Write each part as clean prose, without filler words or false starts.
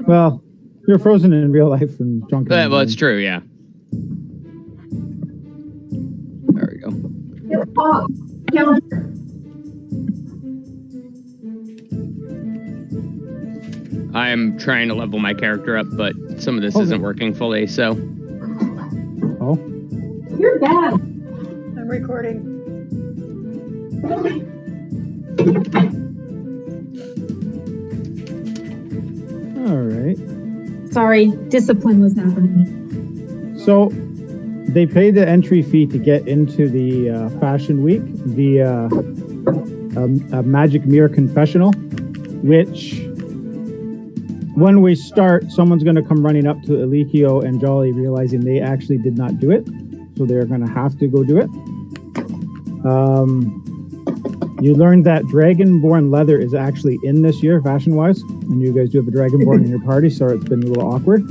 Well, you're frozen in real life and drunk. Well, it's true, yeah. There we go. I'm trying to level my character up, but some of this isn't working fully, so. Oh. You're bad. I'm recording. All right. Sorry, discipline was happening. So they pay the entry fee to get into the Fashion Week via a Magic Mirror Confessional, which when we start, someone's going to come running up to Elikio and Jolly, realizing they actually did not do it. So they're going to have to go do it. You learned that Dragonborn leather is actually in this year, fashion-wise, and you guys do have a Dragonborn in your party, so it's been a little awkward.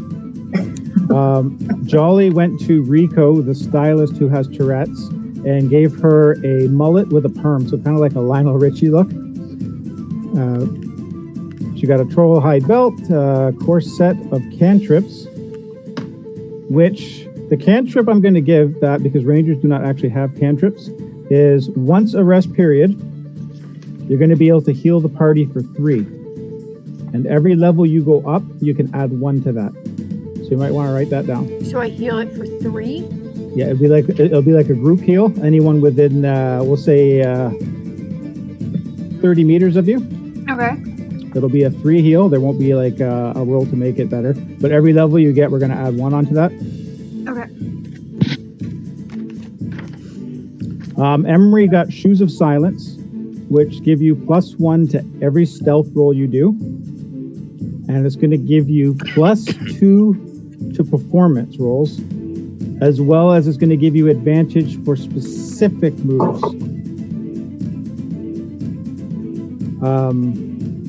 Jolly went to Rico, the stylist who has Tourette's, and gave her a mullet with a perm, so kind of like a Lionel Richie look. She got a troll hide belt, a course set of cantrips, which the cantrip I'm going to give that, because rangers do not actually have cantrips, is once a rest period, you're going to be able to heal the party for 3. And every level you go up, you can add 1 to that. So you might want to write that down. So I heal it for 3? Yeah, it'll be like a group heal. Anyone within, we'll say, 30 meters of you. Okay. It'll be a 3 heal. There won't be like a roll to make it better. But every level you get, we're going to add 1 onto that. Okay. Emery got Shoes of Silence, which give you +1 to every stealth roll you do. And it's going to give you +2 to performance rolls, as well as it's going to give you advantage for specific moves.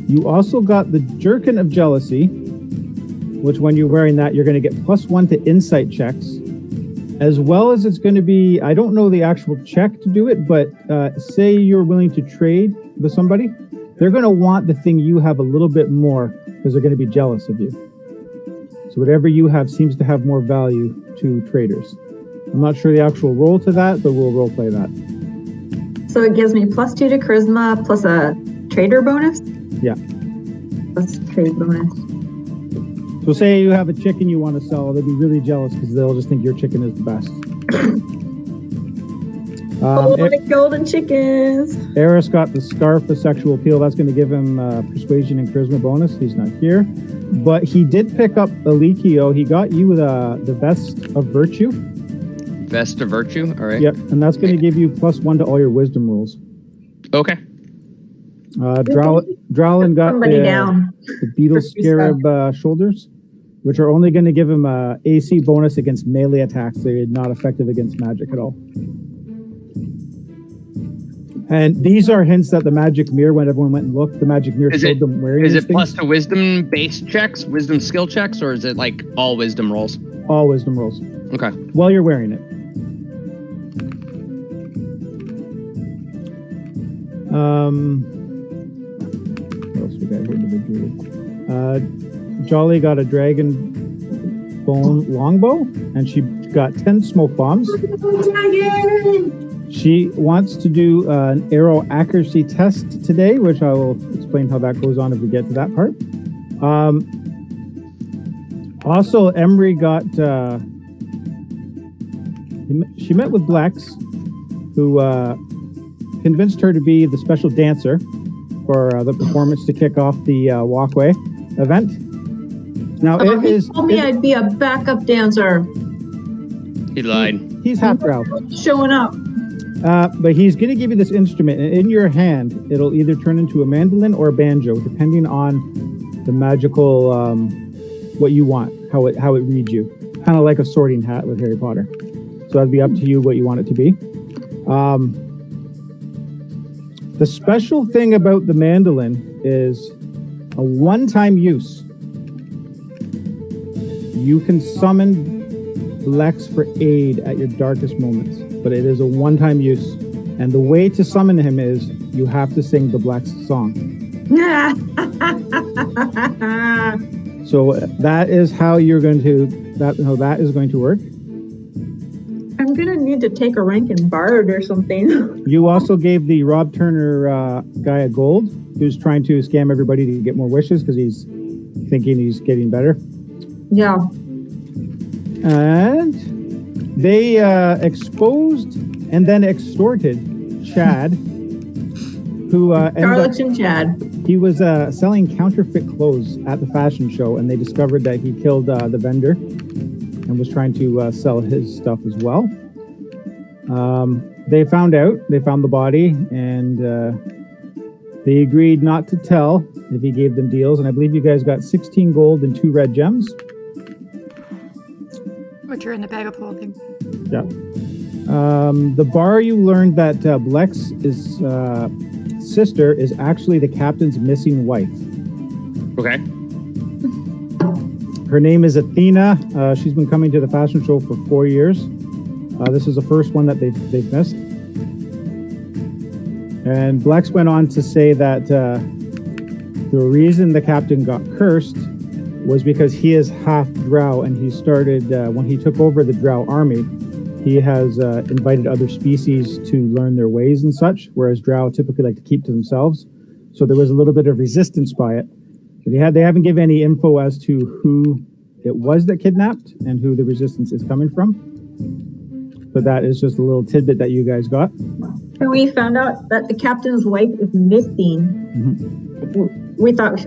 You also got the Jerkin of Jealousy, which when you're wearing that, you're going to get +1 to insight checks, as well as it's going to be, I don't know the actual check to do it, but say you're willing to trade with somebody, they're going to want the thing you have a little bit more because they're going to be jealous of you. So whatever you have seems to have more value to traders. I'm not sure the actual roll to that, but we'll role play that. So it gives me +2 to charisma plus a trader bonus? Yeah. Plus trade bonus. So say you have a chicken you want to sell, they'll be really jealous because they'll just think your chicken is the best. Golden chickens. Eris got the Scarf of Sexual Appeal. That's going to give him Persuasion and Charisma bonus. He's not here. But he did pick up Elikio. He got you the Vest of Virtue. Vest of Virtue? All right. Yep, and that's going to give you +1 to all your Wisdom rolls. Okay. Drowlin got the Beetle Scarab Shoulders, which are only going to give him a AC bonus against melee attacks. They're not effective against magic at all. And these are hints that the Magic Mirror, when everyone went and looked, the Magic Mirror showed them wearing these things. Is it plus to wisdom based checks, wisdom skill checks, or is it like all wisdom rolls? All wisdom rolls. Okay. While you're wearing it. What else we got here individually? Jolly got a Dragon Bone Longbow, and she got 10 smoke bombs. She wants to do an arrow accuracy test today, which I will explain how that goes on if we get to that part. Also, Emery got... she met with Blex, who convinced her to be the special dancer for the performance to kick off the walkway event. Now, he told me I'd be a backup dancer. He lied. He's half drow. Showing up. But he's going to give you this instrument, and in your hand, it'll either turn into a mandolin or a banjo, depending on the magical, what you want, how it reads you. Kind of like a sorting hat with Harry Potter. So that'd be up to you what you want it to be. The special thing about the mandolin is a one-time use. You can summon Lex for aid at your darkest moments, but it is a one-time use. And the way to summon him is you have to sing the Blex song. So that is how you're going to, that is going to work. I'm gonna need to take a rank in Bard or something. You also gave the Rob Turner guy a gold, who's trying to scam everybody to get more wishes because he's thinking he's getting better. Yeah. And they exposed and then extorted Chad, who Garlic and Chad. he was selling counterfeit clothes at the fashion show, and they discovered that he killed the vendor and was trying to sell his stuff as well. They found the body, and they agreed not to tell if he gave them deals. And I believe you guys got 16 gold and 2 red gems. Which are in the bag of holding. Yeah. The bar, you learned that Blex's sister is actually the captain's missing wife. Okay. Her name is Athena. She's been coming to the fashion show for 4 years. This is the first one that they've missed. And Blex went on to say that the reason the captain got cursed was because he is half Drow, and he started, when he took over the Drow army, he has invited other species to learn their ways and such, whereas Drow typically like to keep to themselves. So there was a little bit of resistance by it. But they haven't given any info as to who it was that kidnapped and who the resistance is coming from. But that is just a little tidbit that you guys got. And we found out that the captain's wife is missing. Mm-hmm.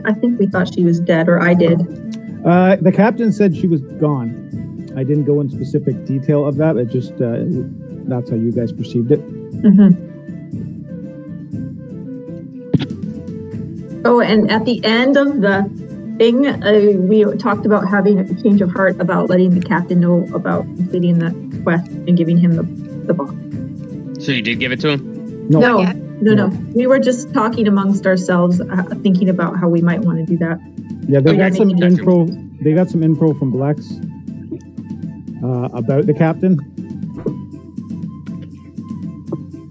I think we thought she was dead, or I did. The captain said she was gone. I didn't go in specific detail of that. It just, that's how you guys perceived it. Mm-hmm. Oh, and at the end of the thing, we talked about having a change of heart about letting the captain know about completing the quest and giving him the box. So you did give it to him? No. We were just talking amongst ourselves, thinking about how we might want to do that. Yeah, they got some info. They got some info from Blex about the captain.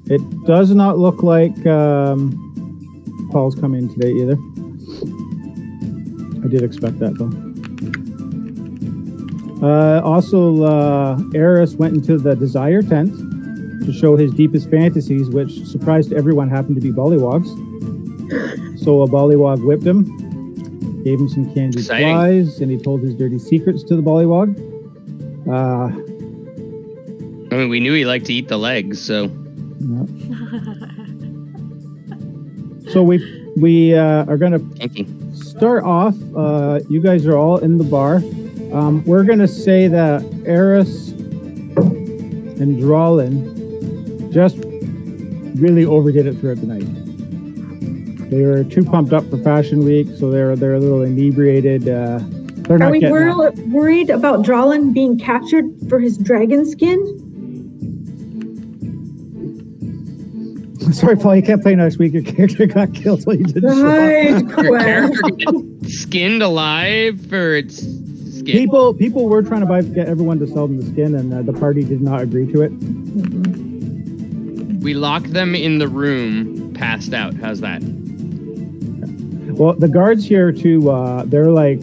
It does not look like Paul's coming today either. I did expect that though. Also, Eris went into the Desire tent to show his deepest fantasies, which surprised everyone happened to be Bollywogs. So a Bollywog whipped him, gave him some candy flies, and he told his dirty secrets to the Bollywog. I mean, we knew he liked to eat the legs, so. Yeah. So we are going to start off. You guys are all in the bar. We're going to say that Eris and Drawlin just really overdid it throughout the night. They were too pumped up for Fashion Week, so they're a little inebriated. Are we worried about Drawlin being captured for his dragon skin? Sorry, Paul, you can't play next week. Your character got killed while you didn't show up. Your character got skinned alive for its skin. People were trying to get everyone to sell them the skin, and the party did not agree to it. We locked them in the room, passed out. How's that? Well, the guards here too, they're like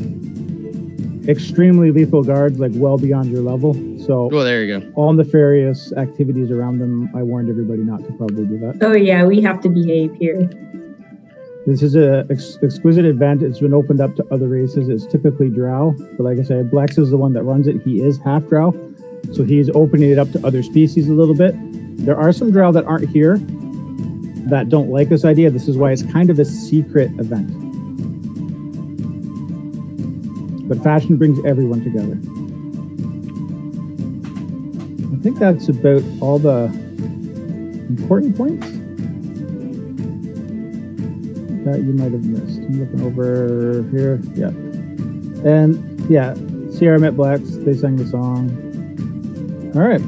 extremely lethal guards, like well beyond your level. So, there you go. All nefarious activities around them, I warned everybody not to probably do that. Oh yeah, we have to behave here. This is a exquisite event. It's been opened up to other races. It's typically Drow, but like I said, Blex is the one that runs it. He is half Drow, so he's opening it up to other species a little bit. There are some Drow that aren't here that don't like this idea. This is why it's kind of a secret event. But fashion brings everyone together. I think that's about all the important points that you might have missed. I'm looking over here. Yeah. And yeah, Sierra met Blacks. They sang the song. All right.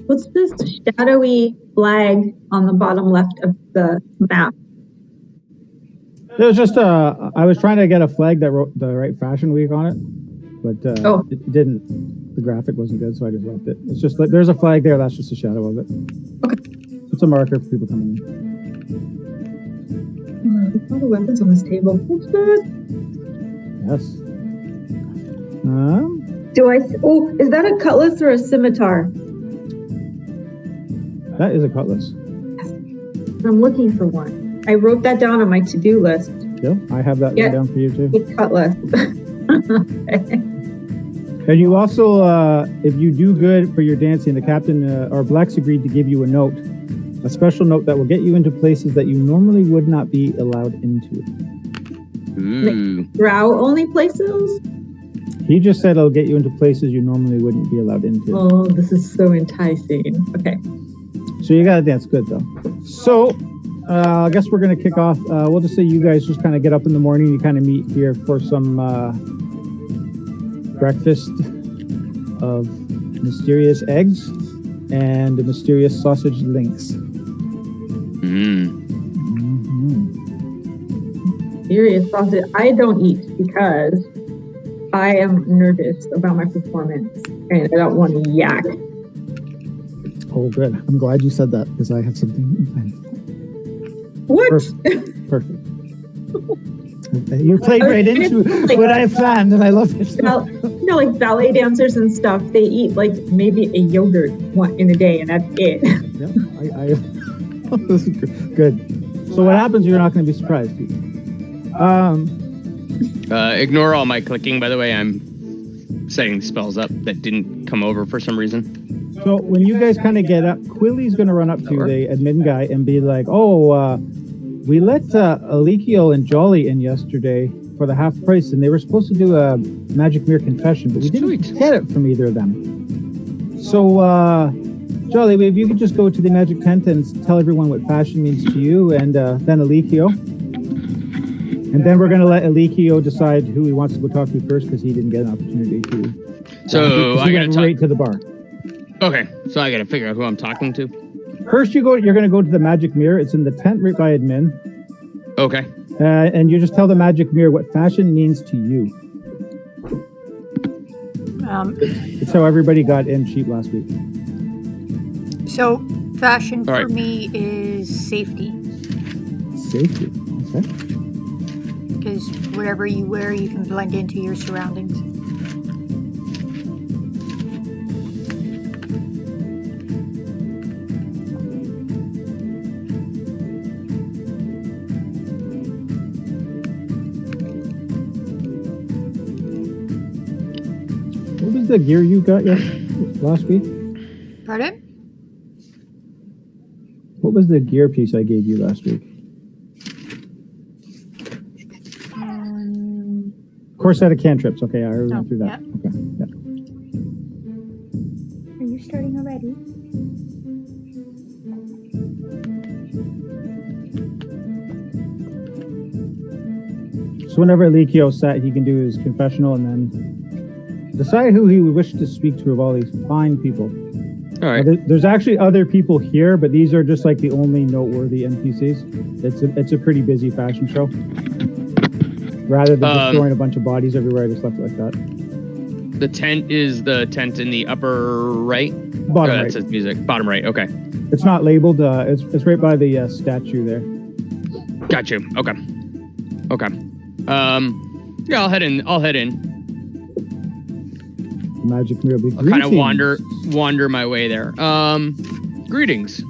What's this shadowy flag on the bottom left of the map? It was just I was trying to get a flag that wrote the right Fashion Week on it, but it didn't. The graphic wasn't good, so I just left it. It's just like there's a flag there. That's just a shadow of it. Okay. It's a marker for people coming in. All the weapons on this table. What's that? Yes. Do I? Oh, is that a cutlass or a scimitar? That is a cutlass. I'm looking for one. I wrote that down on my to-do list. Yeah, I have that written down for you too. It's cutlass. Okay. And you also, if you do good for your dancing, the captain or Blex agreed to give you a note, a special note that will get you into places that you normally would not be allowed into. Ooh. Like, drow only places? He just said it'll get you into places you normally wouldn't be allowed into. Oh, this is so enticing. Okay. So you gotta dance good though. So I guess we're gonna kick off. We'll just say you guys just kind of get up in the morning. You kind of meet here for some breakfast of mysterious eggs and mysterious sausage links. Serious sausage. I don't eat because I am nervous about my performance and I don't want to yak. Oh, good. I'm glad you said that because I have something in mind. What? Perfect. You played right into what I planned, and I love it. Like ballet dancers and stuff, they eat like maybe a yogurt in a day, and that's it. Yeah, this is good. So what happens? You're not going to be surprised. Ignore all my clicking, by the way. I'm setting spells up that didn't come over for some reason. So when you guys kind of get up, Quilly's going to run up to the admin guy and be like, "Oh, we let Alikio and Jolly in yesterday for the half price, and they were supposed to do a magic mirror confession, but we didn't get it from either of them. So, Jolly, if you could just go to the magic tent and tell everyone what fashion means to you, and then Alikio. And then we're going to let Alikio decide who he wants to go talk to first because he didn't get an opportunity to. So I got to right to the bar. Okay, so I got to figure out who I'm talking to. First, you're going to go to the magic mirror. It's in the tent right by admin. Okay. And you just tell the magic mirror what fashion means to you. It's how everybody got in cheap last week. So fashion All for right. me is safety. Safety. Okay. Because whatever you wear, you can blend into your surroundings. What was the gear you got last week? Pardon? What was the gear piece I gave you last week? Core set of cantrips. Okay, I already went through that. Yeah. Okay. Yeah. Are you starting already? So whenever Alikio's set, he can do his confessional and then decide who he would wish to speak to of all these fine people. All right. There's actually other people here, but these are just like the only noteworthy NPCs. It's a pretty busy fashion show. Rather than just throwing a bunch of bodies everywhere, I just left it like that. The tent is the tent in the upper right? Bottom That right. says music. Bottom right, okay. It's not labeled. It's right by the statue there. Got you. Okay. Okay. Yeah, I'll head in. Magic mirror. I'll kind of wander my way there. Greetings.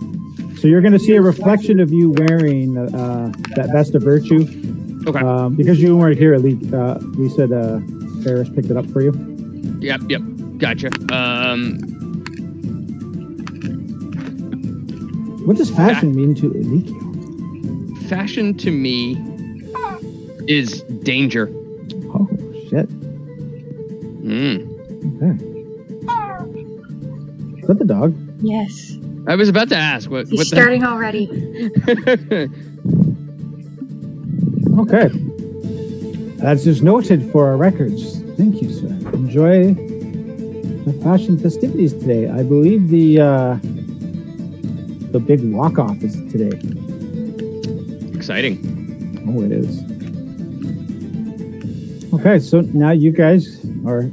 So you're going to see a reflection of you wearing that vest of virtue. Okay. Because you weren't here, we said Ferris picked it up for you. Yep. Gotcha. What does fashion mean to Alikio? Fashion to me is danger. Oh, shit. Mm. Okay. Is that the dog? Yes. I was about to ask what. He's what starting already. Okay. That's just noted for our records. Thank you, sir. Enjoy the fashion festivities today. I believe the big walk-off is today. Exciting. Oh, it is. Okay, so now you guys are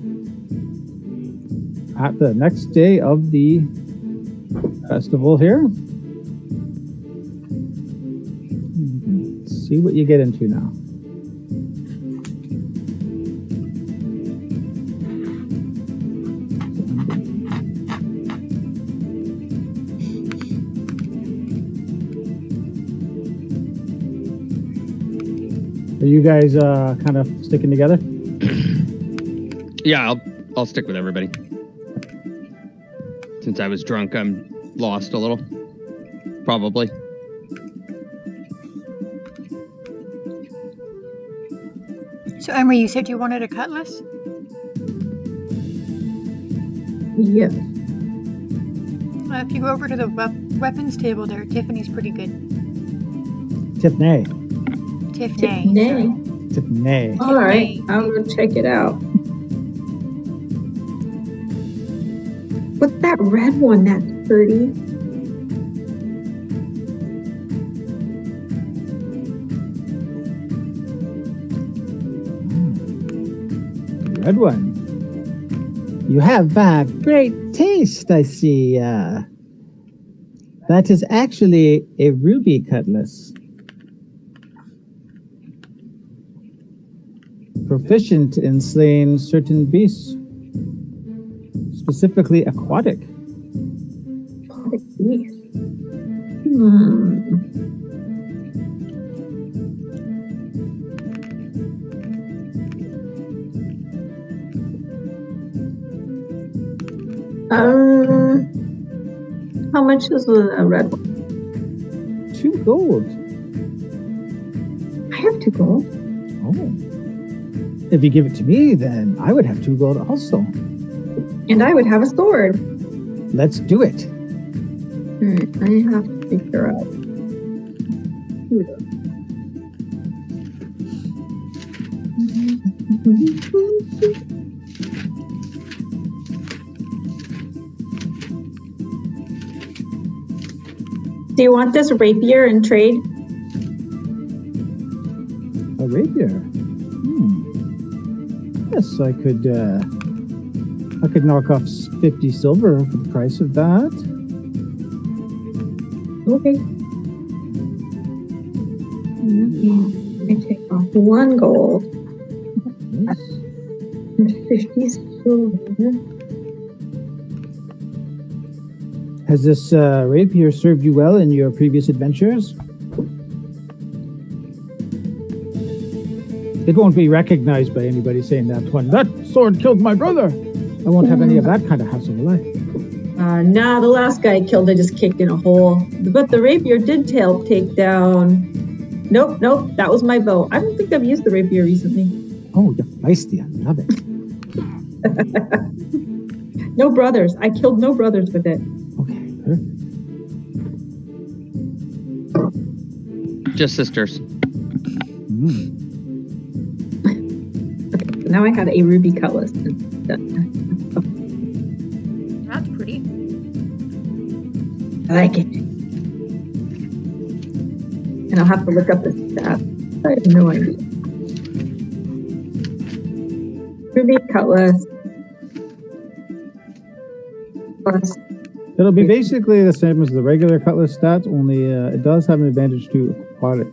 at the next day of the festival here. Let's see what you get into now. Are you guys kind of sticking together? Yeah, I'll stick with everybody. Since I was drunk, I'm lost a little. Probably. So, Emery, you said you wanted a cutlass? Yes. If you go over to the weapons table there, Tiffany's pretty good. Tiffany. Tiffany. Nay. Tiffany. All right, I'll go check it out. What's that red one? That's pretty. Red one. You have great taste, I see. That is actually a ruby cutlass. Proficient in slaying certain beasts, specifically aquatic. How much is a red one? 2 gold. I have 2 gold. Oh. If you give it to me, then I would have 2 gold also. And I would have a sword. Let's do it. Alright, I have to figure out. Do you want this rapier in trade? A rapier. Yes, I could knock off 50 silver for the price of that. Okay. I take off 1 gold. Yes. And 50 silver. Has this rapier served you well in your previous adventures? It won't be recognized by anybody saying that sword killed my brother. I won't have any of that kind of hassle, will I? Nah, the last guy I killed, I just kicked in a hole. But the rapier did take down. Nope, that was my bow. I don't think I've used the rapier recently. Oh, you're feisty. I love it. No brothers. I killed no brothers with it. Okay, perfect. Just sisters. Okay, so now I have a ruby cutlass. That's pretty. I like it. And I'll have to look up the stats. I have no idea. Ruby cutlass. Plus. It'll be basically the same as the regular cutlass stats, only it does have an advantage to aquatic.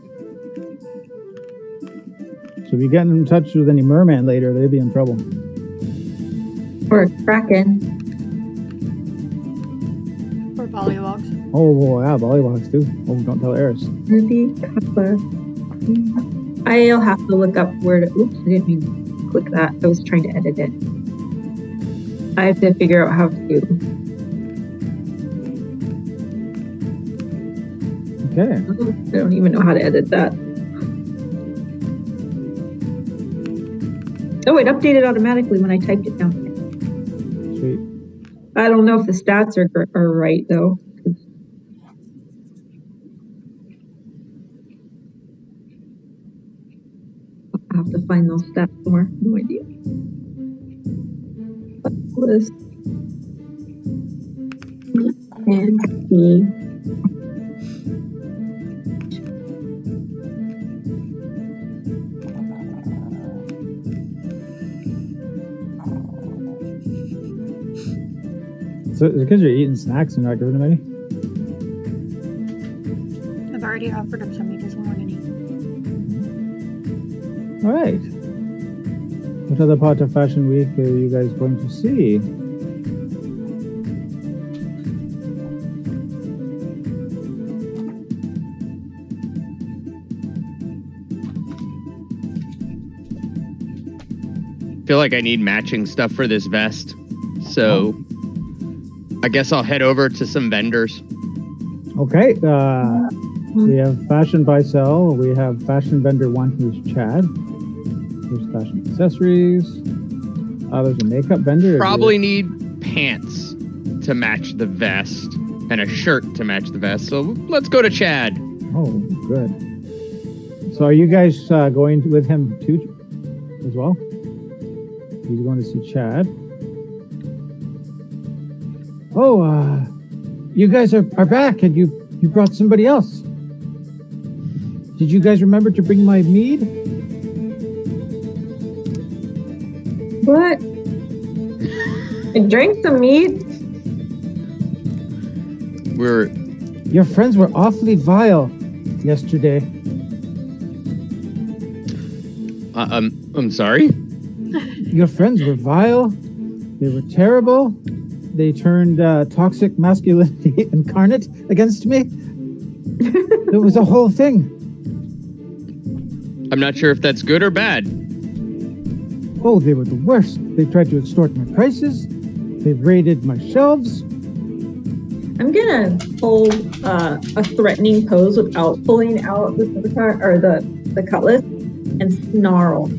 So if you get in touch with any merman later, they'd be in trouble. Or a kraken. Or pollywogs. Oh, yeah, volleyball too. Oh, don't tell Eris. Ruby cutlass. I'll have to look up where to. Oops, I didn't mean to click that. I was trying to edit it. I have to figure out how to. Okay. I don't even know how to edit that. Oh, it updated automatically when I typed it down. Sweet. I don't know if the stats are right though. I'll have to find those stats more. No idea. List and see. So it's because you're eating snacks and not giving them any? I've already offered him some. He doesn't want any. All right. What other part of Fashion Week are you guys going to see? feel like I need matching stuff for this vest. So I guess I'll head over to some vendors. Okay. We have Fashion Buy Sell. We have Fashion Vendor 1, who's Chad. There's Fashion Accessories. There's a makeup vendor. Probably need pants to match the vest and a shirt to match the vest. So let's go to Chad. Oh, good. So are you guys going with him too as well? He's going to see Chad. Oh, you guys are back, and you brought somebody else. Did you guys remember to bring my mead? What? I drank some mead. Your friends were awfully vile yesterday. I'm sorry? Your friends were vile. They were terrible. They turned toxic masculinity incarnate against me. It was a whole thing. I'm not sure if that's good or bad. Oh, they were the worst. They tried to extort my prices. They raided my shelves. I'm gonna pull a threatening pose without pulling out the scimitar or the cutlass and snarl.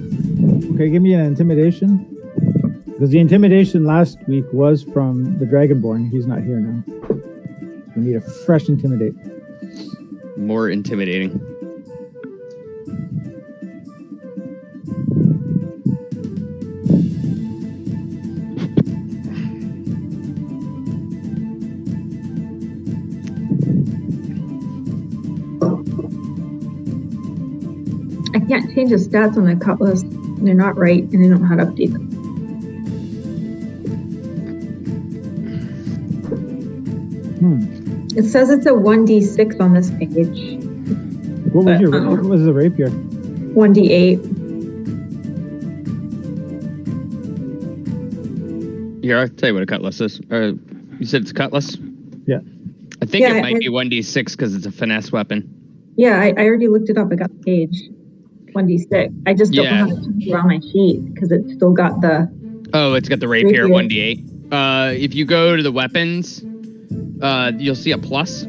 Okay, give me an intimidation. Because the intimidation last week was from the Dragonborn. He's not here now. We need a fresh intimidate. More intimidating. I can't change the stats on the cutlass. They're not right, and I don't know how to update them. It says it's a 1d6 on this page. What was the rapier? 1d8. Here, I'll tell you what a cutlass is. You said it's a cutlass? Yeah. I think it might be 1d6 because it's a finesse weapon. Yeah, I already looked it up. I got the page. 1d6. I just don't know how to change it on my sheet because it's still got the... Oh, it's got the rapier 1d8. If you go to the weapons, you'll see a plus.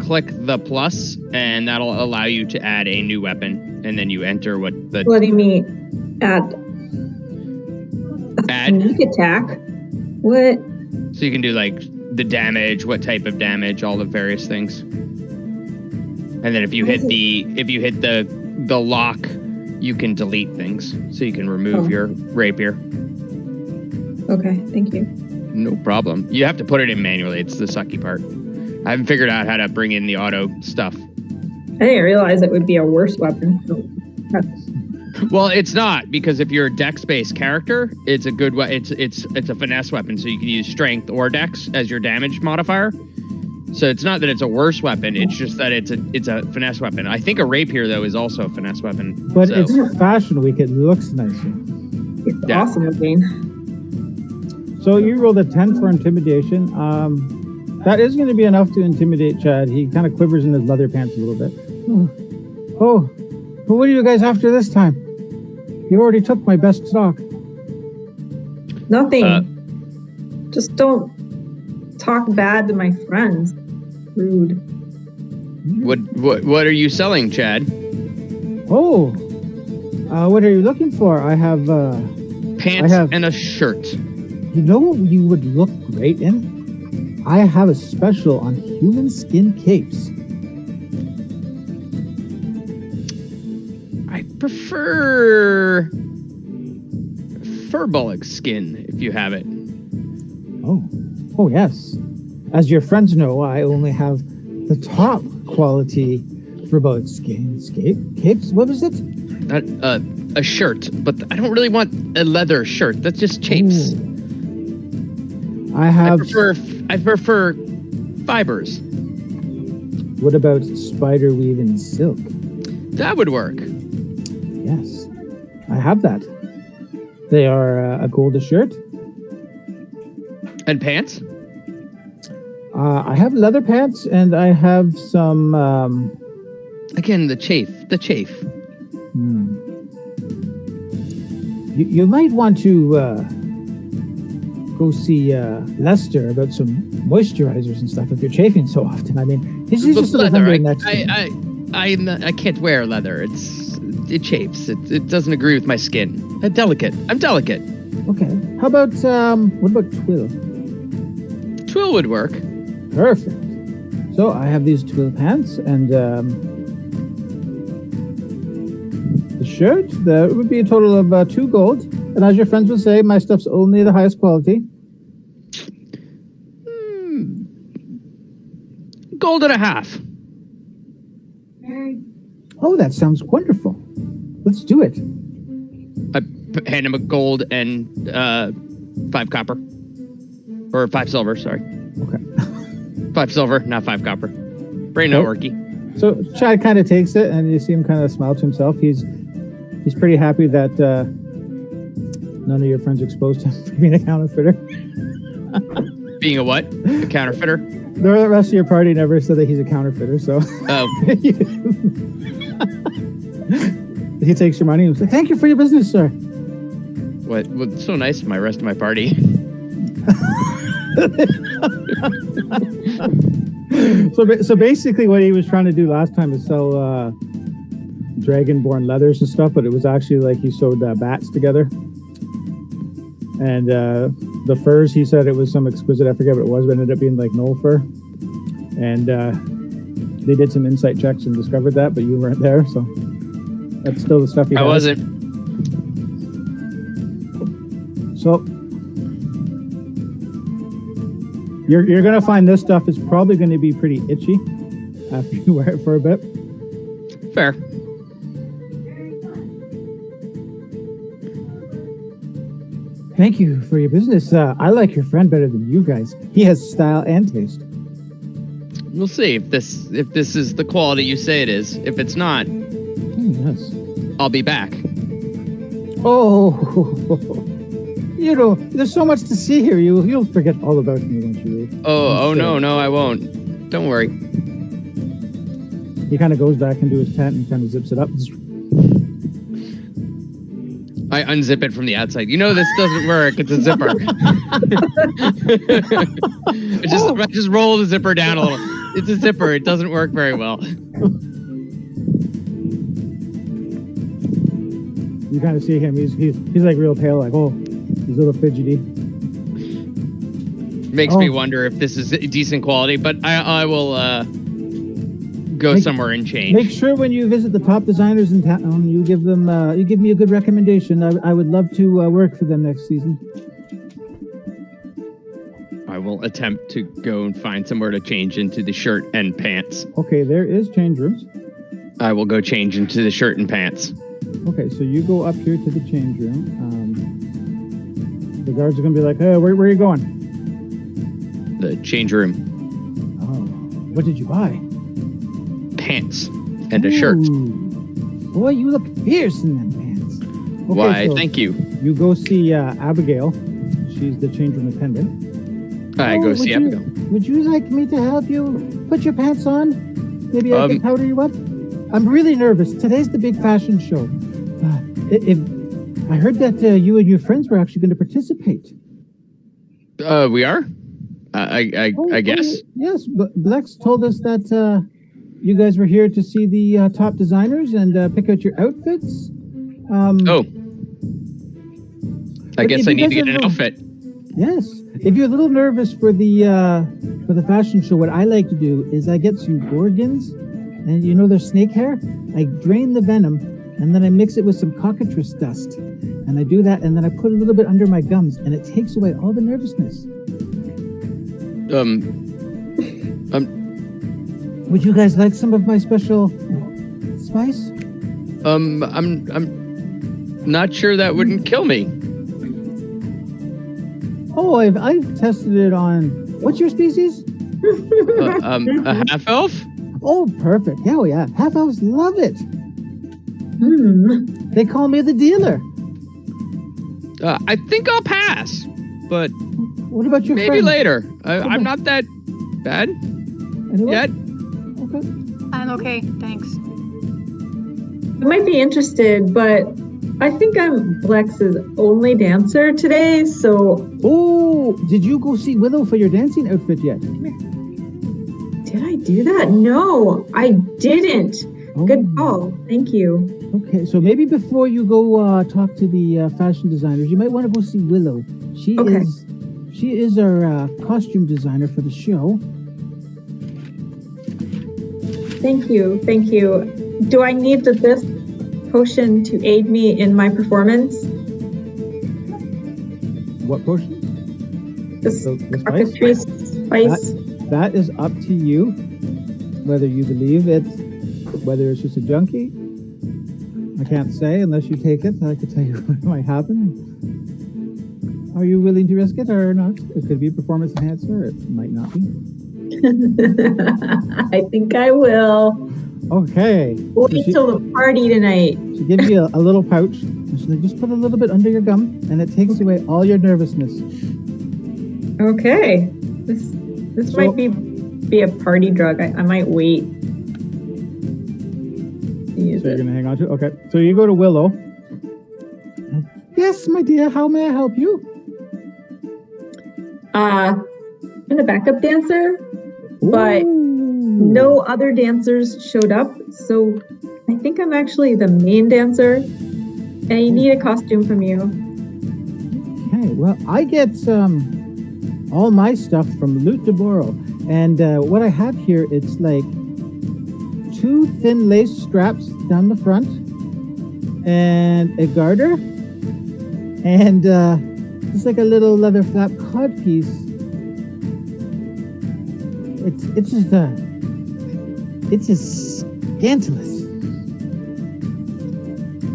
Click the plus, and that'll allow you to add a new weapon. And then you enter what the... Letting me add... Sneak attack? What? So you can do like the damage, what type of damage, all the various things. And then if you hit the lock, you can delete things. So you can remove your rapier. Okay, thank you. No problem. You have to put it in manually. It's the sucky part. I haven't figured out how to bring in the auto stuff. I didn't realize it would be a worse weapon. Well, it's not, because if you're a dex-based character, it's a good it's a finesse weapon, so you can use strength or dex as your damage modifier. So it's not that it's a worse weapon, it's just that it's a finesse weapon. I think a rapier though is also a finesse weapon. But it's Fashion Week, it looks nicer. It's awesome looking. So you rolled a 10 for intimidation. That is going to be enough to intimidate Chad. He kind of quivers in his leather pants a little bit. Oh, but what are you guys after this time? You already took my best stock. Nothing. Just don't talk bad to my friends. Rude. What are you selling, Chad? Oh, what are you looking for? I have pants and a shirt. You know what you would look great in? I have a special on human skin capes. I prefer Furbolg skin, if you have it. Oh yes. As your friends know, I only have the top quality Furbolg skin capes. What was it? A shirt, but I don't really want a leather shirt. That's just chafes. I prefer fibers. What about spider weave and silk? That would work. Yes, I have that. They are a gold shirt. And pants? I have leather pants, and I have some... Again, the chafe. You might want to go see Lester about some moisturizers and stuff if you're chafing so often. I mean, he's just leather. next. I can't wear leather. It chafes. It doesn't agree with my skin. I'm delicate. Okay. How about what about twill? Twill would work. Perfect. So I have these twill pants and the shirt. That would be a total of 2 gold. And as your friends would say, my stuff's only the highest quality. Gold and a half. Oh, that sounds wonderful. Let's do it. I hand him a gold and 5 copper. Or 5 silver, sorry. Okay. 5 silver, not 5 copper. Brain not worky. So Chad kind of takes it, and you see him kind of smile to himself. He's pretty happy that none of your friends exposed him for being a counterfeiter. Being a what? A counterfeiter? The rest of your party never said that he's a counterfeiter, so... Oh. He takes your money and he's like, thank you for your business, sir. What's so nice of my rest of my party? So basically what he was trying to do last time is sell dragonborn leathers and stuff, but it was actually like he sewed bats together. And the furs, he said it was some exquisite, I forget what it was, but it ended up being like knoll fur. And they did some insight checks and discovered that, but you weren't there, so that's still the stuff he has. I wasn't. So you're gonna find this stuff is probably gonna be pretty itchy after you wear it for a bit. Fair. Thank you for your business. I like your friend better than you guys. He has style and taste. We'll see if this is the quality you say it is. If it's not, Yes. I'll be back. Oh, you know, there's so much to see here. You'll forget all about me once you leave. Oh no, I won't. Don't worry. He kind of goes back into his tent and kind of zips it up. I unzip it from the outside. You know this doesn't work. It's a zipper. I just roll the zipper down a little. It's a zipper. It doesn't work very well. You kind of see him. He's like real pale, like, oh, he's a little fidgety. Makes me wonder if this is decent quality, but I will go somewhere and change. Make sure when you visit the top designers in town, you give them you give me a good recommendation. I would love to work for them next season. I will attempt to go and find somewhere to change into the shirt and pants. Okay, there is change rooms. I will go change into the shirt and pants. Okay, so you go up here to the change room. The guards are going to be like, hey, where are you going? The change room. Oh, what did you buy? Pants and a shirt. Boy, you look fierce in them pants. Okay, Why, so thank you. You go see Abigail. She's the change room attendant. I go see Abigail. Would you like me to help you put your pants on? Maybe I can powder you up? I'm really nervous. Today's the big fashion show. If I heard that you and your friends were actually going to participate. We are? I guess. Yes, but Blex told us that you guys were here to see the top designers and pick out your outfits. I guess I need to get an outfit. Yes. If you're a little nervous for the fashion show, what I like to do is I get some gorgons, and you know their snake hair? I drain the venom, and then I mix it with some cockatrice dust. And I do that, and then I put a little bit under my gums, and it takes away all the nervousness. Would you guys like some of my special spice? I'm not sure that wouldn't kill me. Oh, I've tested it on, what's your species? A half elf? Oh, perfect. Yeah, yeah. Half elves love it. They call me the dealer. I think I'll pass, but what about your maybe friend? later. I'm not that bad yet. Okay. I'm okay, thanks. I might be interested, but I think I'm Blex's only dancer today, so... Oh, did you go see Willow for your dancing outfit yet? Did I do that? No, I didn't. Oh. Good call. Thank you. Okay, so maybe before you go talk to the fashion designers, you might want to go see Willow. She is our costume designer for the show. Thank you. Thank you. Do I need this potion to aid me in my performance? What potion? The carpentry spice? That is up to you, whether you believe it, whether it's just a junkie. I can't say unless you take it. I could tell you what might happen. Are you willing to risk it or not? It could be a performance enhancer. It might not be. I think I will. Okay. Wait till the party tonight. She gives you a little pouch. And she's like, just put a little bit under your gum, and it takes away all your nervousness. Okay. This might be a party drug. I might wait. So you're going to hang on to it? Okay. So you go to Willow. Yes, my dear. How may I help you? I'm a backup dancer, but no other dancers showed up. So I think I'm actually the main dancer, and I need a costume from you. Okay. Well, I get all my stuff from Loot de Boro. And what I have here, it's like 2 thin lace straps down the front and a garter and it's like a little leather flap cod piece. It's just scandalous.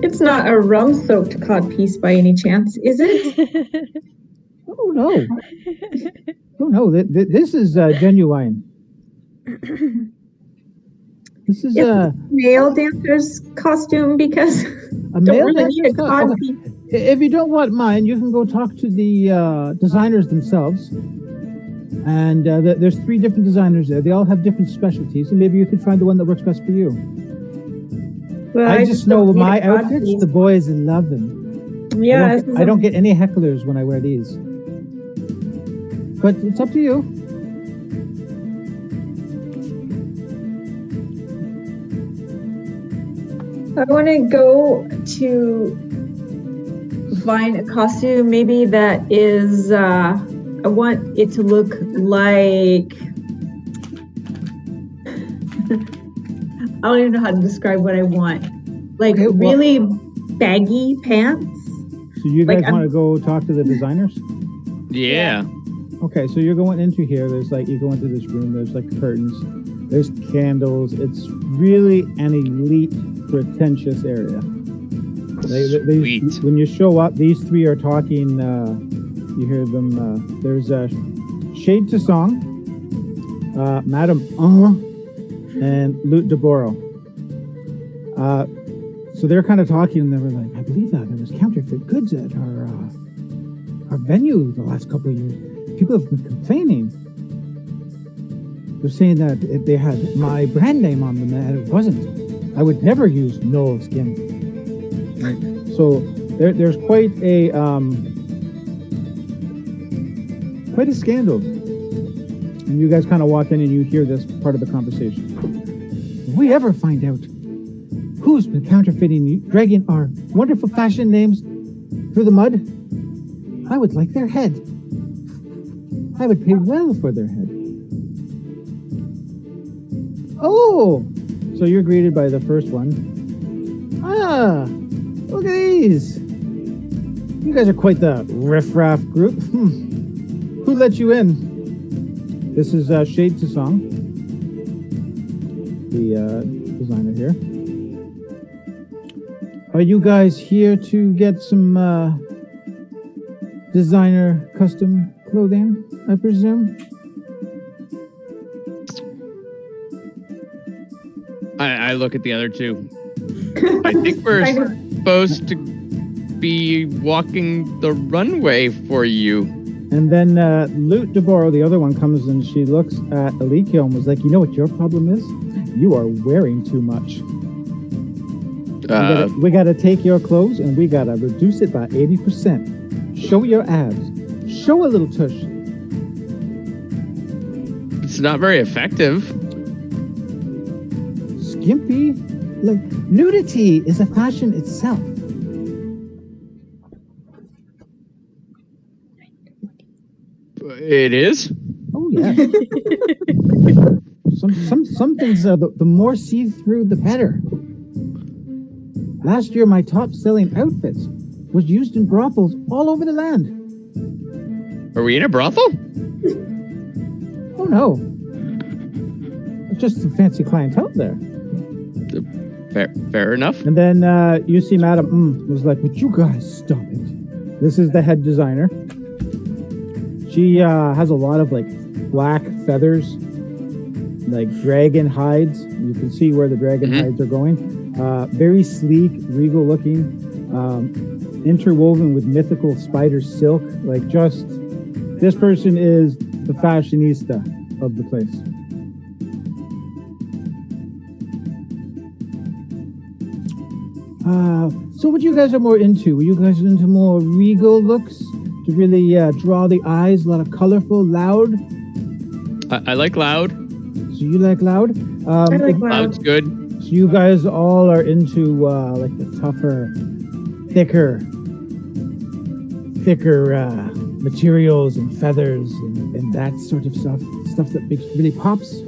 It's not a rum-soaked cod piece by any chance, is it? Oh no! Oh no! This is genuine. This is a male dancer's costume because a male dancer's costume. If you don't want mine, you can go talk to the designers themselves. And there's 3 different designers there. They all have different specialties, and maybe you can find the one that works best for you. Well, I just know my outfits. The boys love them. Yeah, I don't get any hecklers when I wear these. But it's up to you. I want to go to find a costume maybe that is, I want it to look like, I don't even know how to describe what I want. Like really baggy pants. So you guys want to go talk to the designers? Yeah. Okay, so you're going into here. There's like, you go into this room. There's like curtains. There's candles. It's really an elite, pretentious area. Sweet. When you show up, these 3 are talking. You hear them. There's Shade to Song, Madam and Loot de Boro. So they're kind of talking, and they were like, I believe that there was counterfeit goods at our venue the last couple of years. People have been complaining. They're saying that they had my brand name on them, and it wasn't. I would never use Noel Skin. Right? So there's quite a scandal. And you guys kind of walk in and you hear this part of the conversation. If we ever find out who's been counterfeiting, dragging our wonderful fashion names through the mud, I would like their head. I would pay well for their head. Oh, so you're greeted by the first one. Ah, look at these. You guys are quite the riff-raff group. Who let you in? This is Shade to Song, the designer here. Are you guys here to get some designer custom clothing, I presume? I look at the other 2. I think we're supposed to be walking the runway for you. And then Loot de Boro, the other one, comes and she looks at Alikio and was like, you know what your problem is? You are wearing too much. We gotta take your clothes and we gotta reduce it by 80%. Show your abs. Show a little tush. It's not very effective. Skimpy? Like, nudity is a fashion itself. It is. Oh yeah. some things the more see-through the better. Last year my top-selling outfits was used in brothels all over the land. Are we in a brothel? Oh no. It's just some fancy clientele there. Fair enough. And then you see Madam was like, would you guys stop it? This is the head designer. She has a lot of like black feathers, like dragon hides. You can see where the dragon hides are going. Very sleek, regal looking, interwoven with mythical spider silk. Like just, this person is the fashionista of the place. So what you guys are more into? Were you guys into more regal looks to really draw the eyes? A lot of colorful, loud? I like loud. So you like loud? I like loud. Loud's good. So you guys all are into like the tougher, thicker materials and feathers and that sort of stuff that really pops.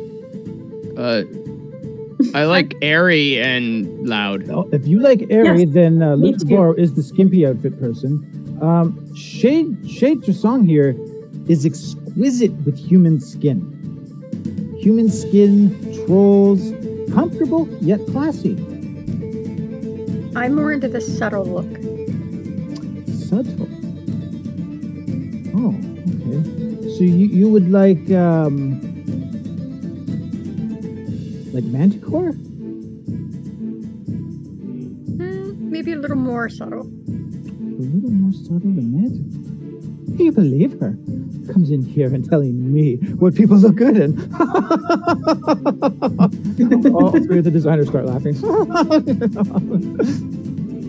I like airy and loud. Oh, if you like airy, Yes, then me Luke too. Bar is the skimpy outfit person. Shade Trasong here is exquisite with human skin. Human skin, trolls, comfortable yet classy. I'm more into the subtle look. Subtle. Oh, okay. So you would like Manticore? Maybe a little more subtle. A little more subtle than Manticore. Can you believe her? Comes in here and telling me what people look good in. All three of the designers start laughing.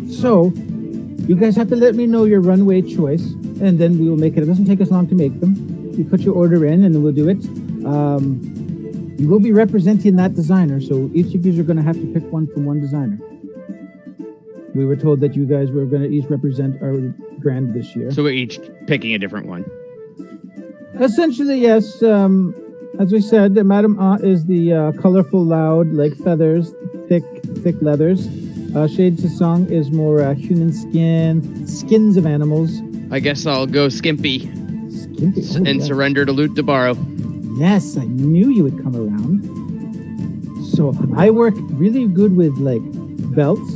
So, you guys have to let me know your runway choice, and then we will make it. It doesn't take us long to make them. You put your order in, and then we'll do it. You will be representing that designer, so each of you are going to have to pick one from one designer. We were told that you guys were going to each represent our brand this year. So we're each picking a different one. Essentially, yes. As we said, Madame is the colorful, loud, like feathers, thick leathers. Shade Song is more human skins of animals. I guess I'll go skimpy Skimpy. Oh, and yes. surrender to Loot Debarro. Yes, I knew you would come around. So I work really good with like belts,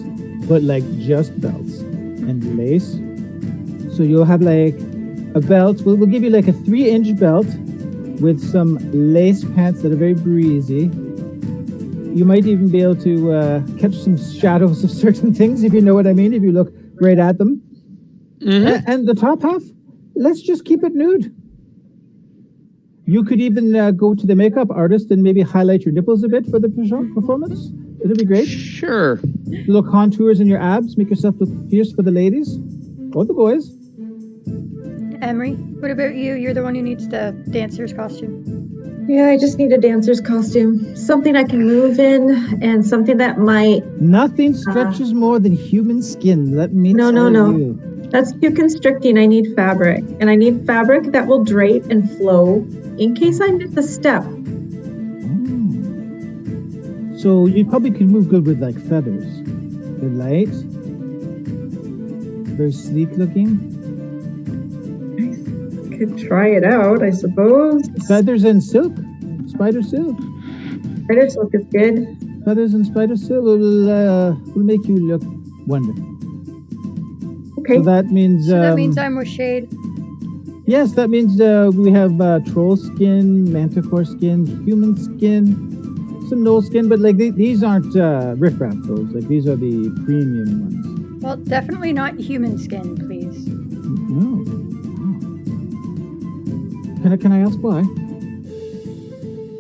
but like just belts and lace. So you'll have like a belt. We'll give you like a 3-inch belt with some lace pants that are very breezy. You might even be able to catch some shadows of certain things, if you know what I mean, if you look right at them. And the top half, let's just keep it nude. You could even go to the makeup artist and maybe highlight your nipples a bit for the performance. It'll be great. Sure. Little contours in your abs, make yourself look fierce for the ladies or the boys. Emery, what about you? You're the one who needs the dancer's costume. Yeah, I just need a dancer's costume. Something I can move in and something that might... Nothing stretches more than human skin. Let me No. tell you. That's too constricting. I need fabric. And I need fabric that will drape and flow in case I miss a step. So you probably could move good with like feathers. They're light, very sleek looking. Could try it out, I suppose. Feathers and silk, spider silk. Spider silk is good. Feathers and spider silk will make you look wonderful. Okay. So that means. So that means I'm with Shade. Yes, that means we have troll skin, manticore skin, human skin, some gnoll skin, but like these aren't riffraff those. Like these are the premium ones. Well, definitely not human skin, please. No. Can I ask why?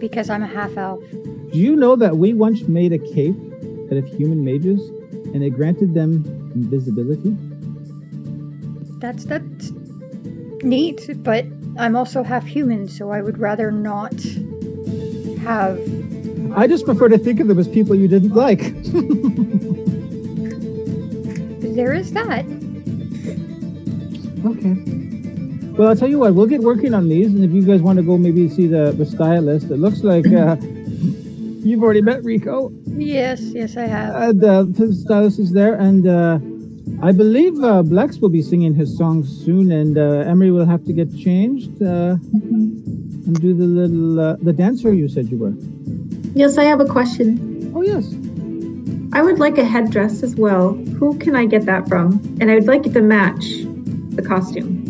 Because I'm a half elf. Do you know that we once made a cape out of human mages and it granted them invisibility. That's neat, but I'm also half human, so I would rather not have. I just prefer to think of them as people you didn't like. There is that. Okay. Well, I'll tell you what, we'll get working on these, and if you guys want to go maybe see the stylist, it looks like you've already met Rico. Yes, I have. And the stylist is there, and I believe Blex will be singing his song soon, and Emery will have to get changed and do the little the dancer you said you were. Yes, I have a question. Oh, yes. I would like a headdress as well. Who can I get that from? And I would like it to match the costume.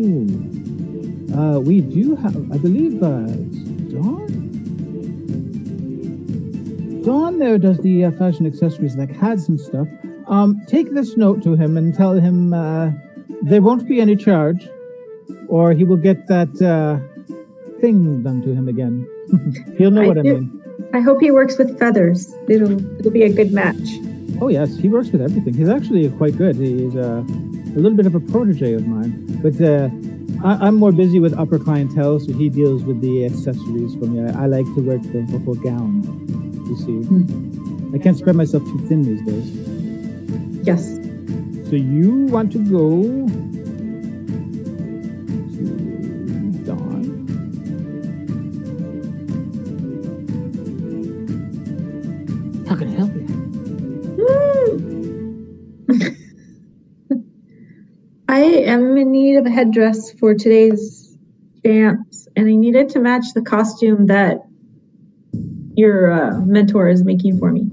Ooh. We do have, I believe, it's Dawn? Dawn there does the fashion accessories like hats and stuff. Take this note to him and tell him there won't be any charge, or he will get that thing done to him again. He'll know what I mean. I hope he works with feathers. It'll be a good match. Oh yes, he works with everything. He's actually quite good. He's a little bit of a protege of mine. But I'm more busy with upper clientele, so he deals with the accessories for me. I like to work the whole gown, you see. I can't spread myself too thin these days. Yes. So you want to go to Dawn. How can I help you? I am in need of a headdress for today's dance, and I need it to match the costume that your mentor is making for me.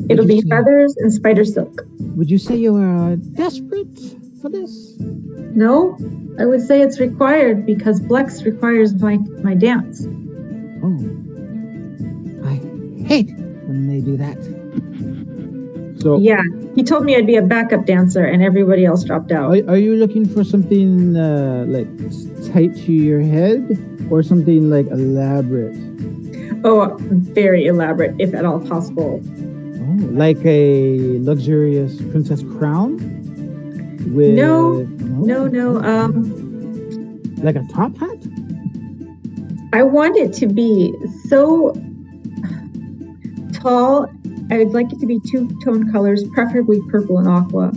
It'll be feathers and spider silk. Would you say you are desperate for this? No, I would say it's required because Blex requires my dance. Oh, I hate when they do that. So yeah, he told me I'd be a backup dancer, and everybody else dropped out. Are you looking for something like tight to your head, or something like elaborate? Oh, very elaborate, if at all possible. Oh, like a luxurious princess crown? With No. Like a top hat? I want it to be so tall. I'd like it to be two-tone colors, preferably purple and aqua.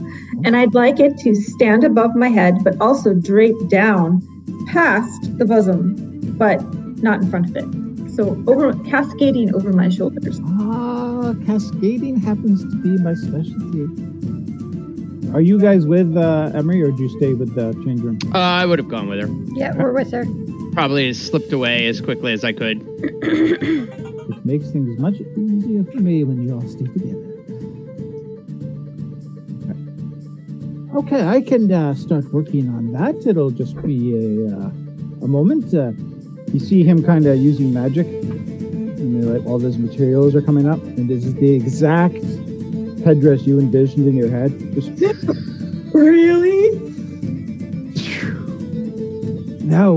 And I'd like it to stand above my head, but also drape down past the bosom, but not in front of it. So cascading over my shoulders. Ah, cascading happens to be my specialty. Are you guys with Emery, or do you stay with the change room? I would have gone with her. Yeah, we're with her. Probably slipped away as quickly as I could. It makes things much easier for me when you all stay together. Okay, I can start working on that. It'll just be a moment. You see him kind of using magic, and like all those materials are coming up, and this is the exact headdress you envisioned in your head. Just really? Now,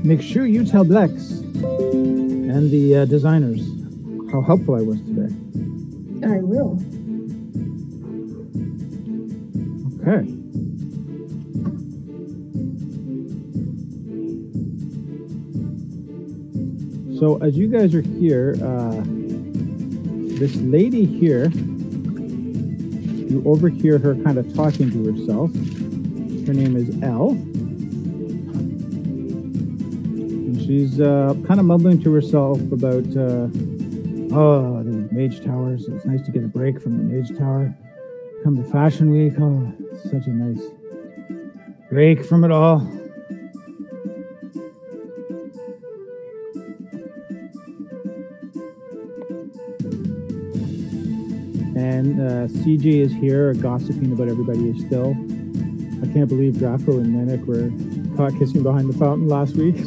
make sure you tell Blex and the designers how helpful I was today. I will. Okay. So as you guys are here, this lady here, you overhear her kind of talking to herself. Her name is Elle. And she's kind of mumbling to herself about, oh, the mage towers. It's nice to get a break from the mage tower. Come to Fashion Week. Oh, it's such a nice break from it all. And CJ is here gossiping about everybody still. I can't believe Draco and Manic were caught kissing behind the fountain last week.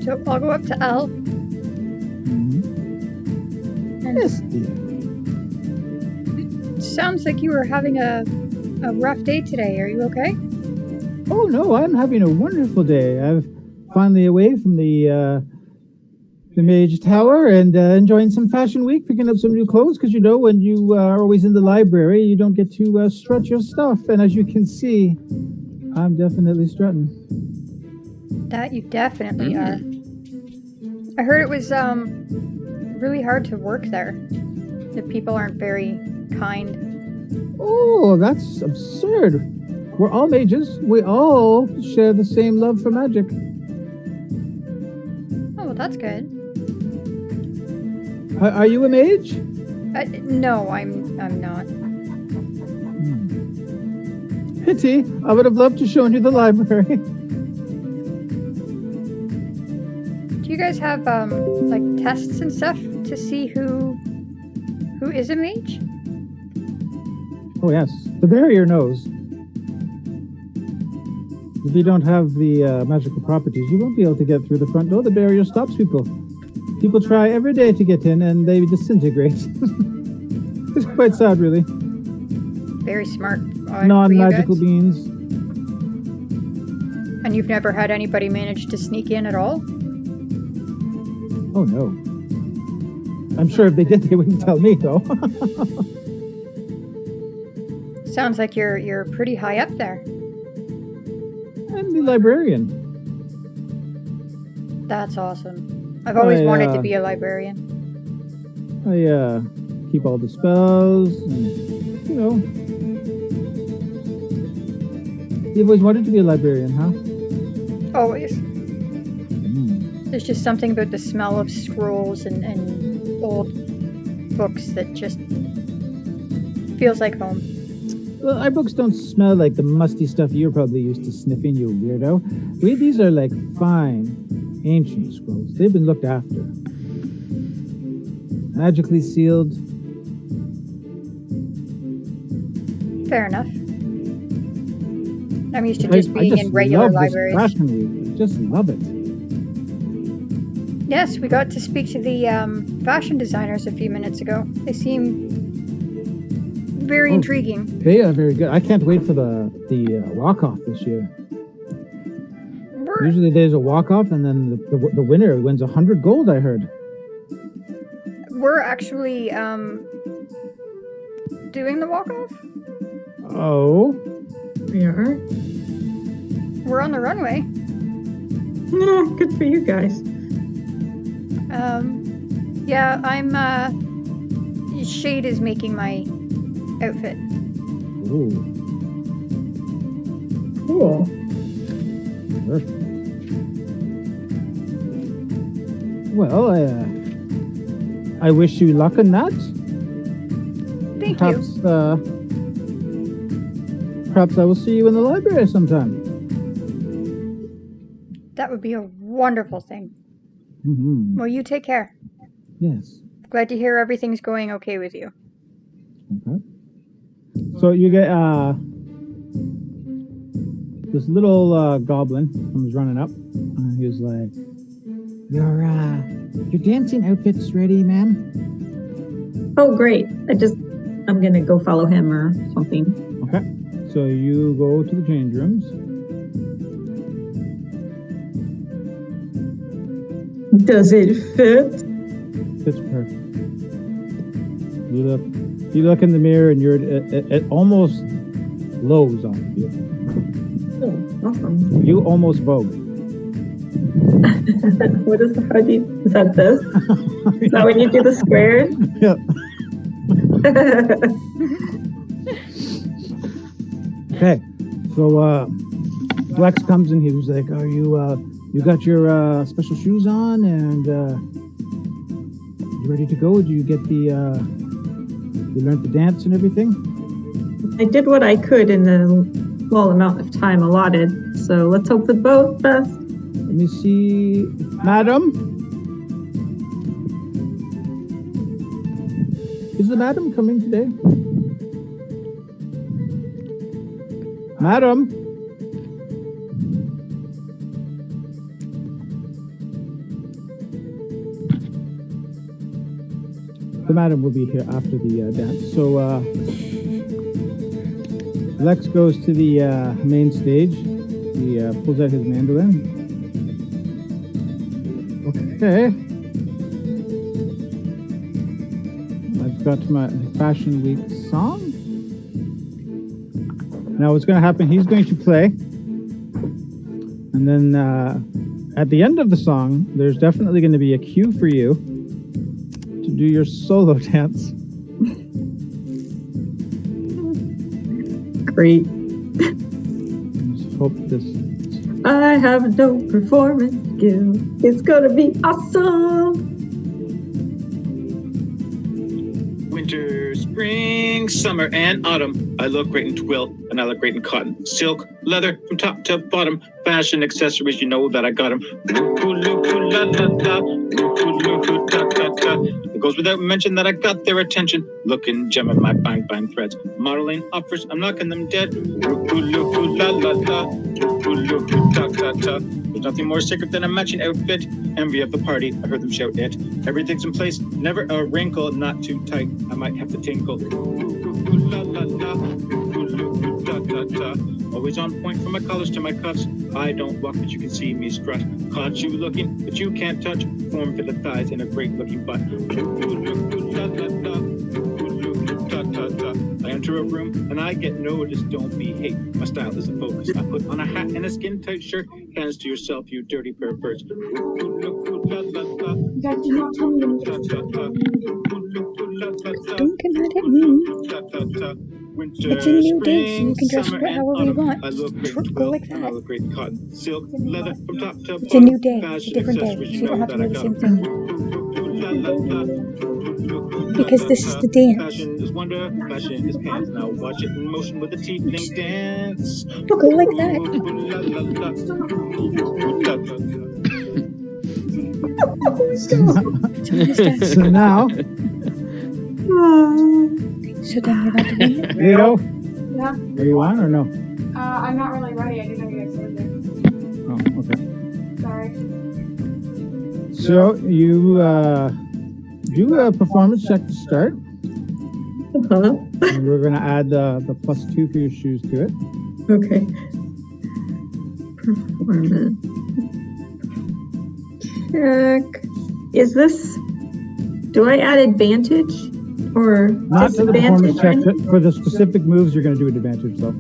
So I'll go up to Elle. Mm-hmm. Yes, dear. Sounds like you were having a rough day today. Are you okay? Oh no, I'm having a wonderful day. finally away from the Mage Tower and enjoying some Fashion Week, picking up some new clothes, because you know when you are always in the library, you don't get to strut your stuff. And as you can see, I'm definitely strutting. That you definitely are. I heard it was really hard to work there. The people aren't very kind. Oh, that's absurd. We're all mages. We all share the same love for magic. Oh, well, that's good. Are you a mage? No, I'm not. Pity. I would have loved to show you the library. Do you guys have like tests and stuff to see who is a mage? Oh yes, the barrier knows. If you don't have the magical properties, you won't be able to get through the front door. The barrier stops people. People try every day to get in, and they disintegrate. It's quite sad, really. Very smart. Non-magical beings. And you've never had anybody manage to sneak in at all? Oh no. I'm sure if they did, they wouldn't tell me, though. Sounds like you're pretty high up there. I'm the librarian. That's awesome. I've always wanted to be a librarian. I keep all the spells, and, you know. You've always wanted to be a librarian, huh? Always. There's just something about the smell of scrolls and old books that just feels like home. Well, our books don't smell like the musty stuff you're probably used to sniffing, you weirdo. These are like fine, ancient scrolls. They've been looked after. Magically sealed. Fair enough. I'm used to just being in regular libraries. Fashion Week. I just love it. Yes, we got to speak to the fashion designers a few minutes ago. They seem very intriguing. They are very good. I can't wait for the walk-off this year. Usually there's a walk-off, and then the winner wins 100 gold, I heard. We're actually doing the walk-off? Oh. We are? We're on the runway. Yeah, good for you guys. Yeah, I'm, Shade is making my outfit. Ooh. Cool. Perfect. Well, I wish you luck in that. Thank you. Perhaps I will see you in the library sometime. That would be a wonderful thing. Mm-hmm. Well, you take care. Yes. Glad to hear everything's going okay with you. Okay. So you get this little goblin comes running up, and he was like, "Your dancing outfit's ready, ma'am." Oh, great! I'm gonna go follow him or something. Okay. So you go to the change rooms. Does it fit? Fits perfect. You look in the mirror, and it almost glows on you. Oh, awesome. You almost vogue. What is the harpy? Is that this? Is that when you do the squares? Yeah. Okay. So Lex comes in. He was like, "Are you got your special shoes on and you ready to go? Do you get you learned the dance and everything?" I did what I could in the small amount of time allotted. So let's hope for both best. Let me see, madam. Is the madam coming today? Madam. The madam will be here after the dance. So Lex goes to the main stage. He pulls out his mandolin. Okay. I've got my Fashion Week song. Now what's going to happen, he's going to play. And then at the end of the song, there's definitely going to be a cue for you to do your solo dance. Great. Let's hope this... I have no performance skill. It's gonna be awesome. Winter, spring, summer, and autumn. I look great in twill, and I look great in cotton. Silk, leather, from top to bottom. Fashion accessories, you know that I got them. It goes without mention that I got their attention. Looking gem in my bang bang threads. Modeling offers, I'm knocking them dead. There's nothing more sacred than a matching outfit. Envy of the party, I heard them shout it. Everything's in place, never a wrinkle, not too tight. I might have to tinkle. Always on point from my collars to my cuffs. I don't walk, but you can see me strut. Caught you looking, but you can't touch. Form for the thighs and a great looking butt. I enter a room and I get noticed. Don't be hate. My style is a focus. I put on a hat and a skin tight shirt. Hands to yourself, you dirty perverts. You guys did not tell me Don't come at me. Winter, It's a new day, so spring, you can dress summer, and however you autumn. want. I look great Go in twill, like and I that. look great in cotton. Silk, leather, from top to It's a new day. It's a Fashion different day. accessories, So you don't have to know do the that I same got thing. 'em. Because this is the dance. Fashion is wonder, fashion is pants. Now watch it in motion with a tiefling dance. Go like that. So now, So then you're about to win it. Leo, Yeah. are you on or no? I'm not really ready. I didn't know you guys started there. Oh, okay. Sorry. So you do a performance check to start. Uh-huh. And we're going to add the +2 for your shoes to it. Okay. Performance. Check. Is this... Do I add advantage? Or Not to the performance disadvantage? check, but for the specific moves, you're going to do advantage though.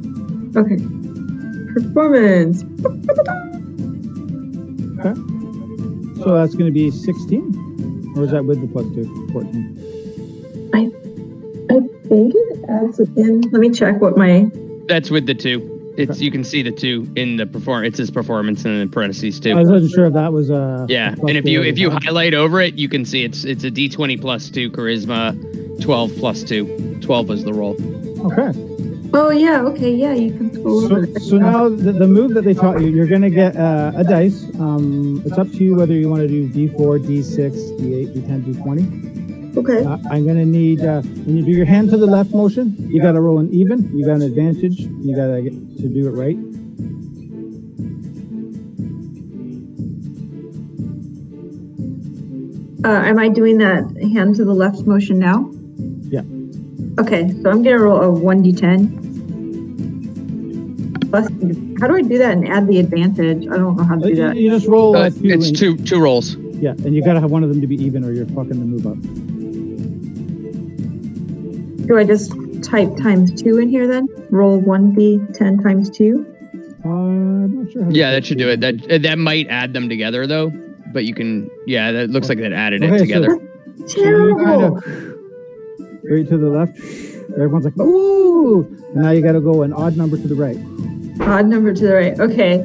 Okay. Performance. Okay. So that's going to be 16? Or is that with the +2? 14. I think it adds it in. Let me check what my... That's with the 2. It's you can see the 2 in the It's his performance and in parentheses too. I wasn't sure if that was Yeah, and if you highlight over it, you can see it's a D20 +2 charisma, 12 +2. 12 was the roll. Okay. Oh, yeah. Okay. Yeah, you can pull over. So now the move that they taught you, you're going to get a dice. It's up to you whether you want to do D4, D6, D8, D10, D20. Okay. I'm going to need, when you do your hand to the left motion, you got to roll an even. You got an advantage. You got to get to do it right. Am I doing that hand to the left motion now? Yeah. Okay, so I'm going to roll a 1d10. Plus, how do I do that and add the advantage? I don't know how to do that. You just roll It's two rolls. Yeah, and you got to have one of them to be even or you're fucking the move up. Do I just type ×2 in here then? Roll 1d10 ×2? I'm not sure how to Yeah, that should do it. That might add them together though, but you can. Yeah, that looks like that added it Okay, together. So you kind of right to the left. Everyone's like, ooh! And now you got to go an odd number to the right. Odd number to the right. Okay.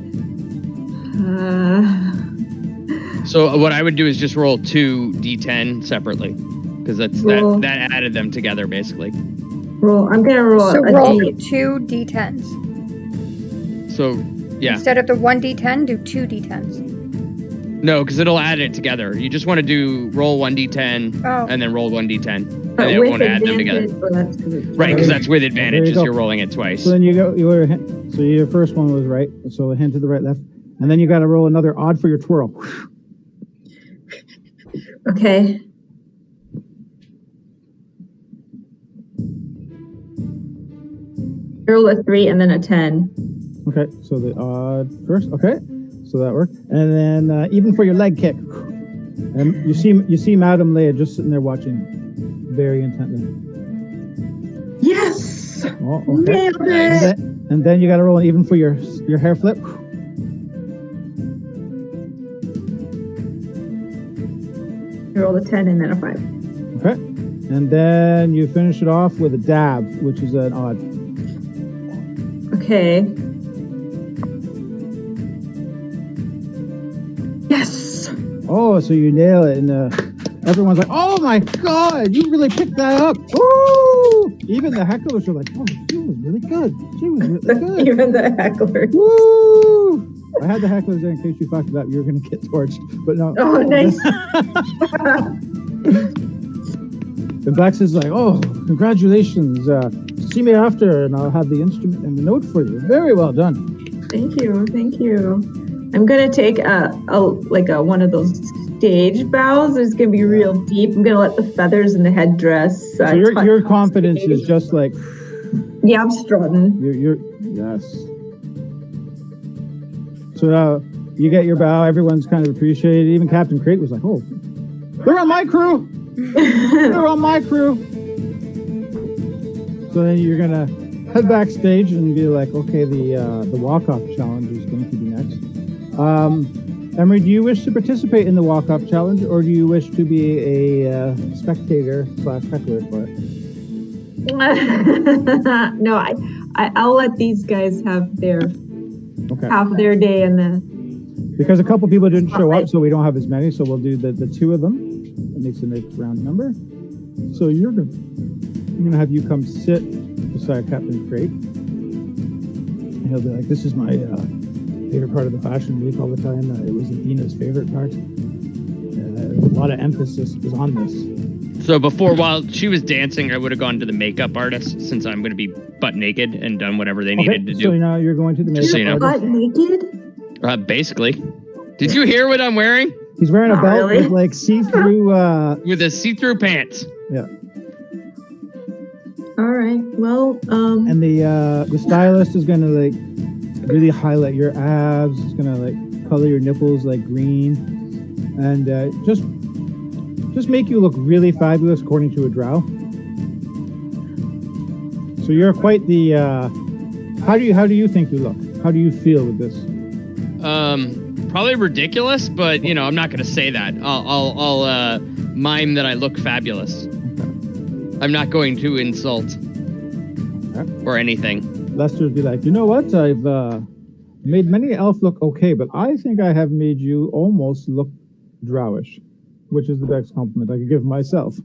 So what I would do is just roll 2 D10 separately, because Roll. that added them together basically. Roll. I'm going to roll So a roll D. 2 d10s. So yeah, Instead of the 1d10, do 2 d10s. no, because it'll add it together. You just want to do roll 1d10 Oh. and then roll 1d10, and But it with won't add them together. advantage. Oh, that's good. Right, because that's with There you advantage. go. You're rolling it twice. So then you go, so your first one was right. So a hand to the right, left. And then you got to roll another odd for your twirl. Okay. Roll a 3 and then a 10. Okay, so the odd first. Okay, so that worked. And then even for your leg kick. And you see Madame Leia just sitting there watching very intently. Yes! Oh, okay. Nailed it! And then you got to roll an even for your hair flip. You rolled a 10 and then a 5. Okay. And then you finish it off with a dab, which is an odd. Okay. Yes! Oh, so you nail it. And everyone's like, oh my God, you really picked that up. Woo! Even the hecklers are like, oh, she was really good. She was really good. Even the heckler. Woo! I had the hecklers there in case you fucked it up. You were going to get torched. But no. Oh, nice. And Blax is like, oh, congratulations. See me after, and I'll have the instrument and the note for you. Very well done. Thank you. Thank you. I'm going to take one of those stage bows. It's going to be real deep. I'm going to let the feathers and the headdress. So your confidence is just like... Yeah, I'm strutting. Yes. So now you get your bow. Everyone's kind of appreciated. Even Captain Crate was like, oh, they're on my crew. They're on my crew. So then you're going to head backstage and be like, okay, the walk-off challenge is going to be next. Emery, do you wish to participate in the walk-off challenge, or do you wish to be a spectator / heckler for it? No, I'll let these guys have their half of their day and then. Because a couple people didn't show up, so we don't have as many. So we'll do the two of them. That makes a nice round number. So I'm gonna have you come sit beside Captain Crate. And he'll be like, "This is my favorite part of the fashion week all the time. It was Athena's favorite part. A lot of emphasis was on this." So while she was dancing, I would have gone to the makeup artist, since I'm going to be butt naked and done whatever they needed to do. So now you're going to the makeup artist. Butt naked? Basically. Did you hear what I'm wearing? He's wearing a belt with like see-through... with a see-through pants. Yeah. All right. Well, And the stylist is going to like really highlight your abs. It's going to like color your nipples like green. And just make you look really fabulous according to a drow. So you're quite the how do you think you look? How do you feel with this? Probably ridiculous, but I'm not going to say that. I'll mime that I look fabulous. Okay. I'm not going to insult or anything. Lester would be like, you know what? I've made many elf look okay, but I think I have made you almost look drowish, which is the best compliment I could give myself.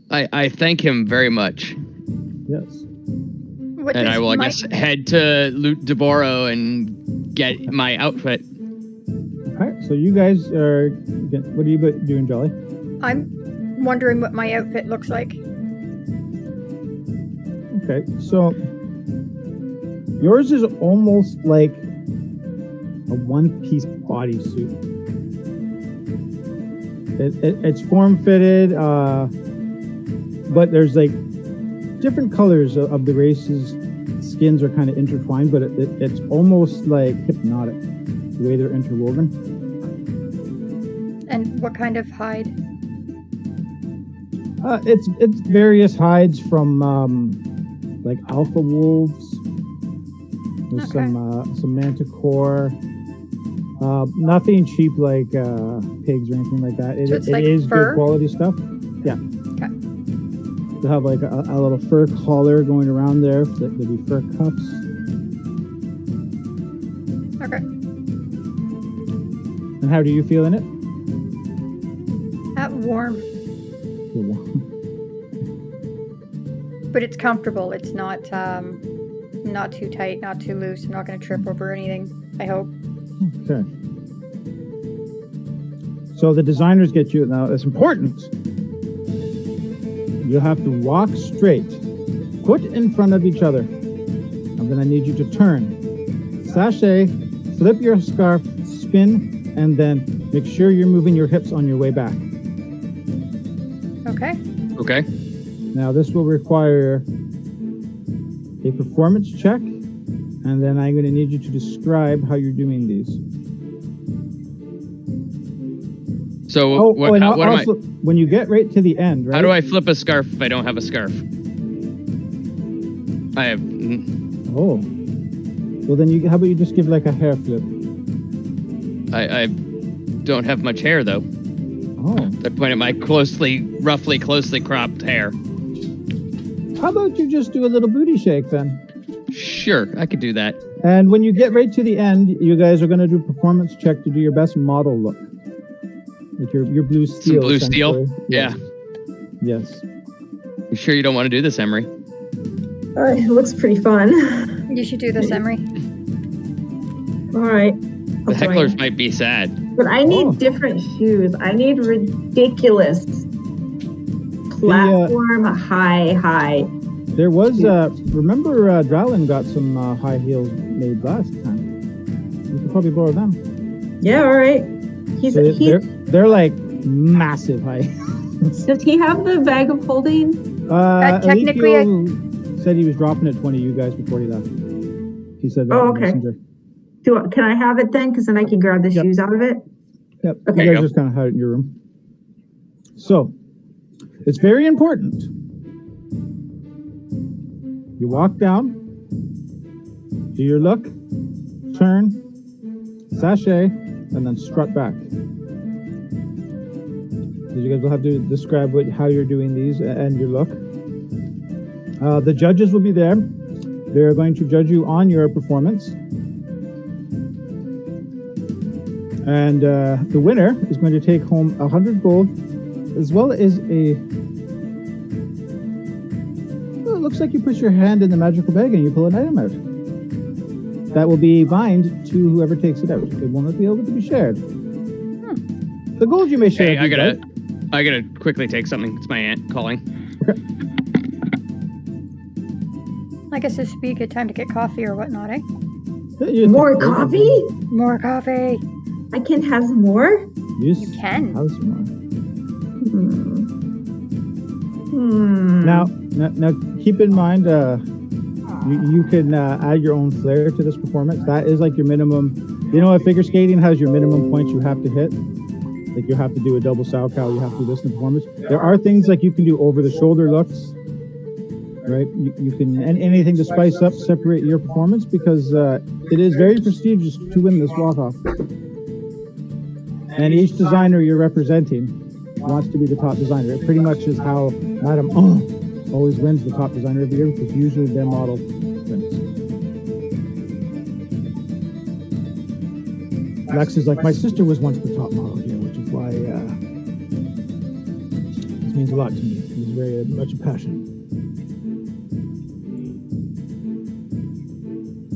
I thank him very much. Yes. And I will, I guess, head to Loot Deborah and get my outfit. Okay, so you guys are... What are you doing, Jolly? I'm wondering what my outfit looks like. Okay, so yours is almost like a one-piece bodysuit. It's form-fitted, but there's like different colors of the race's skins are kind of intertwined, but it's almost like hypnotic, the way they're interwoven. And what kind of hide? It's various hides from like alpha wolves. There's some manticore. Nothing cheap like pigs or anything like that. So it's it like is fur? good quality stuff. Yeah. Okay. They have like a little fur collar going around there. There'll be fur cuffs. Okay. And how do you feel in it? Warm. You're warm. But it's comfortable. It's not too tight, not too loose. I'm not going to trip over anything, I hope. Okay. So the designers get you now. It's important. You have to walk straight, foot in front of each other. I'm going to need you to turn, sashay, flip your scarf, spin, and then make sure you're moving your hips on your way back. Okay. Okay. Now this will require a performance check, and then I'm going to need you to describe how you're doing these. So what and am I? also, when you get right to the end, right? How do I flip a scarf if I don't have a scarf? I have. Oh. Well, then how about you just give like a hair flip? I don't have much hair though. Oh. I point at my roughly closely cropped hair. How about you just do a little booty shake then? Sure, I could do that. And when you get right to the end, you guys are going to do a performance check to do your best model look. Like your blue steel. Some blue steel? Yes. Yeah. Yes. You sure you don't want to do this, Emery? All right, it looks pretty fun. You should do this, Emery. All right. The hecklers might be sad. But I need different shoes. I need ridiculous platform high. There was, remember Drowlin got some high heels made last time. You could probably borrow them. Yeah, all right. They're like massive high. Does he have the bag of holding? Technically, Eligio said he was dropping it to one of you guys before he left. He said that. Oh, on okay. Messenger. Can I have it then? Because then I can grab the shoes out of it. Yep. Okay. You guys just kind of had it in your room. So, it's very important. You walk down, do your look, turn, sashay, and then strut back. You guys will have to describe how you're doing these and your look. The judges will be there. They're going to judge you on your performance. And the winner is going to take home 100 gold, as well as a... Well, it looks like you put your hand in the magical bag and you pull an item out. That will be bind to whoever takes it out. It will not be able to be shared. The gold you may share. Hey, I gotta quickly take something. It's my aunt calling. Okay. I guess this would be a good time to get coffee or whatnot, eh? More coffee? More coffee. I can have more? You can. Have some more. Hmm. Now, keep in mind, you can add your own flair to this performance. That is like your minimum. You know, figure skating has your minimum points you have to hit. Like you have to do a double sow cow, you have to do this in the performance. There are things like you can do over the shoulder looks, right? You can, and anything to spice up, separate your performance, because it is very prestigious to win this walk-off. And each designer you're representing wants to be the top designer. It pretty much is how Madam always wins the top designer of the year, because usually their model wins. Lex is like, my sister was once the top model here, which is why this means a lot to me. It's very much a passion.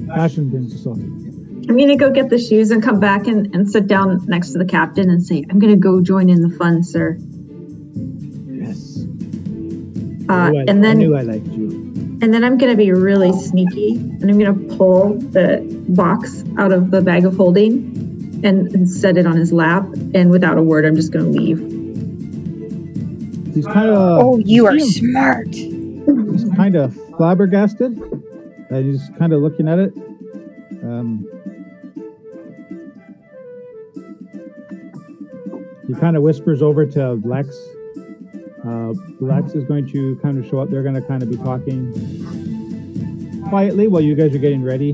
Passion brings us all together. I'm going to go get the shoes and come back and sit down next to the captain and say, I'm going to go join in the fun, sir. Yes. I knew I liked you. And then I'm going to be really sneaky, and I'm going to pull the box out of the bag of holding and set it on his lap. And without a word, I'm just going to leave. He's kind of... Oh, you are smart. He's kind of flabbergasted. And he's kind of looking at it. He kind of whispers over to Lex. Lex is going to kind of show up. They're going to kind of be talking quietly while you guys are getting ready.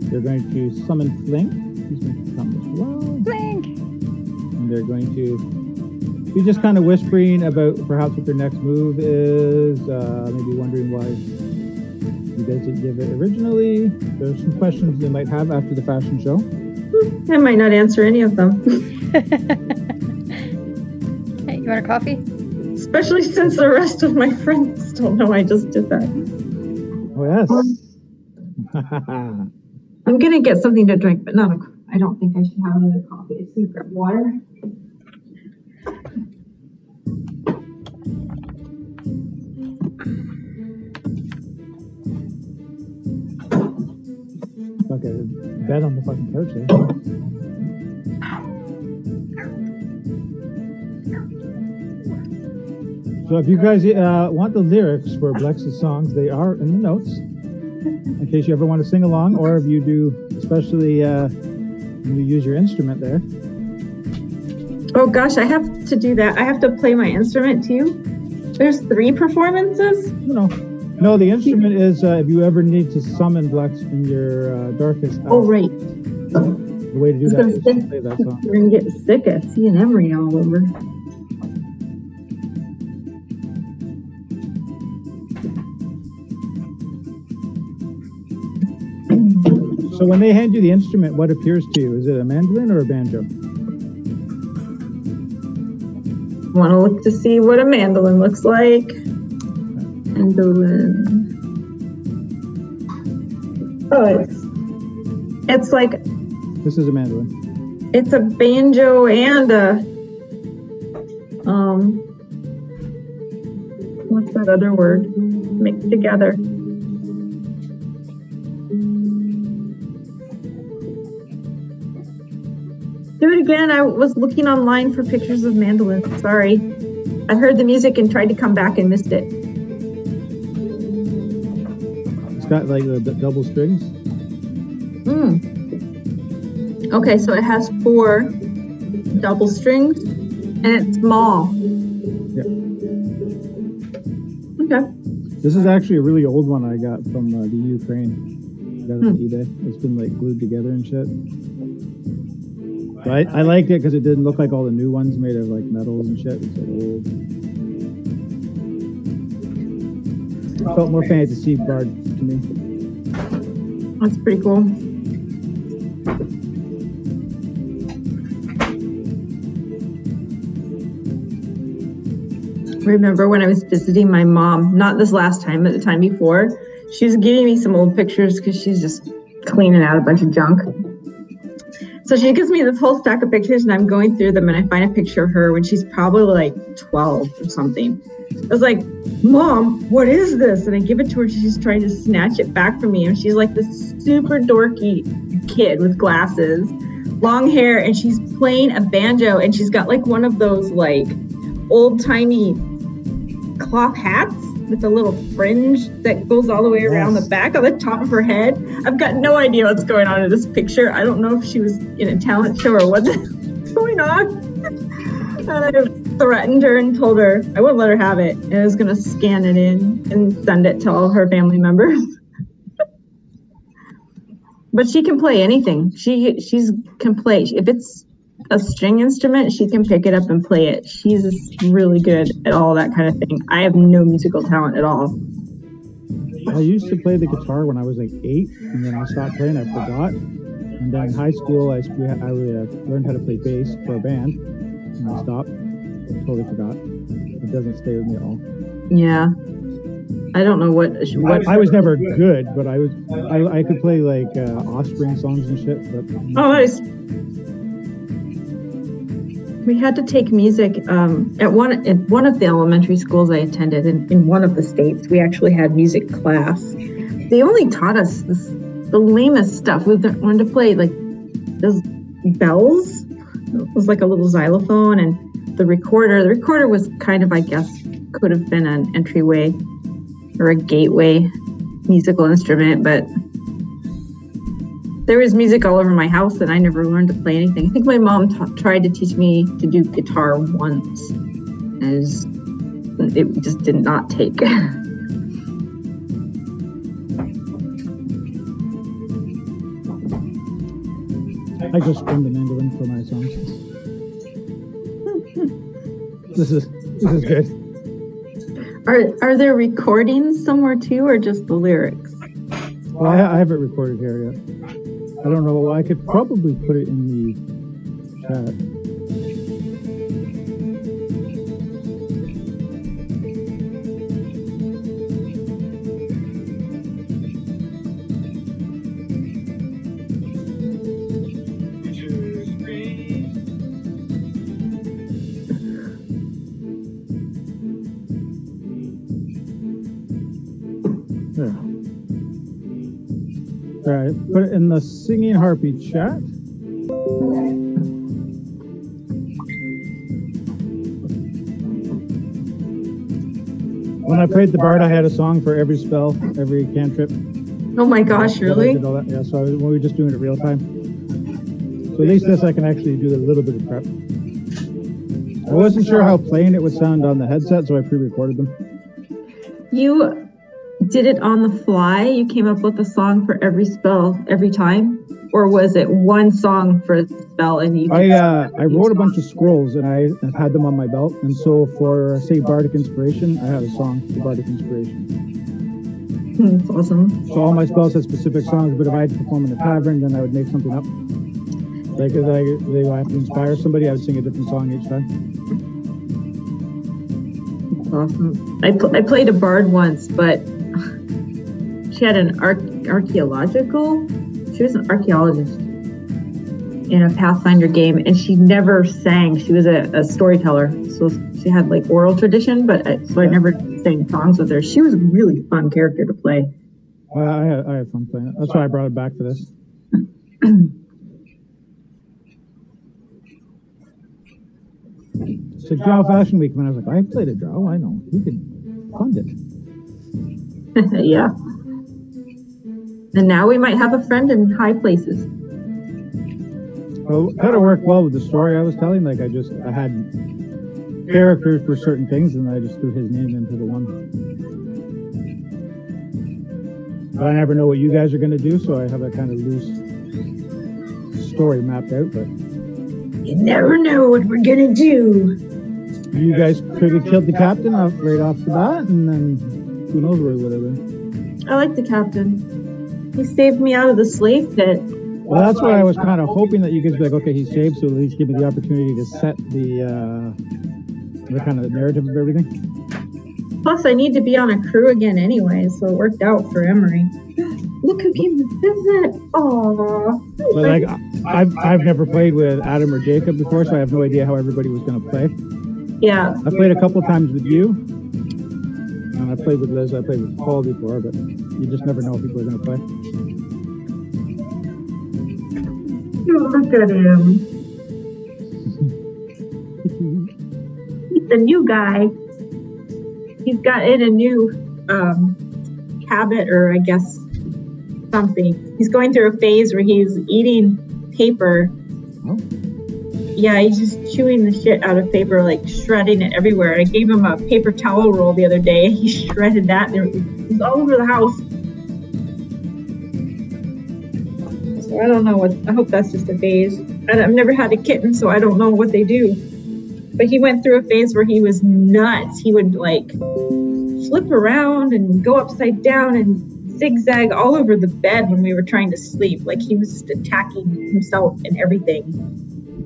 They're going to summon Flink. He's going to come as well. Flink! And they're going to be just kind of whispering about perhaps what their next move is. Maybe wondering why you guys didn't give it originally. There's some questions they might have after the fashion show. I might not answer any of them. Hey, you want a coffee? Especially since the rest of my friends don't know I just did that. Oh, yes. I'm going to get something to drink, but I don't think I should have another coffee. I should grab water. Okay, bed on the fucking couch there. So if you guys want the lyrics for Blex's songs, they are in the notes. In case you ever want to sing along, or if you do, especially when you use your instrument there. Oh gosh, I have to do that. I have to play my instrument too. There's 3 performances? No, the instrument is if you ever need to summon Blex in your darkest hour. Oh, right. The way to do that is to play that song. You're gonna get sick of seeing Emery all over. So when they hand you the instrument, what appears to you? Is it a mandolin or a banjo? Want to look to see what a mandolin looks like. Mandolin. Oh, it's like This is a mandolin. it's a banjo and a what's that other word mixed together? Do it again. I was looking online for pictures of mandolins. Sorry. I heard the music and tried to come back and missed it. It's got like the double strings. Okay, so it has 4 double strings and it's small. Yeah. Okay. This is actually a really old one I got from the Ukraine. I got it on eBay. It's been like glued together and shit. But I liked it because it didn't look like all the new ones made of like metals and shit. It's like old. It felt more fantasy bard to me. That's pretty cool. Remember when I was visiting my mom, not this last time, but the time before, she was giving me some old pictures because she's just cleaning out a bunch of junk. So she gives me this whole stack of pictures and I'm going through them and I find a picture of her when she's probably like 12 or something. I was like, Mom, what is this? And I give it to her. She's trying to snatch it back from me. And she's like this super dorky kid with glasses, long hair, and she's playing a banjo and she's got like one of those like old timey cloth hats with a little fringe that goes all the way around the back on the top of her head. I've got no idea what's going on in this picture. I don't know if she was in a talent show or what's going on. And I threatened her and told her I wouldn't let her have it. And I was going to scan it in and send it to all her family members. But she can play anything. She's can play. If it's a string instrument, she can pick it up and play it. She's really good at all that kind of thing. I have no musical talent at all. I used to play the guitar when I was like 8, and then I stopped playing. I forgot. And then in high school, I learned how to play bass for a band, and I stopped. Totally forgot. It doesn't stay with me at all. Yeah, I don't know what. I was never good, but I could play like Offspring songs and shit. But oh, nice. We had to take music at one of the elementary schools I attended in one of the states. We actually had music class. They only taught us the lamest stuff. We learned to play like those bells. It was like a little xylophone, and the recorder. The recorder was kind of, I guess, could have been an entryway or a gateway musical instrument, but there was music all over my house and I never learned to play anything. I think my mom tried to teach me to do guitar once, and it just did not take. I just strum the mandolin for my songs. This is good. Are there recordings somewhere too, or just the lyrics? Well, I have it recorded here yet. I don't know. I could probably put it in the chat. There. All right, put it in the singing harpy chat. When I played the bard, I had a song for every spell, every cantrip. Oh my gosh, really? Did all that. Yeah, so we were just doing it real time. So at least this I can actually do a little bit of prep. I wasn't sure how plain it would sound on the headset, so I pre-recorded them. You did it on the fly? You came up with a song for every spell every time? Or was it one song for a spell and you I wrote a bunch of scrolls and I had them on my belt, and so for say Bardic Inspiration, I had a song for Bardic Inspiration. That's awesome. So all my spells had specific songs, but if I had to perform in a tavern, then I would make something up. Like if they have to inspire somebody, I would sing a different song each time. Awesome. I played a bard once, but she had an archaeological. She was an archaeologist in a Pathfinder game, and she never sang. She was a storyteller, so she had like oral tradition, but I never sang songs with her. She was a really fun character to play. I had fun playing it. That's why I brought it back for this. It's like Drow Fashion Week, when I was like, I played a Drow, I know. You can fund it. Yeah. And now we might have a friend in high places. Well, it kind of worked well with the story I was telling. Like I had characters for certain things, and I just threw his name into the one. But I never know what you guys are going to do, so I have a kind of loose story mapped out. But you never know what we're going to do. You guys could have killed the captain right off the bat, and then who knows where it would have been. I like the captain. He saved me out of the slave pit. Well, that's why I was kind of hoping that you guys would be like, okay, he's saved, so at least give me the opportunity to set the kind of narrative of everything. Plus, I need to be on a crew again anyway, so it worked out for Emery. Look who came to visit. Aww. But like, I've never played with Adam or Jacob before, so I have no idea how everybody was going to play. Yeah. I played a couple times with you, and I played with Liz. I played with Paul before, but you just never know if people are going to play. Look at him. He's the new guy. He's got in a new habit, or I guess something. He's going through a phase where he's eating paper. Oh. Yeah, he's just chewing the shit out of paper, like shredding it everywhere. I gave him a paper towel roll the other day. He shredded that, and it was all over the house. So I don't know I hope that's just a phase. I've never had a kitten, so I don't know what they do. But he went through a phase where he was nuts. He would like flip around and go upside down and zigzag all over the bed when we were trying to sleep. Like he was just attacking himself and everything.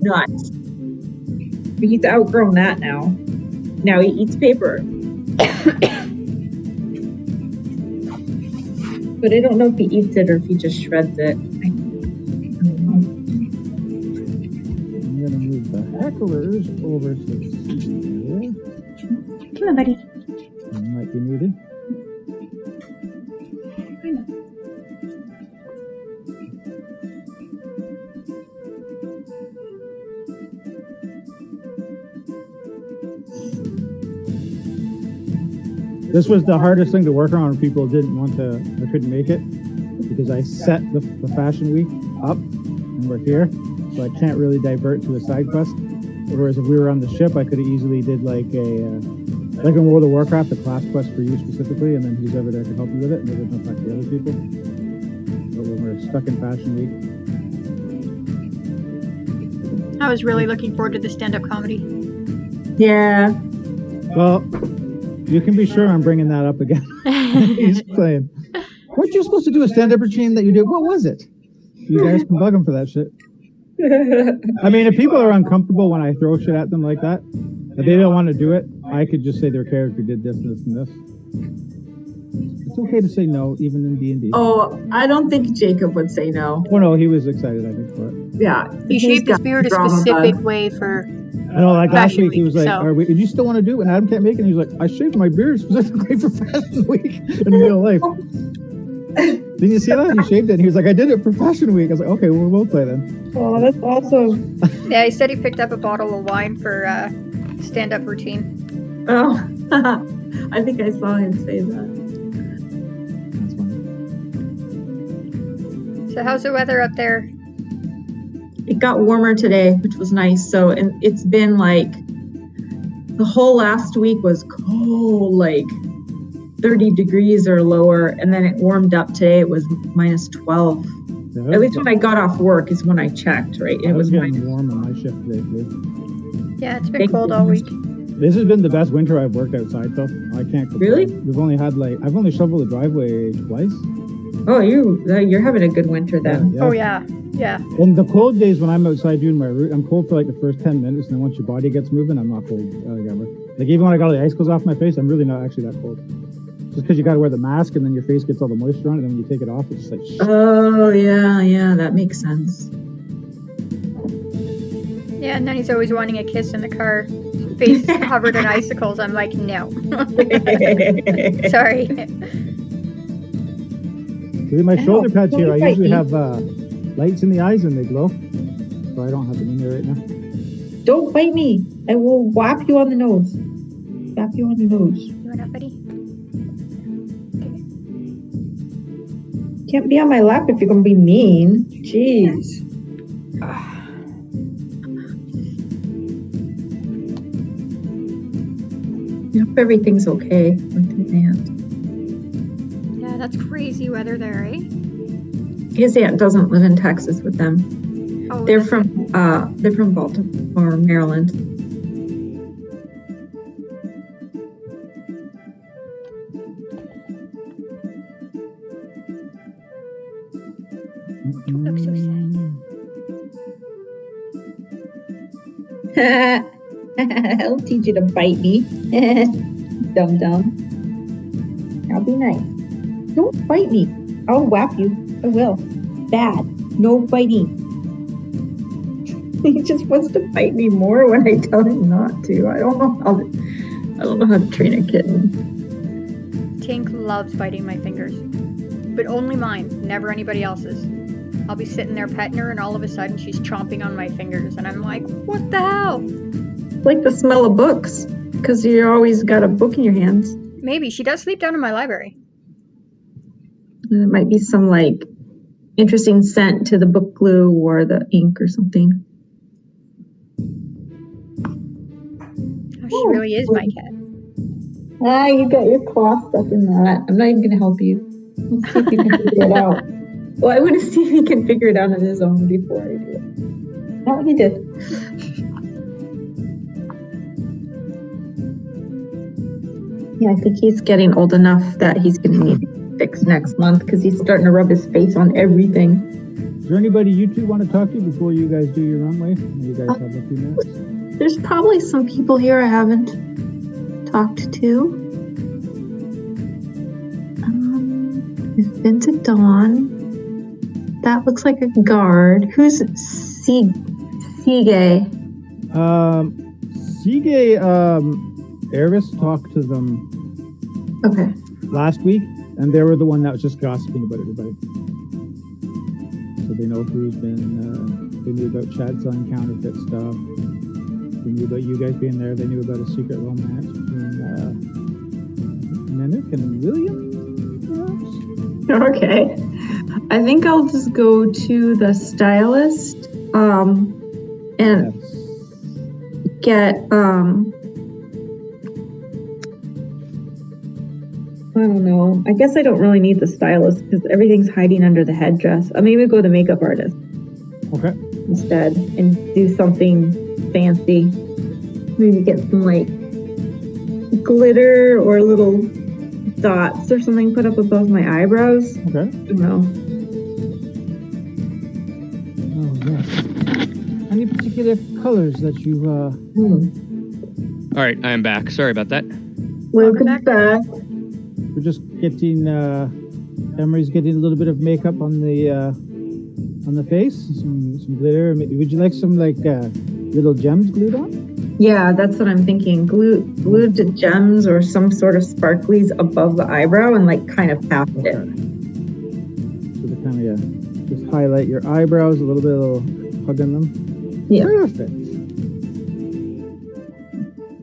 Nuts. But he's outgrown that now. Now he eats paper. But I don't know if he eats it or if he just shreds it. I don't know. I'm going to move the hecklers over to the here. Come on, buddy. You might be muted. This was the hardest thing to work on when people didn't want to or couldn't make it, because I set the Fashion Week up and we're here, so I can't really divert to a side quest. Whereas if we were on the ship, I could have easily did like in World of Warcraft, a class quest for you specifically, and then who's ever there can help you with it, and then jump back to the other people. But when we're stuck in Fashion Week. I was really looking forward to the stand-up comedy. Yeah. Well, you can be sure I'm bringing that up again. He's playing. Weren't you supposed to do a stand-up routine that you did? What was it? You guys can bug him for that shit. I mean, if people are uncomfortable when I throw shit at them like that, if they don't want to do it, I could just say their character did this, this, and this. It's okay to say no, even in D&D. Oh, I don't think Jacob would say no. Well, no, he was excited, I think, for it. Yeah. He shaped his beard a specific way for... I know, like last Fashion week, he was like, so- do you still want to do it? And Adam can't make it. And he was like, I shaved my beard specifically for Fashion Week in real life. Did you see that? He shaved it, and he was like, I did it for Fashion Week. I was like, okay, well, we'll play then. Oh, that's awesome. Yeah, he said he picked up a bottle of wine for stand-up routine. Oh, I think I saw him say that. That's funny. So how's the weather up there? It got warmer today, which was nice. So, and it's been like, The whole last week was cold, like 30 degrees or lower, and then it warmed up today. It was minus 12. Yeah, At least when I got off work is when I checked, right? it was minus. getting warm on my shift today too. Yeah, it's been cold all week. This has been the best winter I've worked outside though. I can't complain. Really? We've only had I've only shoveled the driveway twice. Oh, you're having a good winter then. Yeah. Oh yeah, yeah. And the cold days when I'm outside doing my route, I'm cold for like the first 10 minutes, and then once your body gets moving, I'm not cold ever. Like even when I got all the icicles off my face, I'm really not actually that cold. Just because you got to wear the mask, and then your face gets all the moisture on it, and then when you take it off, it's just like. Oh yeah, that makes sense. Yeah, and then he's always wanting a kiss in the car, face covered in icicles. I'm like, no. Sorry. See, my shoulder pads here, I Don't usually bite have lights in the eyes and they glow. So I don't have them in there right now. Don't bite me. I will whap you on the nose. Whap you on the nose. You want up, buddy? Can't be on my lap if you're gonna be mean. Jeez. Yep, everything's okay with his aunt. Yeah, that's crazy weather there, eh? His aunt doesn't live in Texas with them. Oh, They're from Baltimore, Maryland. looks so sad. I'll teach you to bite me. Dum dum. I'll be nice. Don't bite me. I'll whap you. I will. Bad. No biting. He just wants to bite me more when I tell him not to. I don't know how to train a kitten. Tink loves biting my fingers, but only mine, never anybody else's. I'll be sitting there petting her, and all of a sudden she's chomping on my fingers, and I'm like, what the hell? Like the smell of books, because you always got a book in your hands. Maybe. She does sleep down in my library. And it might be some like interesting scent to the book glue or the ink or something. Oh, she really is my cat. Ah, you got your claw stuck in that. I'm not even going to help you. Let's see if you can figure it out. Well, I want to see if he can figure it out on his own before I do it. Oh, he did. Yeah, I think he's getting old enough that he's going to need it fixed next month because he's starting to rub his face on everything. Is there anybody you two want to talk to before you guys do your runway? You guys have a few minutes. There's probably some people here I haven't talked to. It's Vincent Dawn. That looks like a guard. Who's Sige? Sige, Eris talked to them Okay. last week, and they were the one that was just gossiping about everybody. So they know who's been, they knew about Chad selling counterfeit stuff. They knew about you guys being there. They knew about a secret romance between Nanook and William, perhaps? Okay. I think I'll just go to the stylist and Yes. get I don't know. I guess I don't really need the stylist because everything's hiding under the headdress. I'll maybe go to the makeup artist Okay. instead and do something fancy. Maybe get some like glitter or little dots or something put up above my eyebrows. Okay. I don't know. Oh, yes. Any particular colors that you, All right, I am back. Sorry about that. Welcome back. we're just getting, Emery's getting a little bit of makeup on the face, some glitter. Would you like some, like, little gems glued on? Yeah, that's what I'm thinking. Glued to gems or some sort of sparklies above the eyebrow and like kind of tap it. So to kind of, just highlight your eyebrows, a little bit of hug on them. Yeah. Perfect.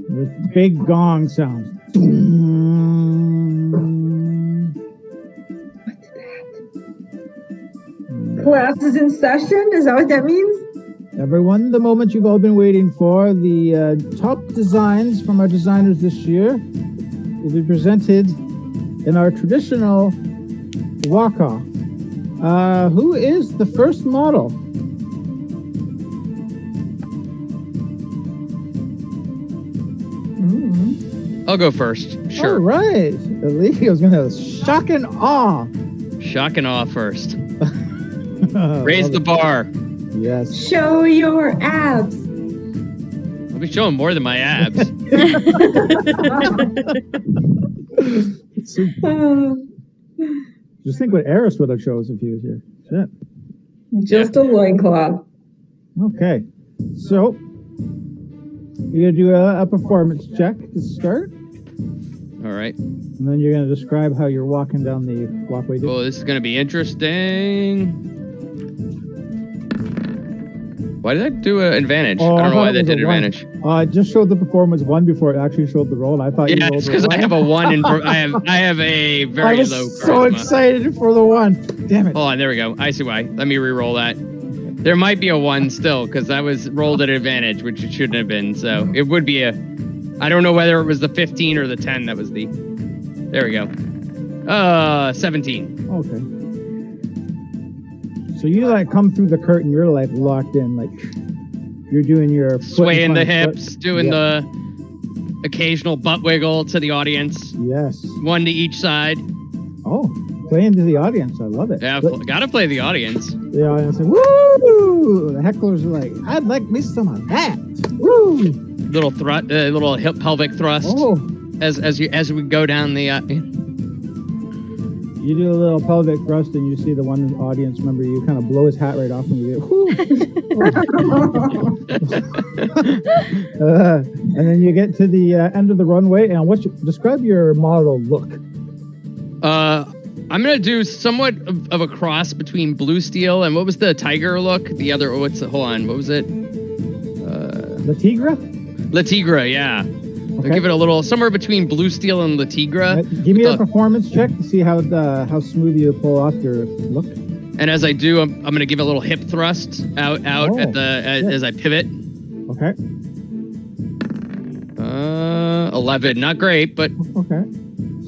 With big gong sounds. Class is in session? Is that what that means? Everyone, the moment you've all been waiting for, the top designs from our designers this year will be presented in our traditional walk-off. Who is the first model? I'll go first. Sure. All right. Leo's going to shock and awe. Shock and awe first. Raise the bar. Yes. Show your abs. I'll be showing more than my abs. Just think what Eris would have chose if he was here. Shit. Just a loincloth. Okay. So, you're going to do a performance check to start. All right. And then you're going to describe how you're walking down the walkway. Oh, this is going to be interesting. Why did I do an advantage? Oh, I don't know why it that was did a one. advantage. It just showed the performance 1 before it actually showed the roll. I thought you Yeah, rolled it's the because one. I have a 1 in. I have a very I was low. so charisma. excited for the 1. Damn it. Hold on, there we go. I see why. Let me re-roll that. There might be a 1 still because I was rolled at advantage, which it shouldn't have been. So it would be a. I don't know whether it was the 15 or the 10 that was the. There we go. 17. Okay. So you like come through the curtain. You're like locked in, like you're doing your foot Swaying in the front of hips, foot. doing Yeah. the occasional butt wiggle to the audience. Yes. 1 to each side. Oh, playing to the audience. I love it. Yeah, But gotta play the audience. the audience like, woo! The hecklers are like, I'd like me some of that. Woo! Little hip pelvic thrust Oh, as we go down the. you do a little pelvic thrust and you see the one audience member. You kind of blow his hat right off and you get, whoo! And then you get to the end of the runway. And describe your model look. I'm gonna do somewhat of a cross between Blue Steel and what was the tiger look? The other, hold on, what was it? The Tigra? La Tigra, yeah. I'll give it a little, somewhere between Blue Steel and La Tigra. Give me a performance check to see how smooth you pull off your look. And as I do, I'm gonna give a little hip thrust out as I pivot. Okay. 11, not great, but Okay.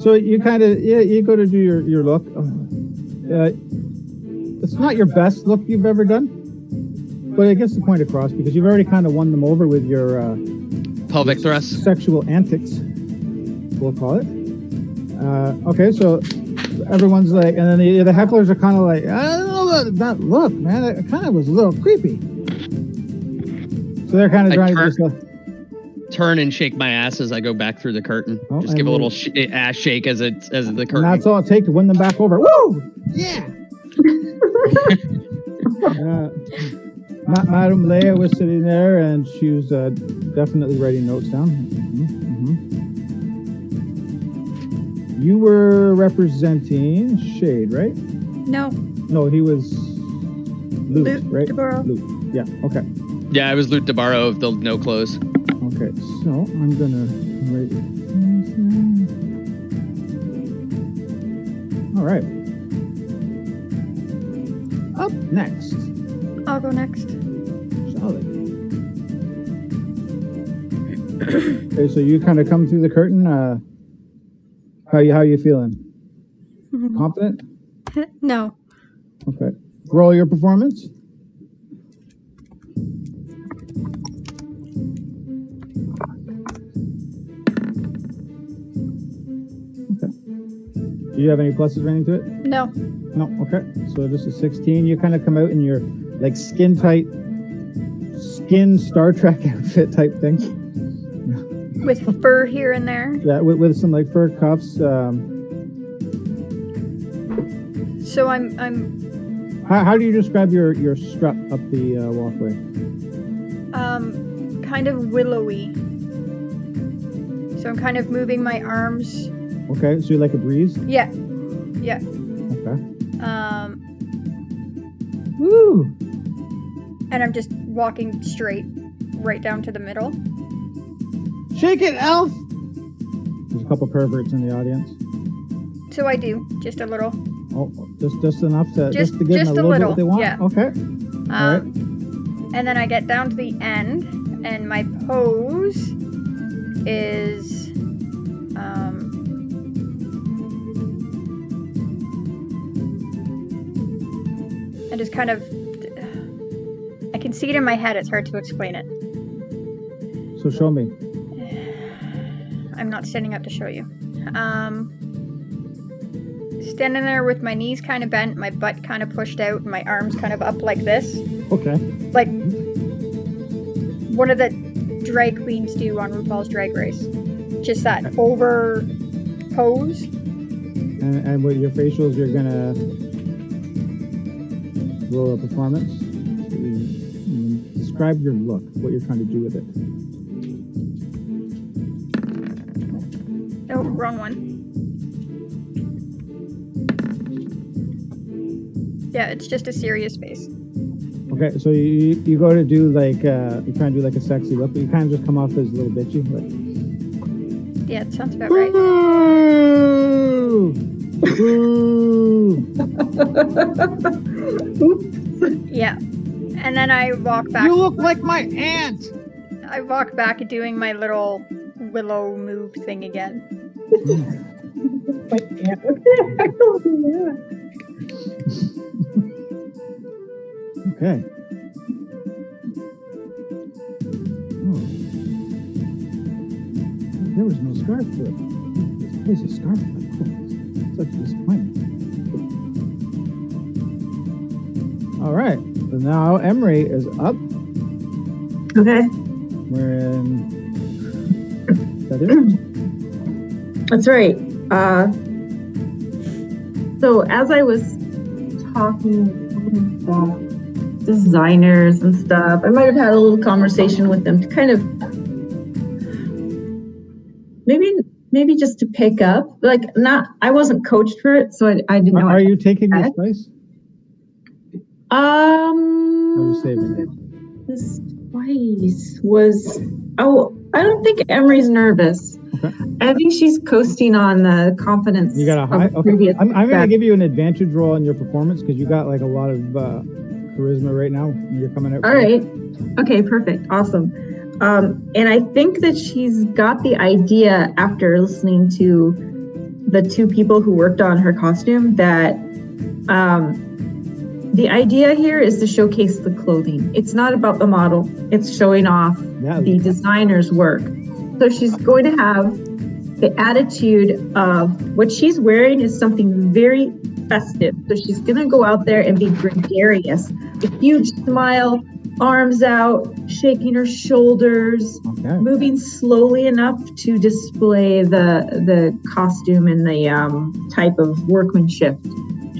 So you kind of, you go to do your look. It's not your best look you've ever done, but it gets the point across because you've already kind of won them over with your pelvic thrust. sexual antics, we'll call it. Okay, so everyone's like, and then the hecklers are kind of like, I don't know about that look, man. It kind of was a little creepy. So they're kind of trying to just. Turn and shake my ass as I go back through the curtain. Oh, Just give a little ass shake as the And curtain. that's all it takes to win them back over. Woo! Yeah! Madam Leia was sitting there, and she was definitely writing notes down. You were representing Shade, right? No, No, he was Luke, right? DeBarro. Luke. Yeah, okay. Yeah, I was Luke DeBarro of the No Clothes. Okay, so I'm gonna write it. All right. Up next, I'll go next. Charlotte. Okay, so you kind of come through the curtain. How you feeling? Confident? No. Okay. Roll your performance. Do you have any pluses or anything to it? No. No. Okay. So this is 16. You kind of come out in your like skin tight, Star Trek outfit type thing. With fur here and there. Yeah, with some like fur cuffs. So I'm How do you describe your strut up the walkway? kind of willowy. So I'm kind of moving my arms. Okay, so you're like a breeze. Yeah. Yeah. Okay. Woo! And I'm just walking straight right down to the middle. Shake it, Elf! There's a couple perverts in the audience. So I do just a little. Oh, just enough to Just to give them a little bit what they want. yeah. Okay. All right. And then I get down to the end, and my pose is I just kind of I can see it in my head. It's hard to explain it. So show me. I'm not standing up to show you. Standing there with my knees kind of bent, my butt kind of pushed out, and my arms kind of up like this. Okay. Like one of the drag queens do on RuPaul's Drag Race. Just that over pose. And with your facials, you're gonna roll a performance. Describe your look, what you're trying to do with it. Oh, wrong one. Yeah, it's just a serious face. Okay, so you go to do like you try and do like a sexy look, but you kind of just come off as a little bitchy. Like, Yeah, it sounds about right. Boo! Boo! Yeah. And then I walk back. You look like my aunt. I walk back doing my little willow move thing again. What the heck was that? Okay. Oh. There was no scarf for it. There's a scarf for it. Cool. Such a disappointment. All right. So now Emery is up. Okay. We're in Feather. That's right. So as I was talking with designers and stuff, I might have had a little conversation with them to kind of maybe just to pick up, like I wasn't coached for it, so I didn't know. Are you taking this spice? Or are you saving it? This twice was. Oh, I don't think Emery's nervous. Okay. I think she's coasting on the confidence. You got a high. of Okay. previous I'm going to back. give you an advantage roll on your performance because you got like a lot of charisma right now. And you're coming out. All right. Okay. Perfect. Awesome. And I think that she's got the idea after listening to the two people who worked on her costume that the idea here is to showcase the clothing. It's not about the model. It's showing off the designer's work. So she's going to have the attitude of what she's wearing is something very festive. So she's going to go out there and be gregarious. A huge smile, arms out, shaking her shoulders, moving slowly enough to display the costume and the type of workmanship.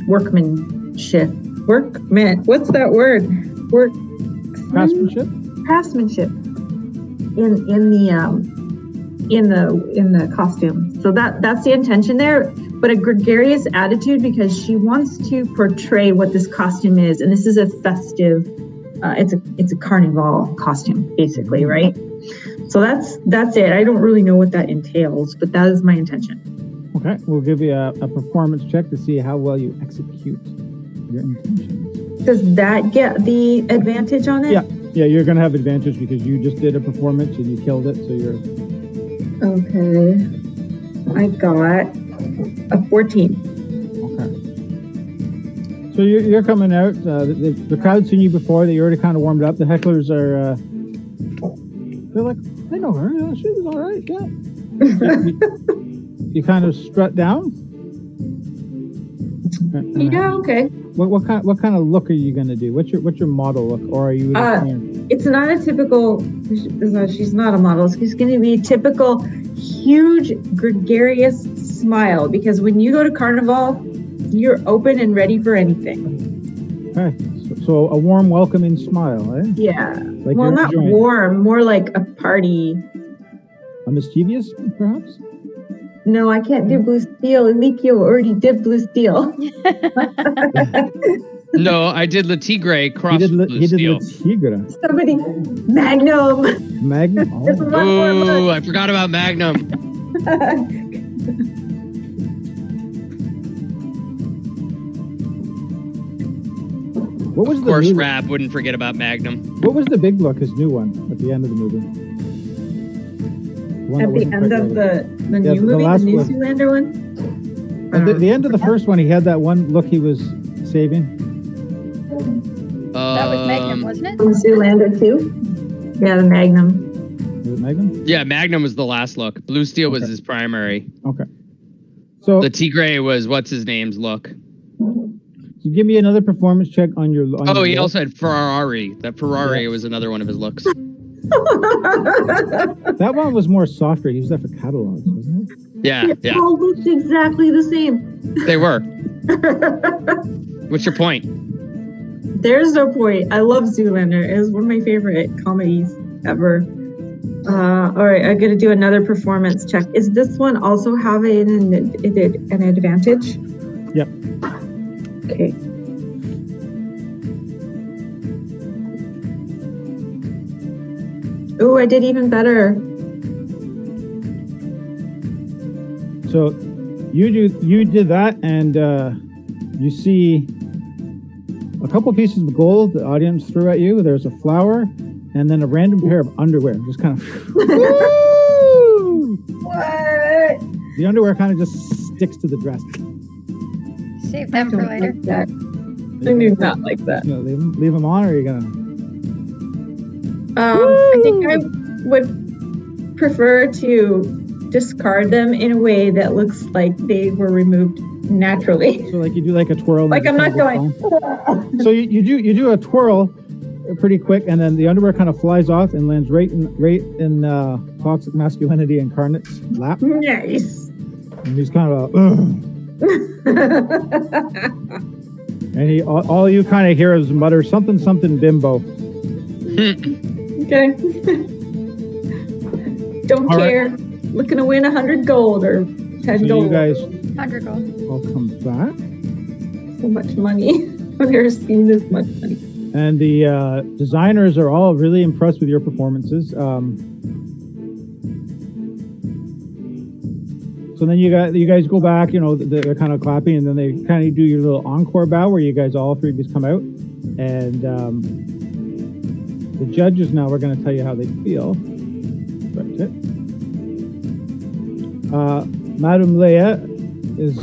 What's that word? Craftsmanship in the costume. So that's the intention there, but a gregarious attitude because she wants to portray what this costume is, and this is a festive. It's a carnival costume, basically, right? So that's it. I don't really know what that entails, but that is my intention. Okay, we'll give you a performance check to see how well you execute your intentions. Does that get the advantage on it? Yeah, you're gonna have advantage because you just did a performance and you killed it. So you're okay. I got a 14. Okay. So you're coming out. The crowd's seen you before. They already kind of warmed up. The hecklers are. They're like, I know her. Yeah, she was all right. Yeah. You kind of strut down. Yeah. Okay. What kind of look are you gonna do? What's your model look, or are you? It's not a typical. She's not a model. She's going to be a typical, huge, gregarious smile. Because when you go to Carnival, you're open and ready for anything. Okay, so a warm, welcoming smile, eh? Yeah. Like well, not enjoying. warm, more like a party. A mischievous, perhaps? No, I can't do Blue Steel. Elikio already did Blue Steel. No, I did Le Tigre cross Blue Steel. Tigre. Somebody, Magnum. Magnum? Oh. Ooh, I forgot about Magnum. What was Of the course, new, Rab wouldn't forget about Magnum. What was the big look, his new one, at the end of the movie? The one At that the wasn't end quite of ready. the Yeah, new the movie, the last New one. Zealander one? At the end of the first one, he had that one look he was saving. That was Magnum, wasn't it? From Zoolander 2? Yeah, the Magnum. Was it Magnum? Yeah, Magnum was the last look. Blue Steel was Okay. his primary. Okay. So, The Tigray was what's his name's look. so give me another performance check on your. On Oh, your he look. also had Ferrari. That Ferrari Yeah. was another one of his looks. That one was more softer. He used that for catalogs, wasn't it? Yeah, It yeah, all looked exactly the same. they were. What's your point? There's no point. I love Zoolander. It was one of my favorite comedies ever. All right, I gotta do another performance check. Is this one also having an advantage? Yep. Okay. Oh, I did even better. So, you did that, and you see a couple pieces of gold the audience threw at you. There's a flower, and then a random pair of underwear. Just kind of. Woo! What? The underwear kind of just sticks to the dress. Save them for later. Like that. I do not like that. You know, leave them on, or are you gonna? I think I would prefer to discard them in a way that looks like they were removed naturally. So like you do like a twirl. and Like it I'm not just kind going. of goes down. So you do a twirl pretty quick, and then the underwear kind of flies off and lands right in toxic masculinity incarnate's lap, Nice. and he's kind of and he all you kind of hear is mutter something bimbo. Okay. Don't All right. care. Looking to win 100 gold or 10 So you gold. guys 100 gold. all come back, So much money. I've never seen this much money. and the designers are all really impressed with your performances. So then you guys go back, you know, they're kind of clapping, and then they kind of do your little encore bow where you guys all three just come out, and the judges now are going to tell you how they feel. Right, it. Madam Leia is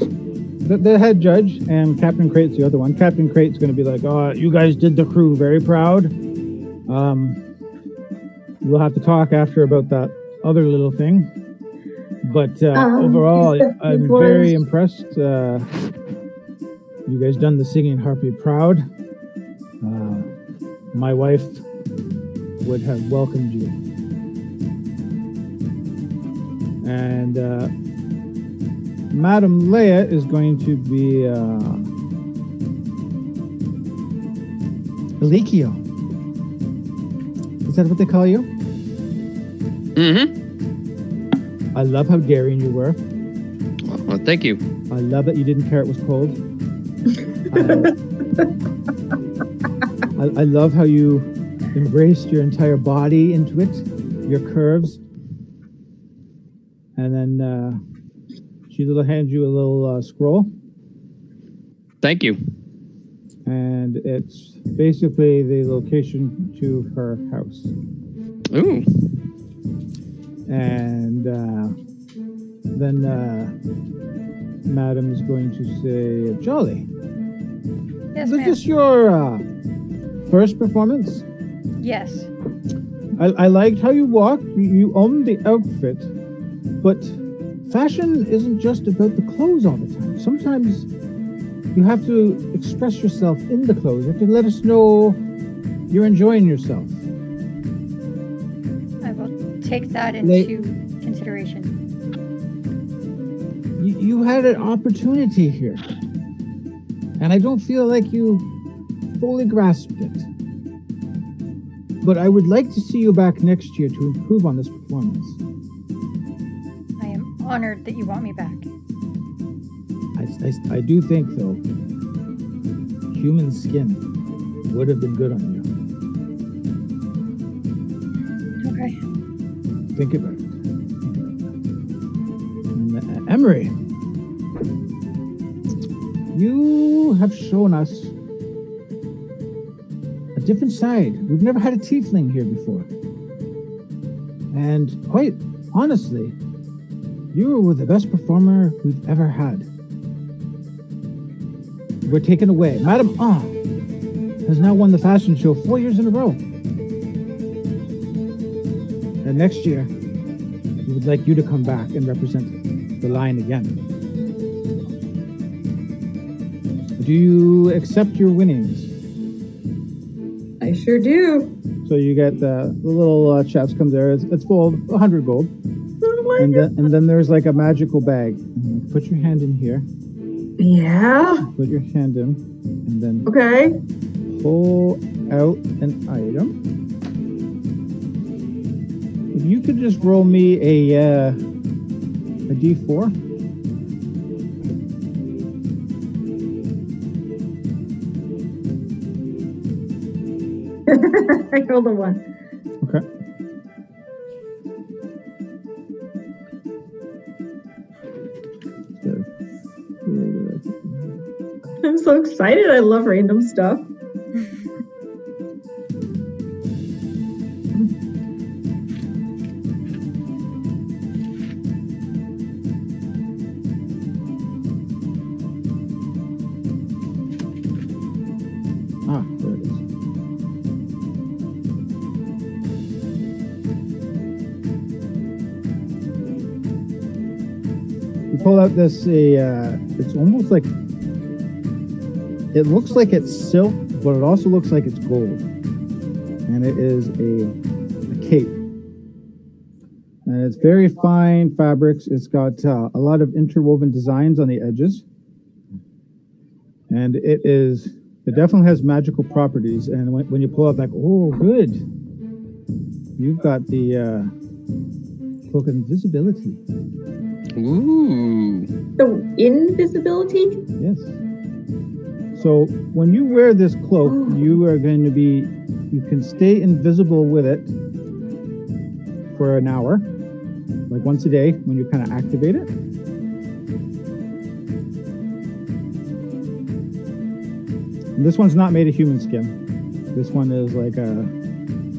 the head judge, and Captain Crate's the other one. Captain Crate's going to be like, "Oh, you guys did the crew very proud. We'll have to talk after about that other little thing." But overall, I'm very impressed. You guys done the singing harpy proud. My wife would have welcomed you. And Madam Leia is going to be Elikio. Is that what they call you? Mm-hmm. I love how daring you were. Well, thank you. I love that you didn't care it was cold. I love how you embraced your entire body into it, your curves. And then she hands you a little scroll. Thank you. And it's basically the location to her house. Ooh. And then Madam is going to say, Jolly, Yes, is ma'am. this your first performance? Yes. I liked how you walked. You owned the outfit. But fashion isn't just about the clothes all the time. Sometimes you have to express yourself in the clothes. You have to let us know you're enjoying yourself. I will take that into consideration. You had an opportunity here. And I don't feel like you fully grasped it. But I would like to see you back next year to improve on this performance. I am honored that you want me back. I do think, though, human skin would have been good on you. Okay. Think about it. And, Emery, you have shown us different side. We've never had a tiefling here before. And quite honestly, you were the best performer we've ever had. We're taken away. Madam Ah has now won the fashion show 4 years in a row. And next year, we would like you to come back and represent the line again. Do you accept your winnings? I sure do. So you get the little chest comes there. It's full of 100 gold. And then there's like a magical bag. Put your hand in here. Yeah. Put your hand in, and then Okay. pull out an item. If you could just roll me a D4. I rolled a 1. Okay. I'm so excited. I love random stuff. Ah, there it is. You pull out this, it's almost like, it looks like it's silk, but it also looks like it's gold. And it is a cape. And it's very fine fabrics. It's got a lot of interwoven designs on the edges. And it definitely has magical properties. And when you pull out, like, oh, good. You've got the cloak of invisibility. Ooh. So invisibility? Yes. So when you wear this cloak, you are going to be, you can stay invisible with it for an hour, like once a day when you kind of activate it. And this one's not made of human skin. This one is like a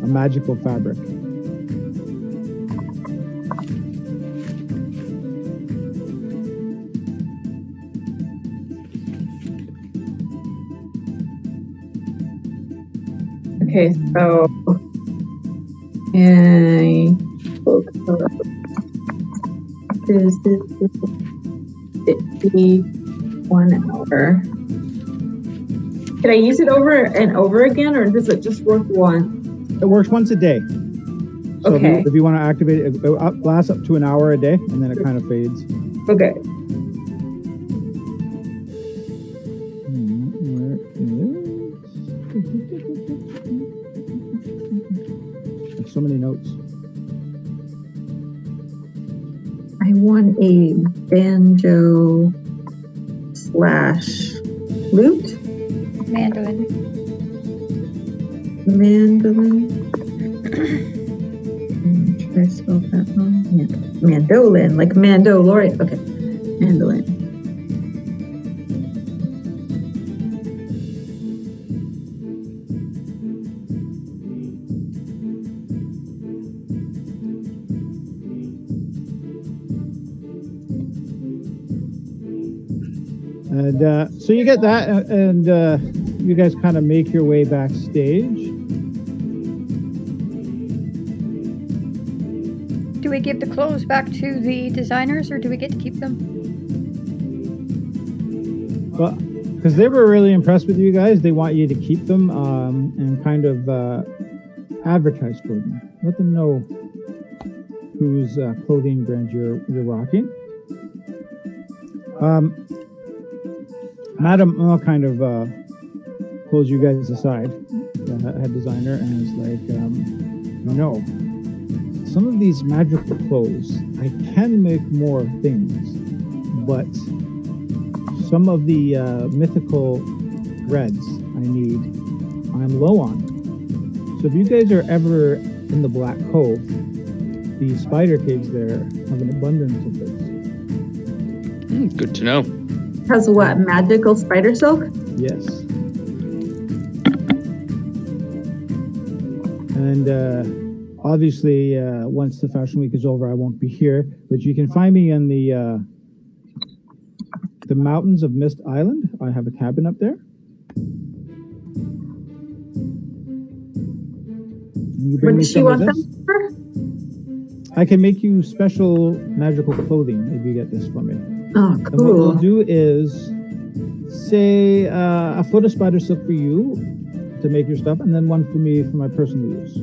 magical fabric. Okay, so and is it 1 hour? Can I use it over and over again, or does it just work once? It works once a day. So Okay. if you want to activate it, it lasts up to an hour a day, and then it kind of fades. Okay. Where is? There's so many notes. I want a banjo / flute. Mandolin. Mandolin. Should I spell that wrong? Mandolin, like Mandalorian. Okay, mandolin. And so you get that, and you guys kind of make your way backstage. Do we give the clothes back to the designers, or do we get to keep them? Well, because they were really impressed with you guys, they want you to keep them and kind of advertise for them. Let them know whose clothing brand you're rocking. Madam kind of pulls you guys aside, the head designer, and is like, some of these magical clothes, I can make more things, but some of the mythical threads I'm low on. So if you guys are ever in the Black Cove, the spider caves there have an abundance of this. Good to know. Has what? Magical spider silk? Yes. And obviously, once the Fashion Week is over, I won't be here. But you can find me in the mountains of Mist Island. I have a cabin up there. And you bring What me does she some of want this. them for? I can make you special magical clothing if you get this from me. Oh, And what we'll cool. do is, say, a foot of spider silk for you to make your stuff, and then one for me for my personal use. So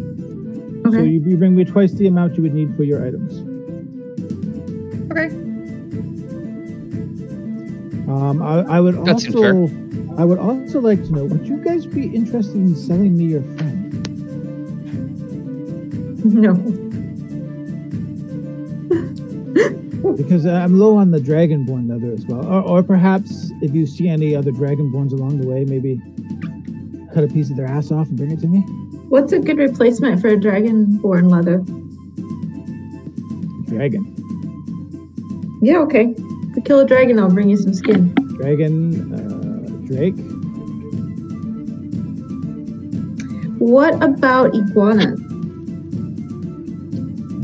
Okay. you bring me twice the amount you would need for your items. Okay. I would That seems also, I would also like to know, would you guys be interested in selling me your friend? No. Because I'm low on the dragonborn leather as well. Or perhaps if you see any other dragonborns along the way, maybe cut a piece of their ass off and bring it to me. What's a good replacement for a dragonborn leather? Dragon. Yeah, okay. If we kill a dragon, I'll bring you some skin. Dragon, Drake. What about iguanas?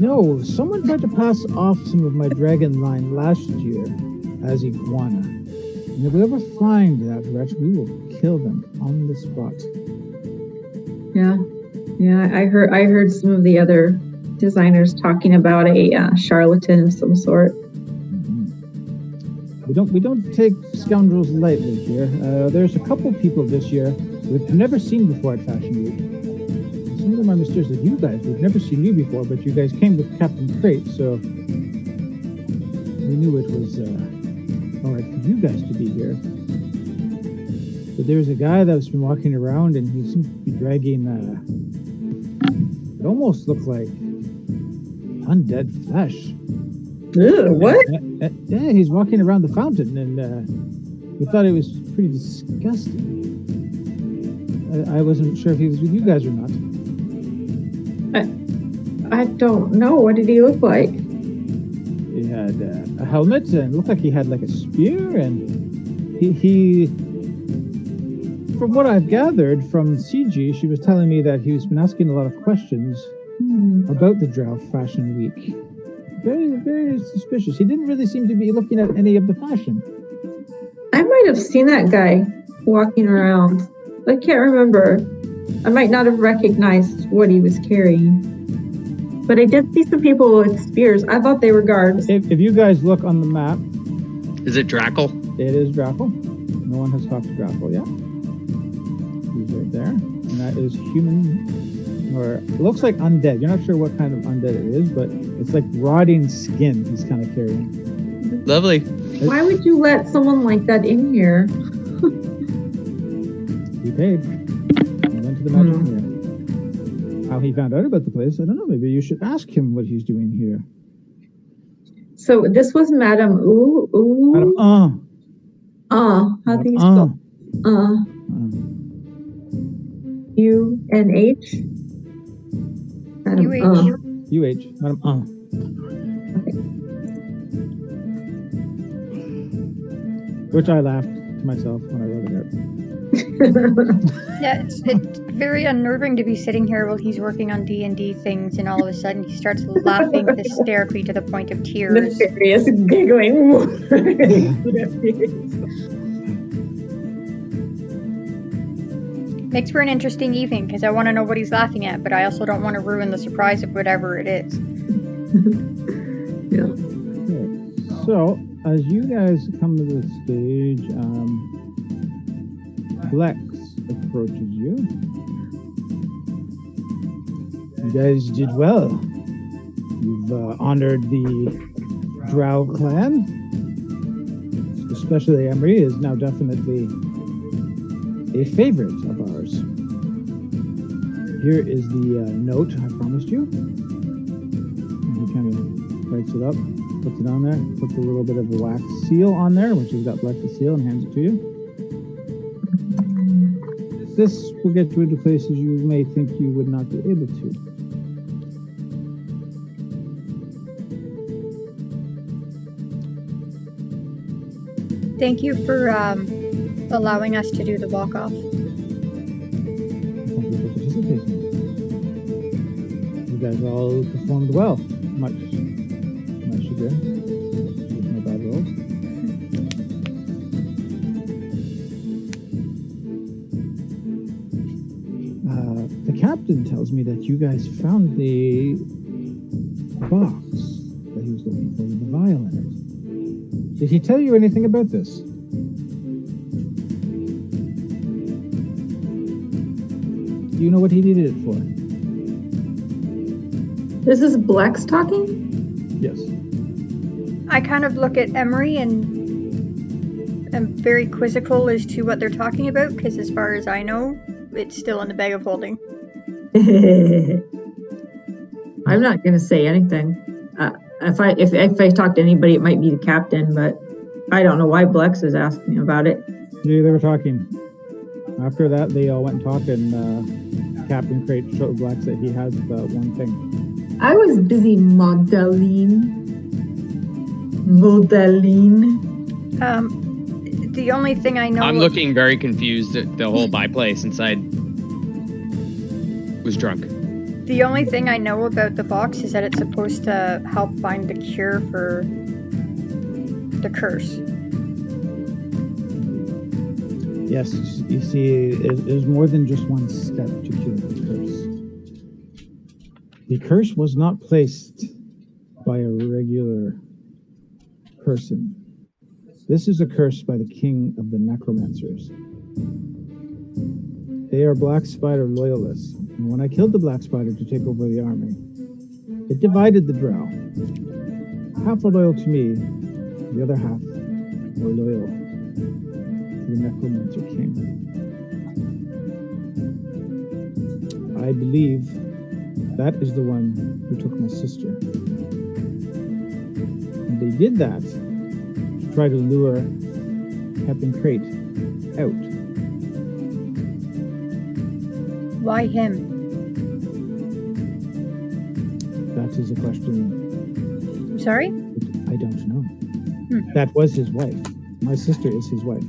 No, someone tried to pass off some of my dragon line last year as iguana. And if we ever find that wretch, we will kill them on the spot. Yeah. Yeah, I heard some of the other designers talking about a charlatan of some sort. We don't take scoundrels lightly here. There's a couple people this year we've never seen before at Fashion Week. Some of them are mysterious, like you guys. We've never seen you before, but you guys came with Captain Crate, so we knew it was all right for you guys to be here. But there's a guy that's been walking around, and he seems to be dragging. It almost looked like undead flesh. Ugh, what? Yeah, he's walking around the fountain, and we thought it was pretty disgusting. I wasn't sure if he was with you guys or not. I don't know. What did he look like? He had a helmet, and it looked like he had like a spear, and he from what I've gathered from CG, she was telling me that he's been asking a lot of questions about the Drow Fashion Week. Very, very suspicious. He didn't really seem to be looking at any of the fashion. I might have seen that guy walking around. I can't remember. I might not have recognized what he was carrying. But I did see some people with spears. I thought they were guards. If you guys look on the map, Is it Drackle? it is Drackle. No one has talked to Drackle yet. He's right there. And that is human, or it looks like undead. You're not sure what kind of undead it is, but it's like rotting skin he's kind of carrying. Lovely. Why would you let someone like that in here? He paid. He went to the magic mirror. How he found out about the place, I don't know. Maybe you should ask him what he's doing here. So this was Madame Ooh. Madam, How do you spell? UNH? Madam UH. UH. Madam, Which I laughed to myself when I wrote it out. Yeah, it's very unnerving to be sitting here while he's working on D&D things, and all of a sudden he starts laughing hysterically to the point of tears. Nefarious giggling. Makes for an interesting evening, because I want to know what he's laughing at, but I also don't want to ruin the surprise of whatever it is. Yeah. Okay. So, as you guys come to the stage, Lex approaches you. You guys did well. You've honored the Drow clan. Especially Emery is now definitely a favorite of ours. Here is the note I promised you. And he kind of writes it up, puts it on there, puts a little bit of a wax seal on there, which has got Lex's seal, and hands it to you. This will get you into places you may think you would not be able to. Thank you for allowing us to do the walk-off. Thank you for participating. guys all performed well. Much chagrin. With my bad rolls. The captain tells me that you guys found the box that he was looking for with the vial in it. Did he tell you anything about this? Do you know what he needed it for? This is Blex talking? Yes. I kind of look at Emery and am very quizzical as to what they're talking about, because as far as I know, it's still in the bag of holding. I'm not going to say anything. If I talk to anybody, it might be the captain, but I don't know why Blex is asking about it. Yeah, they were talking. After that, they all went and talked, and Captain Crate showed Blex that he has the one thing. I was busy modeling. The only thing I know... I'm looking very confused at the whole by-play since I was drunk. The only thing I know about the box is that it's supposed to help find the cure for the curse. Yes, you see, it is more than just one step to cure the curse. The curse was not placed by a regular person. This is a curse by the king of the necromancers. They are Black Spider loyalists, and when I killed the Black Spider to take over the army, it divided the drow. Half are loyal to me, the other half were loyal to the necromancer king. I believe that is the one who took my sister. And they did that to try to lure Captain Crate out. Why him? That is a question I'm sorry? I don't know. That was his wife. My sister is his wife.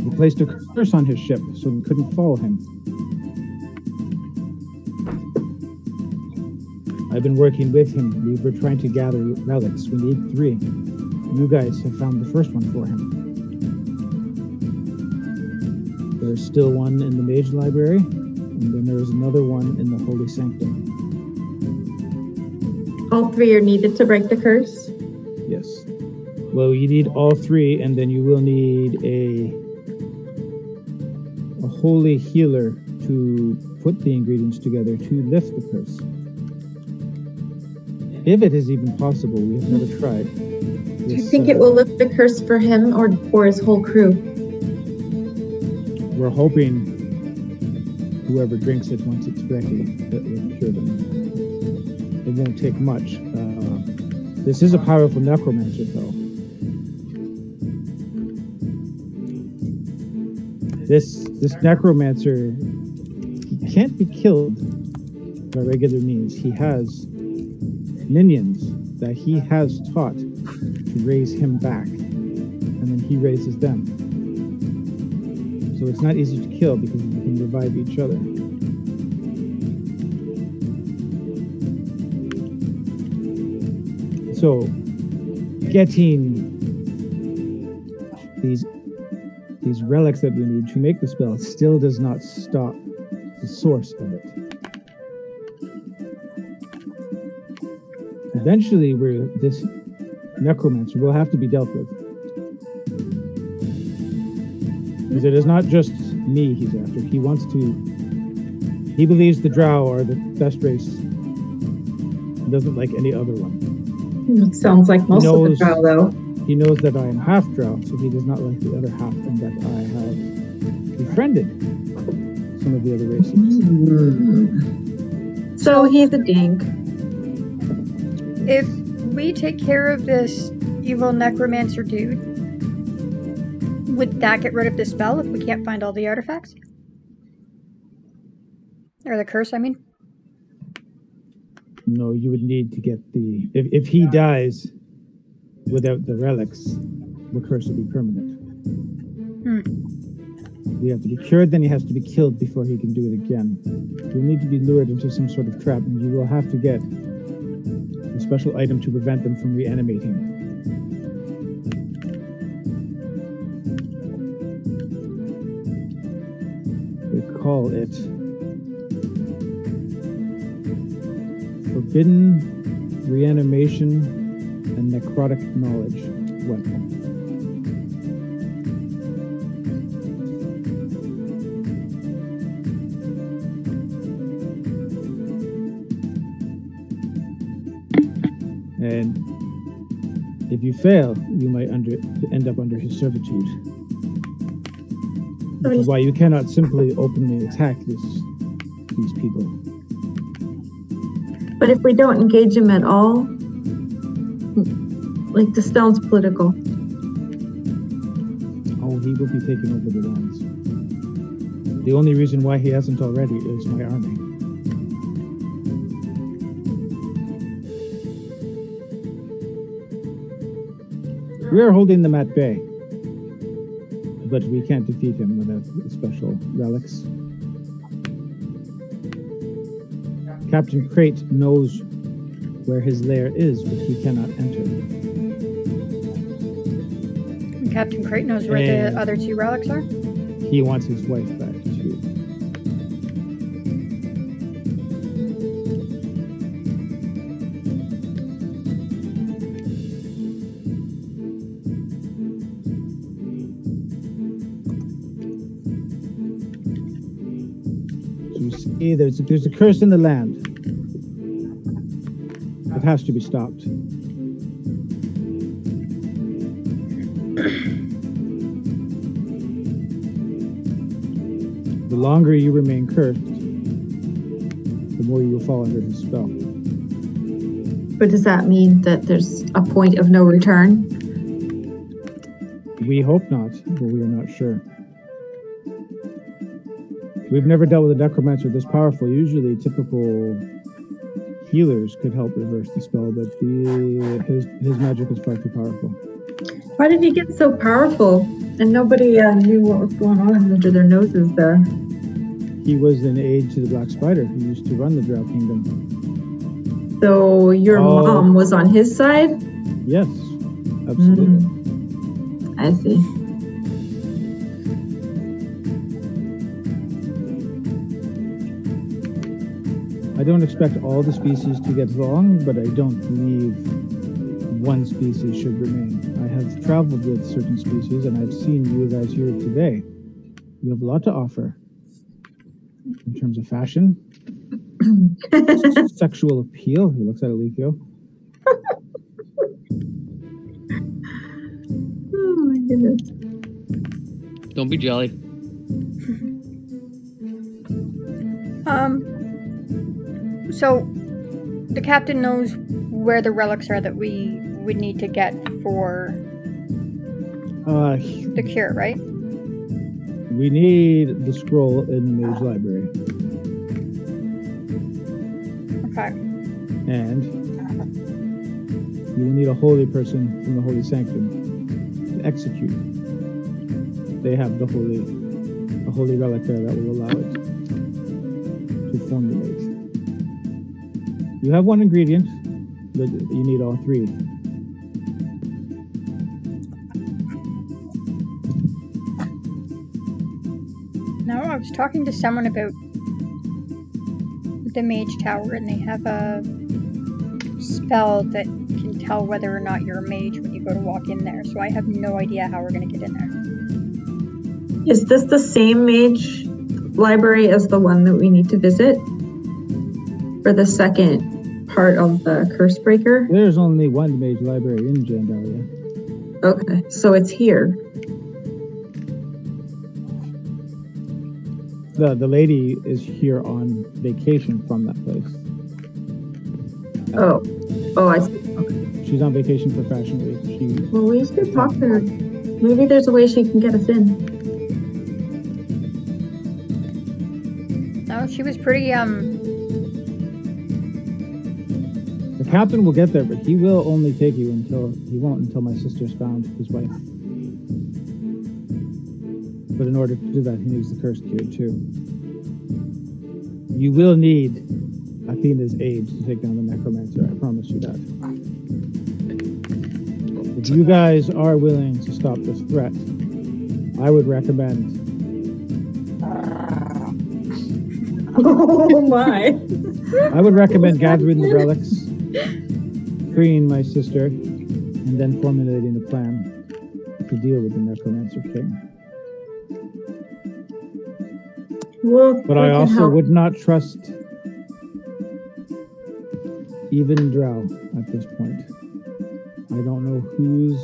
He placed a curse on his ship so we couldn't follow him. I've been working with him. We were trying to gather relics. We need 3. You guys have found the first one for him. There's still one in the Mage Library, and then there's another one in the Holy Sanctum. All 3 are needed to break the curse? Yes. Well, you need all 3, and then you will need a holy healer to put the ingredients together to lift the curse. If it is even possible, we have never tried. Do you think it will lift the curse for him or for his whole crew? We're hoping whoever drinks it once it's ready, that will cure them. It won't take much. This is a powerful necromancer, though. This necromancer, he can't be killed by regular means. He has minions that he has taught to raise him back, and then he raises them. So it's not easy to kill because we can revive each other. So getting these relics that we need to make the spell still does not stop the source of it. Eventually, this necromancer will have to be dealt with. Because it is not just me he's after. He believes the drow are the best race. He doesn't like any other one. It sounds like most of the drow, though. He knows that I am half drow, so he does not like the other half, and that I have befriended some of the other races. So he's a dink. If we take care of this evil necromancer dude, would that get rid of the spell if we can't find all the artifacts? Or the curse, I mean? No, you would need to get the... If he dies without the relics, the curse will be permanent. You have to be cured, then he has to be killed before he can do it again. You'll need to be lured into some sort of trap, and you will have to get a special item to prevent them from reanimating. We call it Forbidden Reanimation and Necrotic Knowledge Weapon. And if you fail, you might end up under his servitude. Which is why you cannot simply openly attack these people. But if we don't engage him at all, like this sounds political. Oh, he will be taking over the lands. The only reason why he hasn't already is my army. We are holding them at bay, but we can't defeat him without special relics. Captain Crate knows where his lair is, but he cannot enter. Captain Crate knows where the other two relics are? He wants his wife back, too. So you see, there's a curse in the land. It has to be stopped. The longer you remain cursed, the more you will fall under his spell. But does that mean that there's a point of no return? We hope not, but we are not sure. We've never dealt with a necromancer this powerful. Usually typical healers could help reverse the spell, but his magic is far too powerful. Why did he get so powerful and nobody knew what was going on under their noses there? He was an aide to the Black Spider who used to run the Drow Kingdom. So your mom was on his side? Yes, absolutely. I see. I don't expect all the species to get along, but I don't believe one species should remain. I have traveled with certain species, and I've seen you guys here today. You have a lot to offer in terms of fashion, sexual appeal. He looks at Alikio. Oh my goodness. Don't be jelly. So the captain knows where the relics are that we would need to get for the cure, right? We need the scroll in the Mage Library. Okay. And you will need a holy person from the Holy Sanctum to execute. They have a holy relic there that will allow it to formulate. You have one ingredient, but you need all three. No, I was talking to someone about the Mage Tower, and they have a spell that can tell whether or not you're a mage when you go to walk in there. So I have no idea how we're going to get in there. Is this the same mage library as the one that we need to visit for the second part of the curse breaker? There's only one Mage Library in Jandalia. Okay, so it's here. The lady is here on vacation from that place. Oh, I see. She's on vacation for Fashion Week. Well, we should talk to her. Maybe there's a way she can get us in. No, she was pretty, The captain will get there, but he will only take you until my sister's found his wife. But in order to do that, he needs the curse cured too. You will need Athena's aid to take down the necromancer. I promise you that. If you guys are willing to stop this threat, I would recommend. Oh my. I would recommend gathering the relics, freeing my sister, and then formulating a plan to deal with the Necromancer King. Well, But I also would not trust even Drow at this point. I don't know who's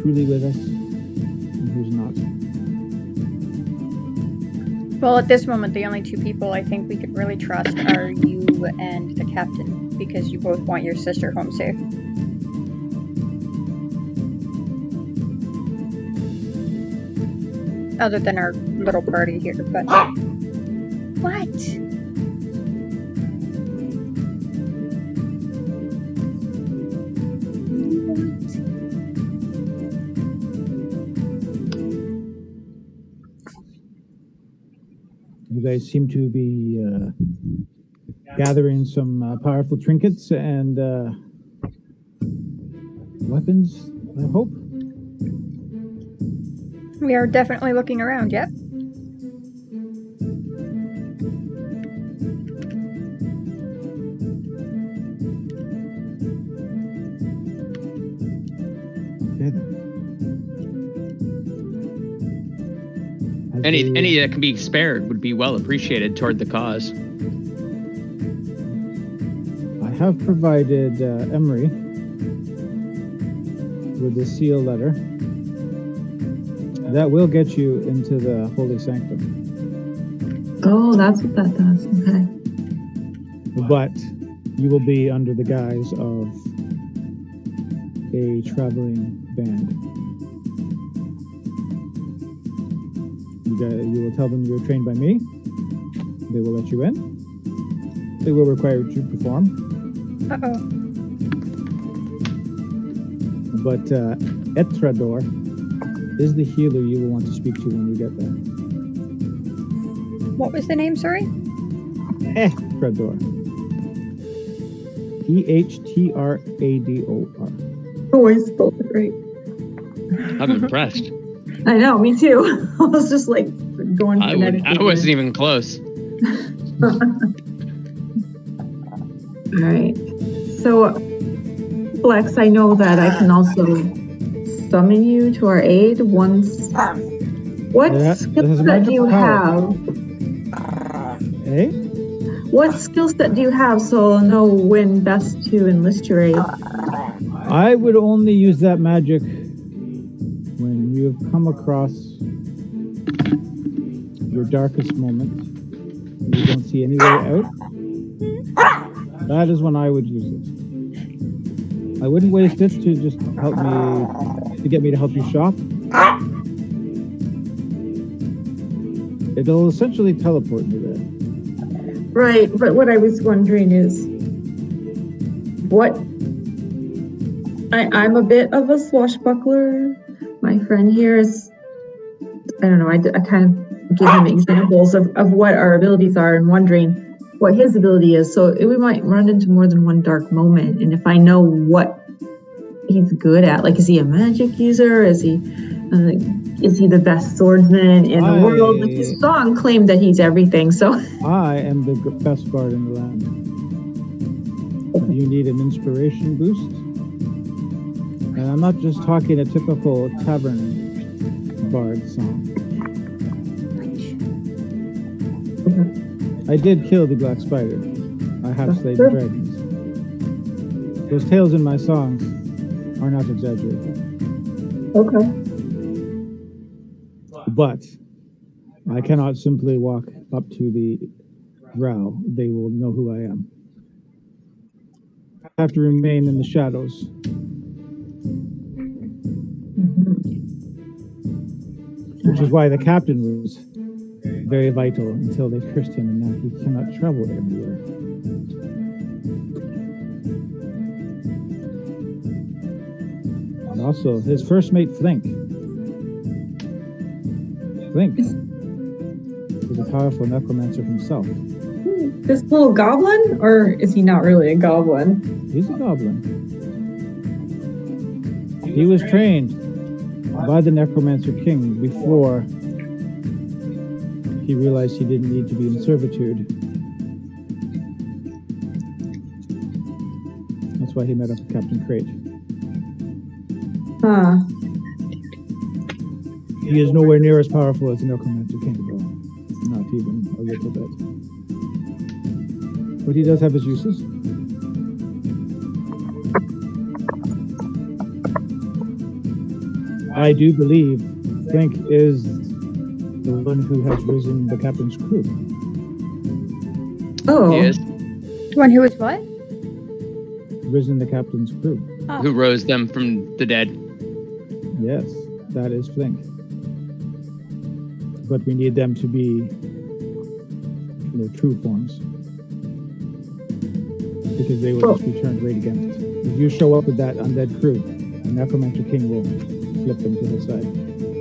truly with us and who's not. Well, at this moment, the only two people I think we could really trust are you and the captain, because you both want your sister home safe. Other than our little party here, but... What? You guys seem to be gathering some powerful trinkets and weapons, I hope. We are definitely looking around, yep. Okay then. Any that can be spared would be well appreciated toward the cause. I have provided Emery with the seal letter. That will get you into the Holy Sanctum. Oh, that's what that does. Okay. But you will be under the guise of a traveling band. You will tell them you're trained by me. They will let you in. They will require you to perform. Uh-oh. But Etrador is the healer you will want to speak to when you get there. What was the name, sorry? Etrador. Ehtrador. Oh, I spelled it right. I'm impressed. I know, me too. I was just like going I phonetically. wasn't even close. All right. So, Flex, I know that I can also summon you to our aid once. What skill set do you have? Eh? What skill set do you have so I'll know when best to enlist your aid? I would only use that magic when you have come across your darkest moment. You don't see any way out. That is when I would use it. I wouldn't waste it to just help me, to get me to help you shop. It'll essentially teleport me there. Right, but what I was wondering is, I'm a bit of a swashbuckler. My friend here is, I don't know, I kind of give him examples of what our abilities are and wondering what his ability is. So we might run into more than one dark moment. And if I know what he's good at, like, is he a magic user? Is he the best swordsman in the world? Like, his song claimed that he's everything. So I am the best bard in the land. You need an inspiration boost? And I'm not just talking a typical tavern bard song. I did kill the black spider. I have slayed the dragons. Those tales in my songs are not exaggerated. okay. But I cannot simply walk up to the drow. They will know who I am. I have to remain in the shadows. Which is why the captain was very vital until they cursed him, and now he cannot travel everywhere. And also, his first mate, Flink Flink is a powerful necromancer himself. This little goblin? Or is he not really a goblin? He's a goblin. He was trained by the Necromancer King before he realized he didn't need to be in servitude. That's why he met up with Captain Crate. Huh. He is nowhere near as powerful as the Necromancer King, though. Not even a little bit. But he does have his uses. I do believe Flink is the one who has risen the captain's crew. Oh. He is. One who was what? Risen the captain's crew. Who rose them from the dead. Yes, that is Flink. But we need them to be in their true forms. Because they will just be turned right against. If you show up with that undead crew, the Necromancer King will flip them to the side.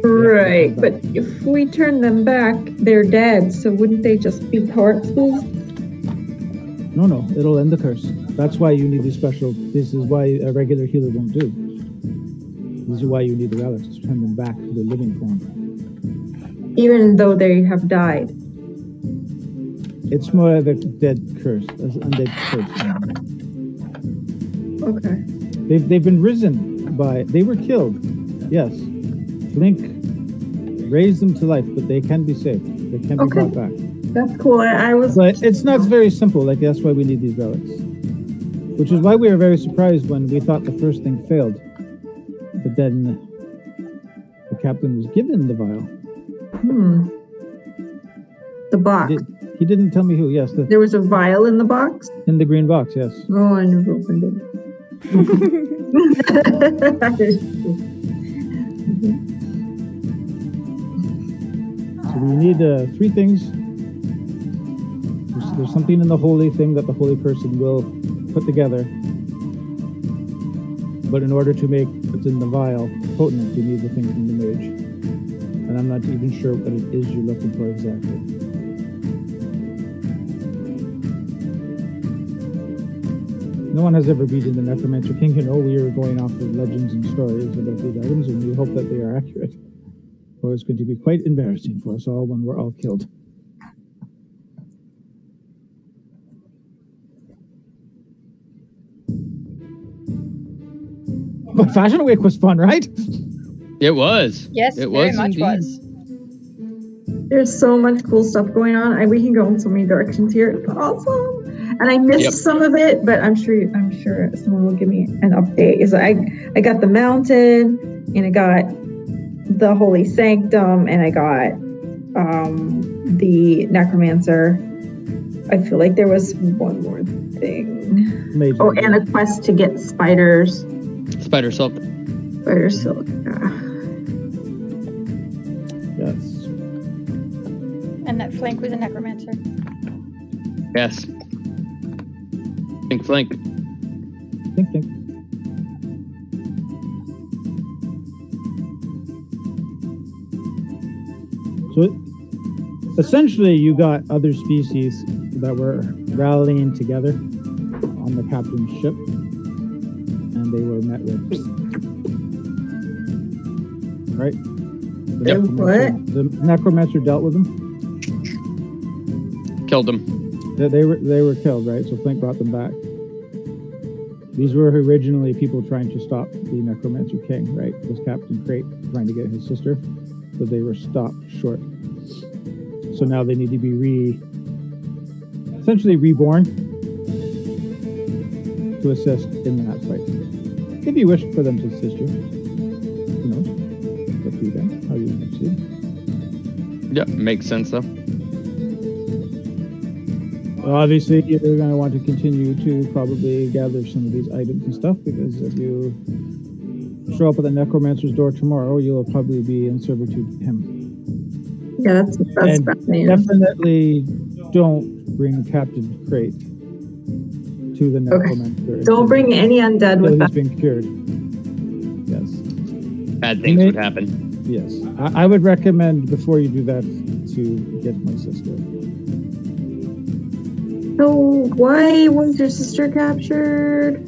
Right, but if we turn them back, they're dead, so wouldn't they just be corpses? No, it'll end the curse. That's why you need the special. This is why a regular healer won't do. This is why you need the relics, to turn them back to their living form. Even though they have died. It's more of a dead curse, as undead curse. Okay. They've been risen by. They were killed. Yes, Flink raised them to life, but they can be saved. They can be brought back. That's cool. I was. But it's not very simple. Like that's why we need these relics. Which is why we were very surprised when we thought the first thing failed. But then the captain was given the vial. The box. He didn't tell me who. Yes, There was a vial in the box? in the green box. Yes. Oh, I never opened it. So we need three things. There's something in the holy thing that the holy person will put together. But in order to make what's in the vial potent, you need the thing from the mage. And I'm not even sure what it is you're looking for exactly. No one has ever beaten the Necromancer King. You know, we are going off of legends and stories about these items, and we hope that they are accurate. Or it's going to be quite embarrassing for us all when we're all killed. But Fashion Week was fun, right? It was. Yes, it very was much indeed. was. There's so much cool stuff going on. We can go in so many directions here. It's awesome. And I missed some of it, but I'm sure someone will give me an update. Is I got the mountain, and I got the holy sanctum, and I got the necromancer. I feel like there was one more thing. Major. Oh, and a quest to get spiders. Spider silk. Spider silk. Yeah. Yes. And that Flink was a necromancer. Yes. Flink. Think. So essentially, you got other species that were rallying together on the captain's ship, and they were met with. Right? The necromancer dealt with them. Killed them. They were killed, right? So Flink brought them back. These were originally people trying to stop the Necromancer King, right? It was Captain Crate trying to get his sister, but they were stopped short. So now they need to be essentially reborn to assist in that fight. If you wish for them to assist you, you know, it's up to you guys, how you proceed. Yeah, makes sense though. Obviously, you're going to want to continue to probably gather some of these items and stuff, because if you show up at the necromancer's door tomorrow, you'll probably be in servitude to him. Yeah, that's And fascinating. definitely don't bring Captain Crate to the necromancer. Don't bring any undead until with he's them. been cured. Yes. Bad things would happen. Yes. I would recommend before you do that to get my sister. So why was your sister captured?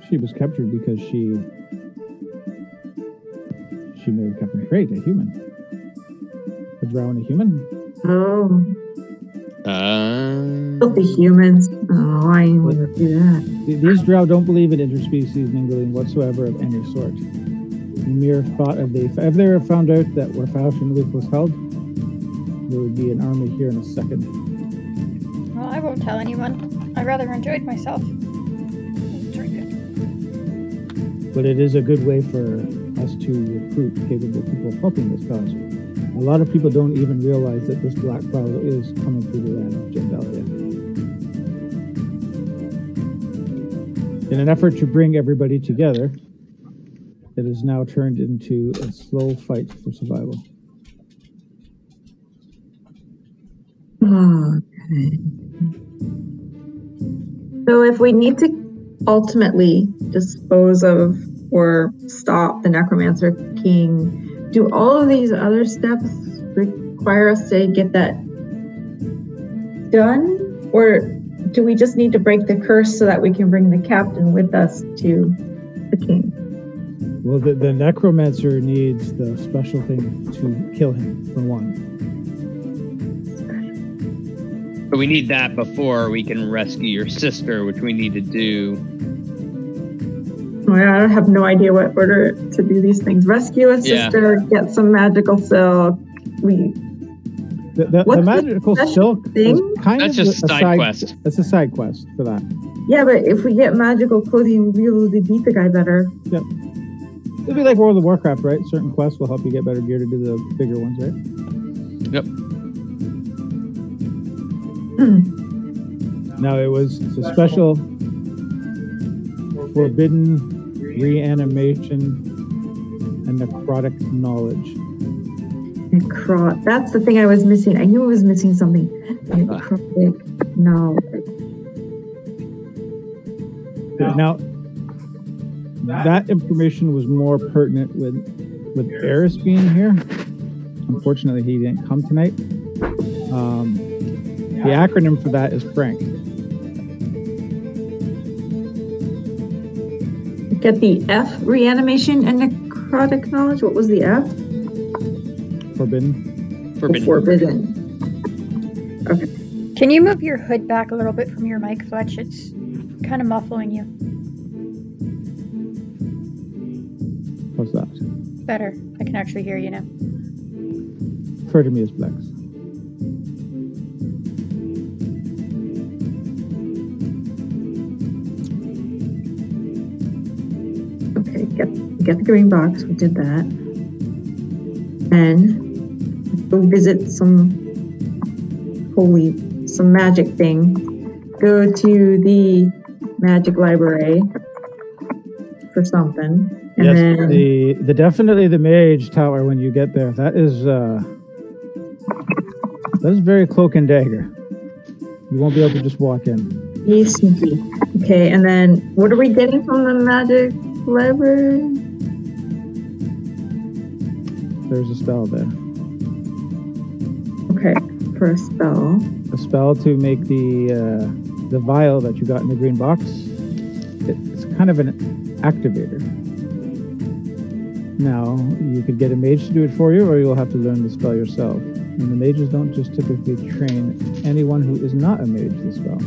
She was captured because she married Captain Crate, a human. A drowned human. Oh. Filthy humans. Oh, I ain't gonna do that. These drow don't believe in interspecies mingling whatsoever of any sort. The mere thought of if they were found out that where Fashion Week was held, there would be an army here in a second. Well, I won't tell anyone. I rather enjoyed myself. Drink it. But it is a good way for us to recruit capable people helping this cause. A lot of people don't even realize that this black cloud is coming through the land of Gendalia. In an effort to bring everybody together, it has now turned into a slow fight for survival. Okay. So if we need to ultimately dispose of or stop the Necromancer King, do all of these other steps require us to get that done? Or do we just need to break the curse so that we can bring the captain with us to the king? Well, the Necromancer needs the special thing to kill him, for one. But we need that before we can rescue your sister, which we need to do. I have no idea what order to do these things. Rescue a sister, get some magical silk. The magical silk is kind That's of just a side quest. That's a side quest for that. Yeah, but if we get magical clothing, we'll be able to beat the guy better. Yep. It'll be like World of Warcraft, right? Certain quests will help you get better gear to do the bigger ones, right? Yep. Now it was a special forbidden reanimation and necrotic knowledge. That's the thing I was missing. I knew I was missing something. Necrotic knowledge. Now, that information was more pertinent with Eris being here. Unfortunately, he didn't come tonight. The acronym for that is Frank. Get the F, reanimation and necrotic knowledge. What was the F? Forbidden. Forbidden. Okay. Can you move your hood back a little bit from your mic, Fletch? It's kind of muffling you. How's that? Better. I can actually hear you now. Refer to me as Blex. Okay, get the green box. We did that. And go visit some magic thing. Go to the magic library for something. And Yes, then the definitely the mage tower when you get there. That is very cloak and dagger. You won't be able to just walk in. be sneaky. Okay, and then what are we getting from the magic library? There's a spell there. Okay, for a spell. A spell to make the vial that you got in the green box. It's kind of an activator. Now, you could get a mage to do it for you, or you'll have to learn the spell yourself. And the mages don't just typically train anyone who is not a mage the spell.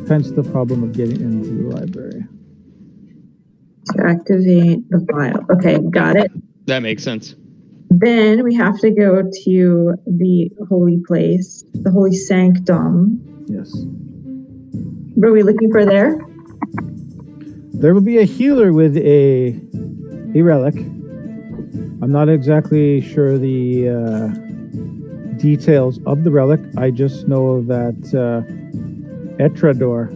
Hence the problem of getting into the library. To activate the vial. Okay, got it. That makes sense. Then we have to go to the holy place, the holy sanctum. Yes. What are we looking for there? There will be a healer with a relic. I'm not exactly sure the details of the relic. I just know that Etrador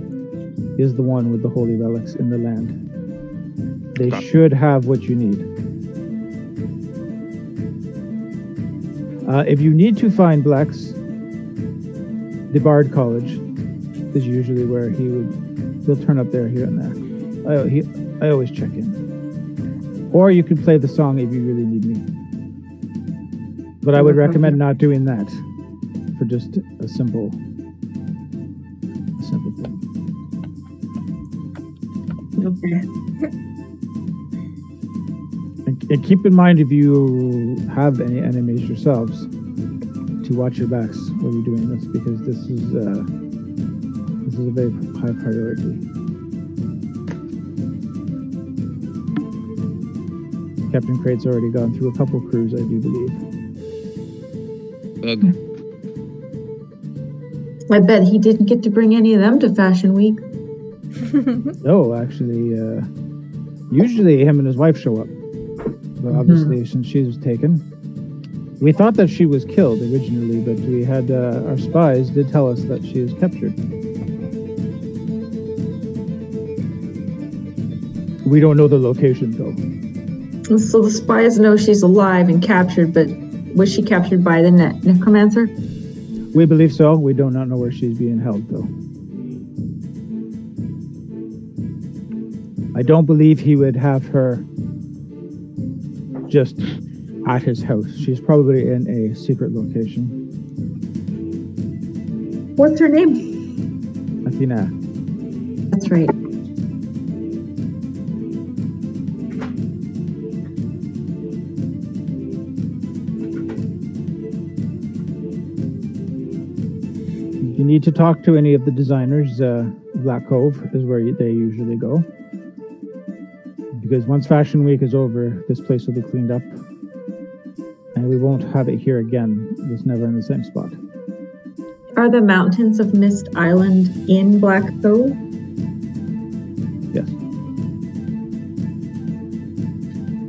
is the one with the holy relics in the land. They should have what you need. If you need to find Blex, the Bard College is usually where he'll turn up there here and there. I always check in. Or you can play the song if you really need me. But I would recommend not doing that for just a simple thing. Okay. And keep in mind, if you have any enemies yourselves, to watch your backs while you're doing this, because this is a very high priority. Captain Crate's already gone through a couple crews, I do believe. Ugh. I bet he didn't get to bring any of them to Fashion Week. No, actually, usually him and his wife show up. But obviously, since she was taken, we thought that she was killed originally, but we had our spies did tell us that she is captured. We don't know the location though. So the spies know she's alive and captured, but was she captured by the necromancer? We believe so. We do not know where she's being held though. I don't believe he would have her just at his house. She's probably in a secret location. What's her name? Athena. That's right. You need to talk to any of the designers. Black Cove is where they usually go. Because once Fashion Week is over, this place will be cleaned up. And we won't have it here again. It's never in the same spot. Are the Mountains of Mist Island in Black Cove? Yes.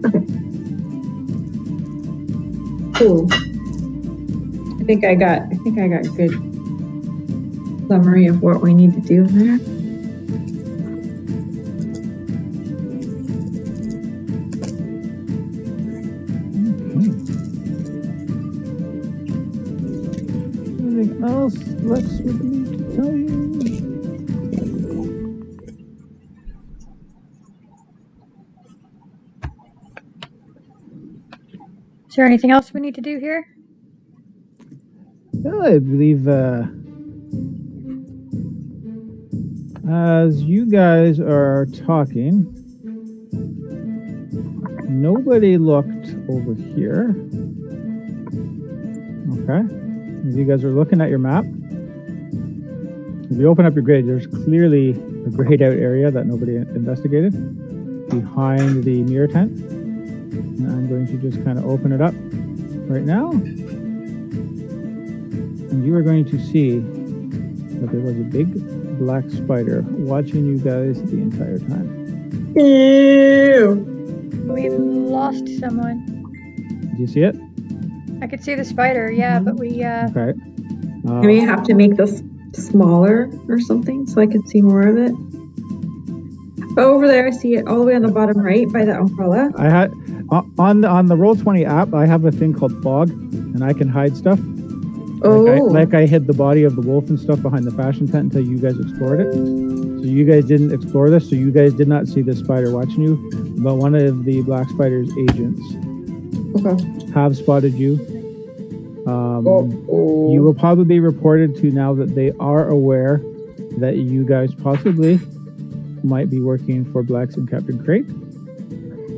Okay. Cool. I think I got a good summary of what we need to do there. Anything else Lex would need to tell you? Is there anything else we need to do here? Well, I believe as you guys are talking, nobody looked over here. Okay. As you guys are looking at your map, if you open up your grid, there's clearly a grayed out area that nobody investigated behind the mirror tent. And I'm going to just kind of open it up right now. And you are going to see that there was a big black spider watching you guys the entire time. Ew. We lost someone. Do you see it? I could see the spider, yeah, but we Okay. Maybe you have to make this smaller or something so I can see more of it. Oh, over there, I see it all the way on the bottom right by the umbrella. I had on the Roll20 app, I have a thing called fog, and I can hide stuff. Oh, Like I hid the body of the wolf and stuff behind the fashion tent until you guys explored it. So you guys didn't explore this, so you guys did not see the spider watching you. But one of the Black Spider's agents okay. have spotted you. You will probably be reported to now that they are aware that you guys possibly might be working for Blacks and Captain Crate.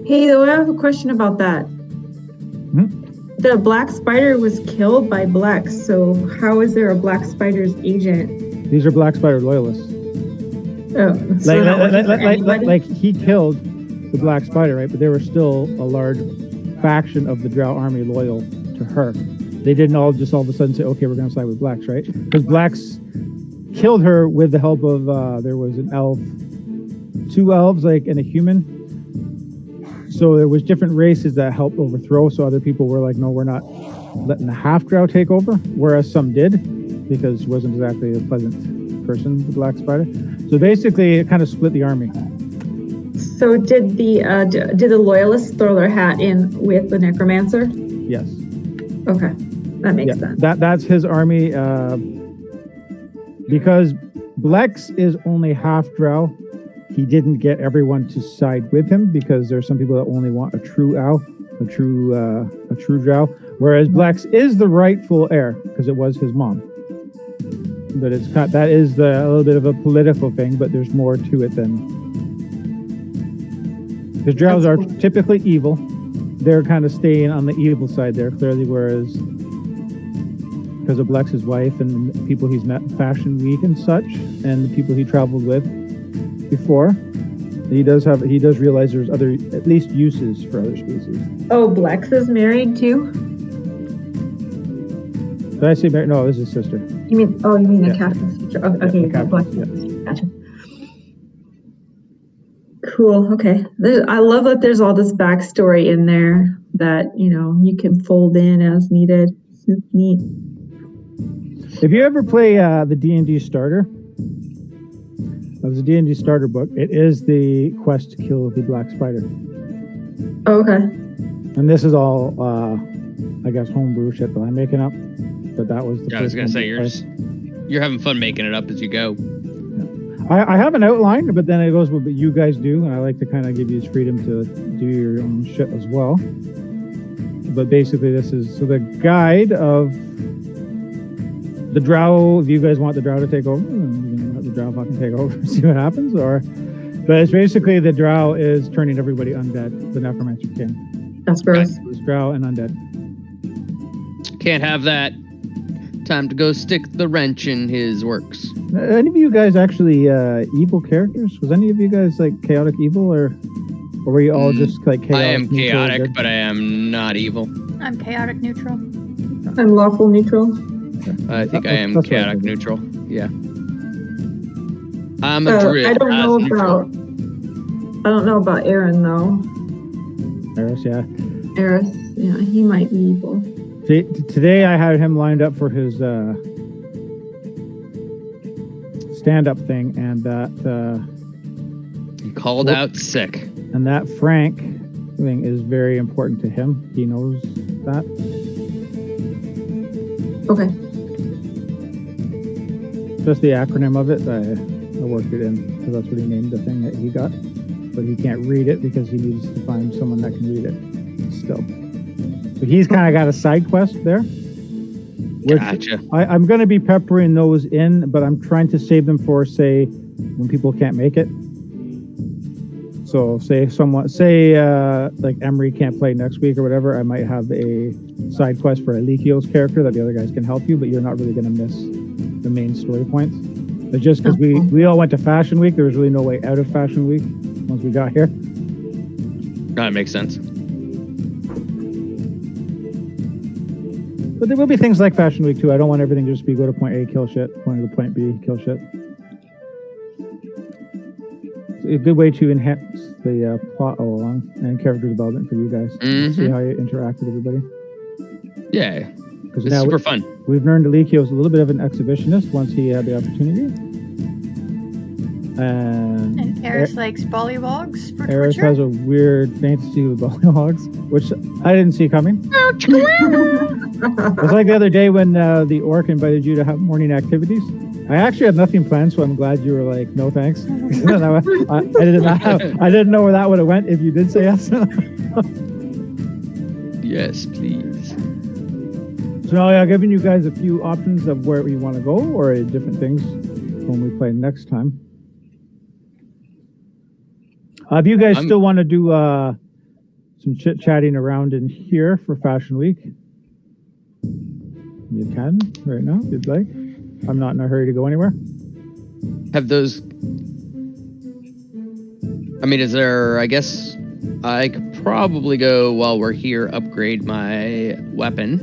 Hey, though, I have a question about that. The Black Spider was killed by Blacks, so how is there a Black Spider's agent? These are Black Spider loyalists. Oh, so not working for anybody? Like he killed the Black Spider, right? But there was still a large faction of the Drow army loyal to her. They didn't all of a sudden say, okay, we're going to side with Blacks, right? Because Blacks killed her with the help of, there was an elf, 2 elves, and a human. So there was different races that helped overthrow. So other people were like, no, we're not letting the half-drow take over. Whereas some did, because he wasn't exactly a pleasant person, the Black Spider. So basically, it kind of split the army. So did the loyalists throw their hat in with the necromancer? Yes. Okay, that makes sense. That's his army. Because Blex is only half drow, he didn't get everyone to side with him because there's some people that only want a true owl, a true drow, whereas Blex is the rightful heir because it was his mom. But that is a little bit of a political thing, but there's more to it than because drows are typically evil. They're kind of staying on the evil side there, clearly, whereas because of Blex's wife and the people he's met in Fashion Week and such, and the people he traveled with before, he does realize there's other, at least, uses for other species. Oh, Blex is married too? Did I say married? No, this is his sister. You mean the Yeah. captain's sister? Okay, the Blex. captain, Gotcha. Cool. Okay. I love that there's all this backstory in there that you can fold in as needed. It's neat. If you ever play the D&D starter, there's a D&D starter book. It is the quest to kill the Black Spider. Oh, okay. And this is all, I guess, homebrew shit that I'm making up. But that was the Yeah, I was first gonna one say we you're having fun making it up as you go. I have an outline, but then it goes with what you guys do, and I like to kind of give you freedom to do your own shit as well. But basically, this is the guide of the drow. If you guys want the drow to take over, then you can let the drow fucking take over, see what happens. But it's basically the drow is turning everybody undead. The necromancer king. That's gross. It's drow and undead. Can't have that. Time to go stick the wrench in his works. Any of you guys actually evil characters? Was any of you guys like chaotic evil, or were you all just like chaotic? I am neutral, chaotic, good? but I am not evil. I'm chaotic neutral. I'm lawful neutral. I think I am That's what I chaotic figured. neutral. Yeah. I'm a druid. I don't know neutral. about Aaron though. Eris, yeah. Eris, yeah, he might be evil. Today I had him lined up for his stand-up thing, and that He called out sick. and that Frank thing is very important to him. He knows that. Okay. Just the acronym of it, I worked it in because that's what he named the thing that he got. But he can't read it because he needs to find someone that can read it still. So he's kind of got a side quest there. Which Gotcha. I'm going to be peppering those in, but I'm trying to save them for, say, when people can't make it. So say like Emery can't play next week or whatever, I might have a side quest for Alikio's character that the other guys can help you, but you're not really going to miss the main story points. It's just because we all went to Fashion Week, there was really no way out of Fashion Week once we got here. That makes sense. But there will be things like Fashion Week too. I don't want everything to just be go to point A, kill shit, point to point B, kill shit. It's a good way to enhance the plot all along and character development for you guys. See how you interact with everybody. Yeah. Because It's now super fun. we've learned Alikio's a little bit of an exhibitionist once he had the opportunity. And Eris likes bollywogs for Eris torture. has a weird fantasy with bulldogs, which I didn't see coming. It's like the other day when the orc invited you to have morning activities. I actually had nothing planned, so I'm glad you were like, no thanks. I didn't know where that would have went if you did say yes. Yes, please. So now I've given you guys a few options of where we want to go or different things when we play next time. If you guys still want to do some chit-chatting around in here for Fashion Week, you can right now if you'd like. I'm not in a hurry to go anywhere. Have those... I mean, is there... I guess I could probably go while we're here, upgrade my weapon.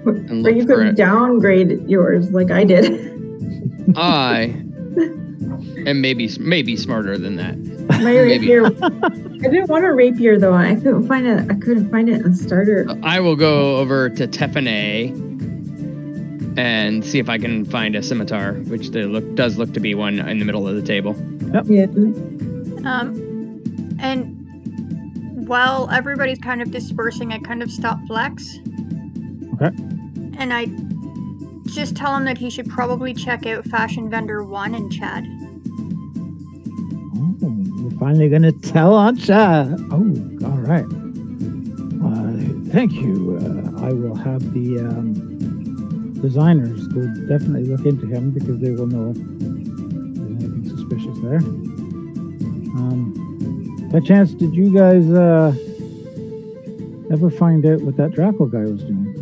And Or you look for could it. downgrade yours like I did. I am maybe smarter than that. My Maybe. rapier. I didn't want a rapier though. I couldn't find it. I couldn't find it in starter. I will go over to Tefane and see if I can find a scimitar, which does look to be one in the middle of the table. Yeah. And while everybody's kind of dispersing, I kind of stop Flex. Okay. And I just tell him that he should probably check out Fashion Vendor 1 in Chad. Finally gonna tell on chat. Oh, all right. Thank you. I will have the designers go definitely look into him because they will know if there's anything suspicious there. By chance, did you guys ever find out what that Draco guy was doing?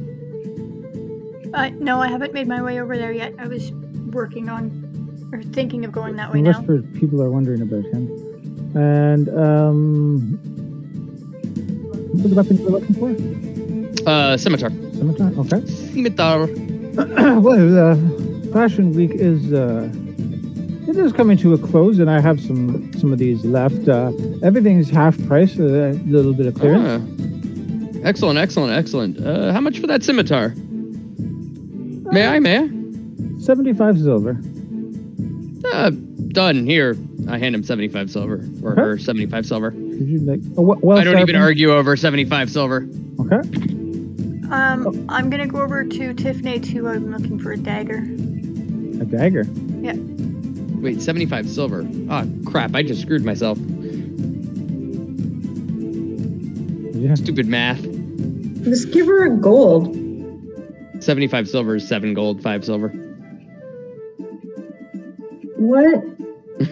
No, I haven't made my way over there yet. I was working on, or thinking of going that way Unless now. for people are wondering about him. And what was the weapon you were looking for? Scimitar. Scimitar? Okay. Scimitar. Well, Fashion Week is it is coming to a close, and I have some of these left. Everything's half price, a little bit of clearance. Excellent. How much for that scimitar? May I? 75 silver. Done. Here. I hand him 75 silver. Or Okay. her 75 silver. Did you like? Oh, well, I don't even sharpened. argue over 75 silver. Okay. I'm gonna go over to Tiffany too. I'm looking for a dagger. A dagger. Yeah. Wait, 75 silver. Ah, crap. I just screwed myself. Yeah. Stupid math. Just give her a gold. 75 silver is 7 gold, 5 silver. What?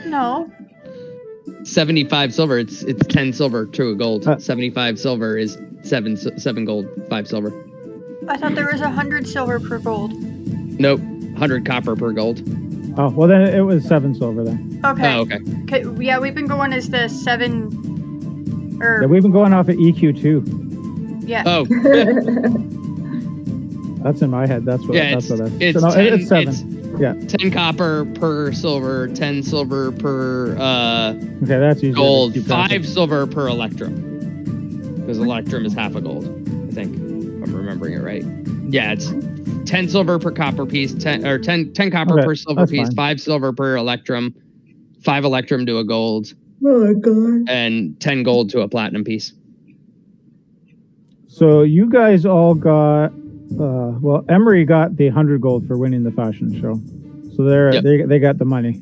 No. 75 silver, it's 10 silver to a gold. 75 75 silver is 7 gold, 5 silver. I thought there was 100 silver per gold. Nope, 100 copper per gold. Oh, well then it was 7 silver then. Okay. Oh, okay. Yeah, we've been going as the 7. Or Yeah, we've been going off at EQ too. yeah. Oh, That's in my head. That's what. yeah, That's what. it's, So, no, 10, it's 7. it's Yeah. 10 copper per silver, 10 silver per Okay, that's easy. gold, 5 silver per electrum. Because electrum is half a gold, I think, if I'm remembering it right. Yeah, it's 10 silver per copper piece, 10 copper Okay, per silver that's piece, fine. 5 silver per electrum, 5 electrum to a gold, Oh my god. and 10 gold to a platinum piece. So you guys all got. Well, Emery got the 100 gold for winning the fashion show. So Yep. they got the money.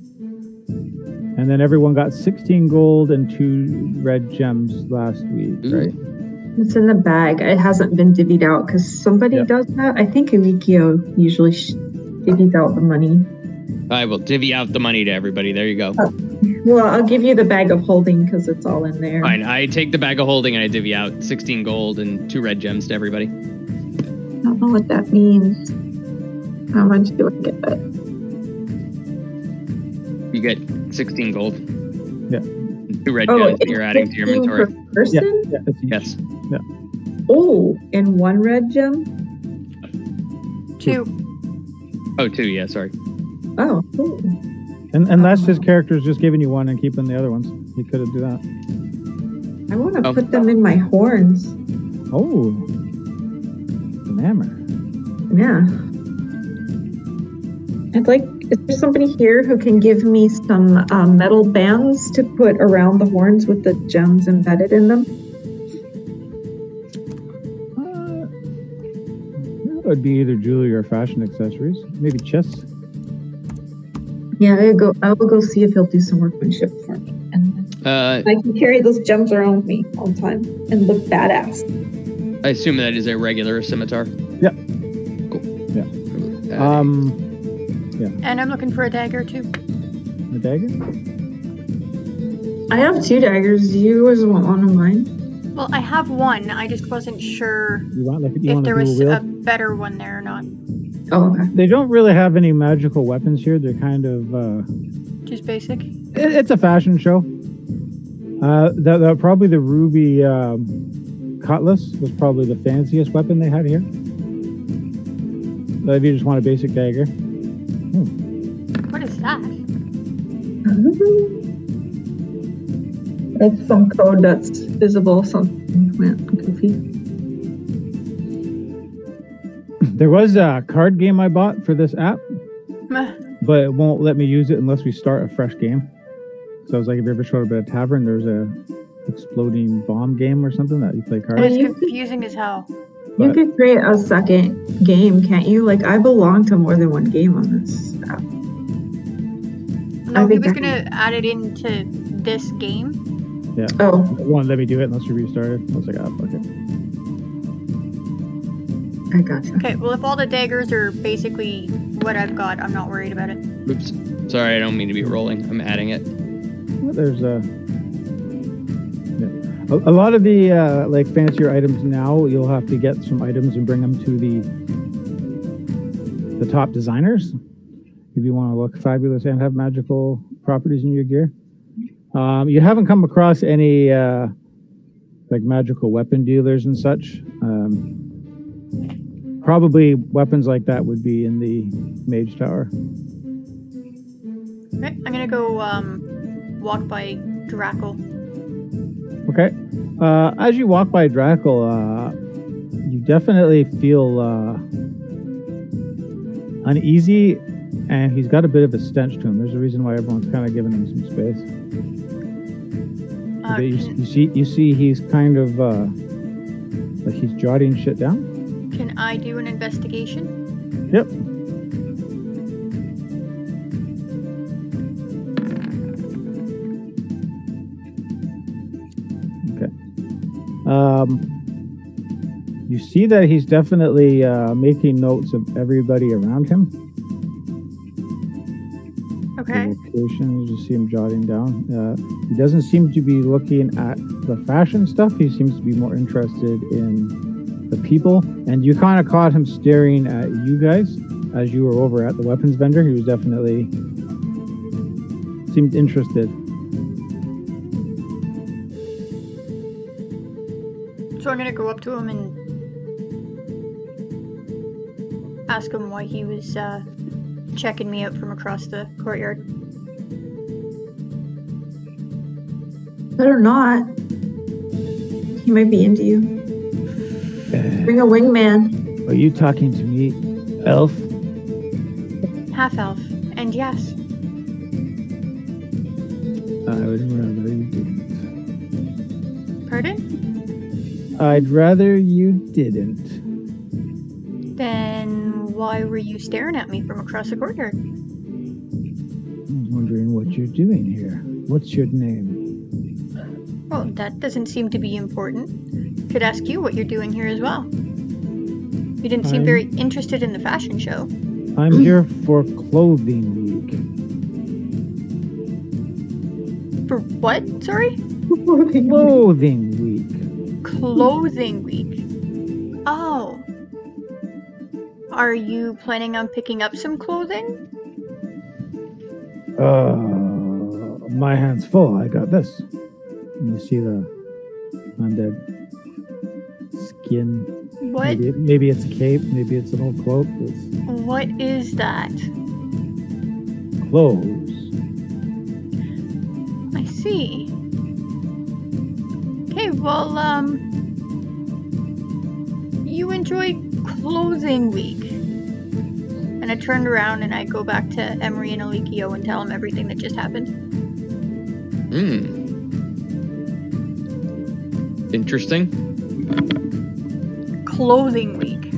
And then everyone got 16 gold and 2 red gems last week, Ooh. right? It's in the bag. It hasn't been divvied out because somebody Yeah. does that. I think Elikio usually divvies out the money. I will divvy out the money to everybody. There you go. Well, I'll give you the bag of holding because it's all in there. Fine. I take the bag of holding and I divvy out 16 gold and 2 red gems to everybody. I don't know what that means. How much do I get? You get 16 gold. Yeah. And 2 red Oh, gems it's you're adding to your 15 inventory. per person? Yeah, it's each. Yes. Oh, and 1 red gem? 2. Oh, 2. Yeah, sorry. Oh, cool. Unless his character's just giving you 1 and keeping the other ones. He could have do that. I want to Oh. put them in my horns. Oh. An hammer. Yeah. I'd like, is there somebody here who can give me some metal bands to put around the horns with the gems embedded in them? That would be either jewelry or fashion accessories. Maybe chests. Yeah, I will go see if he'll do some workmanship for me. And I can carry those gems around with me all the time and look badass. I assume that is a regular scimitar. Yeah. Cool. Yeah. And I'm looking for a dagger too. A dagger? I have 2 daggers. Do you guys want one of mine? Well, I have 1. I just wasn't sure You want if a there dual was wield? a better one there or not. Oh, okay. They don't really have any magical weapons here. They're kind of Just basic. it's a fashion show. Probably the ruby cutlass was probably the fanciest weapon they had here. But if you just want a basic dagger. What is that? It's some code that's visible, something went goofy. There was a card game I bought for this app, Meh. but it won't let me use it unless we start a fresh game. So I was like, if you ever showed up at a tavern, there's a exploding bomb game or something that you play cards. It's you- confusing as hell. You But- could create a second game, can't you? Like, I belong to more than one game on this app. No, he think was that- gonna add it into this game. Yeah. Oh, It won't let me do it unless you restart it. I was like, fuck it. I gotcha. Okay, well, if all the daggers are basically what I've got, I'm not worried about it. Oops. Sorry, I don't mean to be rolling. I'm adding it. Well, there's a lot of the like fancier items now. You'll have to get some items and bring them to the top designers if you want to look fabulous and have magical properties in your gear. You haven't come across any like magical weapon dealers and such. Probably weapons like that would be in the mage tower. Okay, I'm gonna go walk by Drackle. Okay. As you walk by Drackle, you definitely feel uneasy, and he's got a bit of a stench to him. There's a reason why everyone's kind of giving him some space. You see he's kind of like he's jotting shit down. Can I do an investigation? Yep. Okay. You see that he's definitely making notes of everybody around him. Okay. The location, you just see him jotting down. He doesn't seem to be looking at the fashion stuff. He seems to be more interested in the people. And you kind of caught him staring at you guys as you were over at the weapons vendor. He was definitely seemed interested. So I'm gonna go up to him and ask him why he was checking me out from across the courtyard. better not. He might be into you. Bring a wingman. Are you talking to me, elf? Half elf, and yes. I would rather you didn't. Pardon? I'd rather you didn't. Then why were you staring at me from across the courtyard? I was wondering what you're doing here. What's your name? Well, that doesn't seem to be important. Could ask you what you're doing here as well. You didn't seem very interested in the fashion show. I'm here for Clothing Week. For what? Sorry? Clothing Week. Clothing week. Oh. Are you planning on picking up some clothing? My hand's full. I got this. And you see the undead skin. What? Maybe it's a cape. Maybe it's an old cloak. What is that? Clothes. I see. Okay, well, you enjoy Clothing Week. And I turned around and I go back to Emery and Alikio and tell them everything that just happened. Interesting. Clothing Week.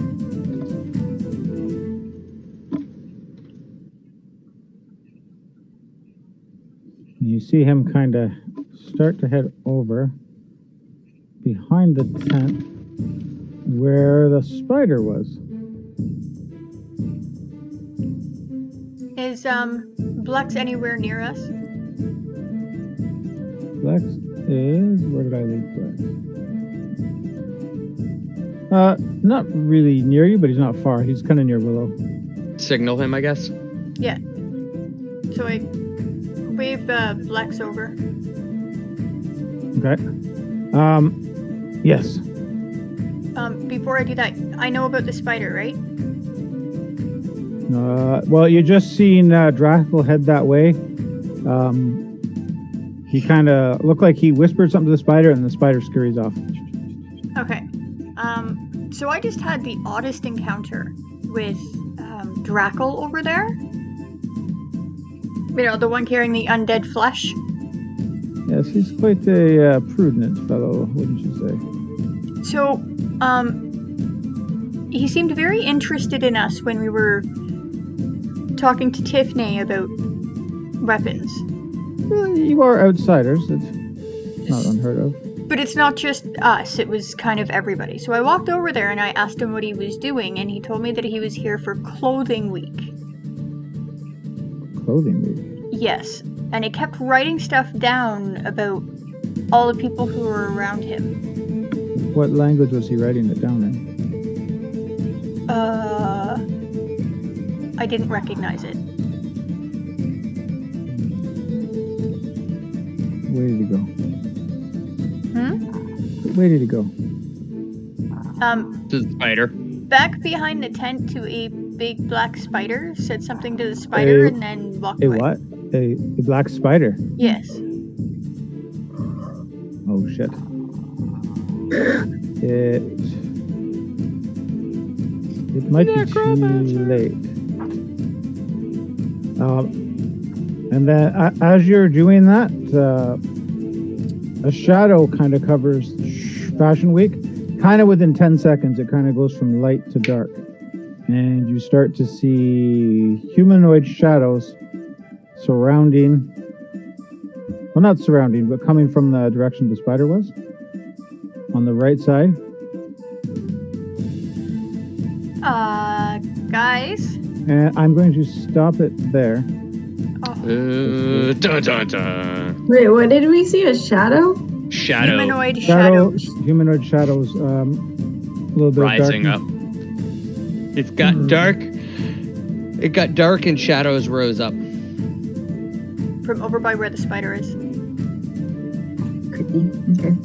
You see him kind of start to head over behind the tent where the spider was. Is, Blex anywhere near us? Blex is... Where did I leave Blex? Not really near you, but he's not far. He's kind of near Willow. Signal him, I guess. Yeah. So I wave Blex over. Okay. Yes. Before I do that, I know about the spider, right? Well, you just seen Drackle head that way. He kind of looked like he whispered something to the spider, and the spider scurries off. Okay. So I just had the oddest encounter with Drackle over there. You know, the one carrying the undead flesh. Yes, he's quite a prudent fellow, wouldn't you say? So, he seemed very interested in us when we were talking to Tiffany about weapons. Well, you are outsiders. Not unheard of. But it's not just us, it was kind of everybody. So I walked over there and I asked him what he was doing, and he told me that he was here for Clothing Week. Clothing Week? Yes, and he kept writing stuff down about all the people who were around him. What language was he writing it down in? I didn't recognize it. Where did he go? Where did he go? To the spider. Back behind the tent to a big black spider, said something to the spider, and then walked away. A what? A black spider? Yes. Oh, shit. It might be too late. And then as you're doing that, a shadow kind of covers Fashion Week. Kind of within 10 seconds, it kind of goes from light to dark. And you start to see humanoid shadows surrounding, well, not surrounding, but coming from the direction the spider was. On the right side. Guys? And I'm going to stop it there. Dun, dun, dun. Wait, what did we see? A shadow? Shadow Humanoid shadows. Humanoid shadows. A little bit rising of up. It's got dark. It got dark and shadows rose up. From over by where the spider is. Creepy. Okay.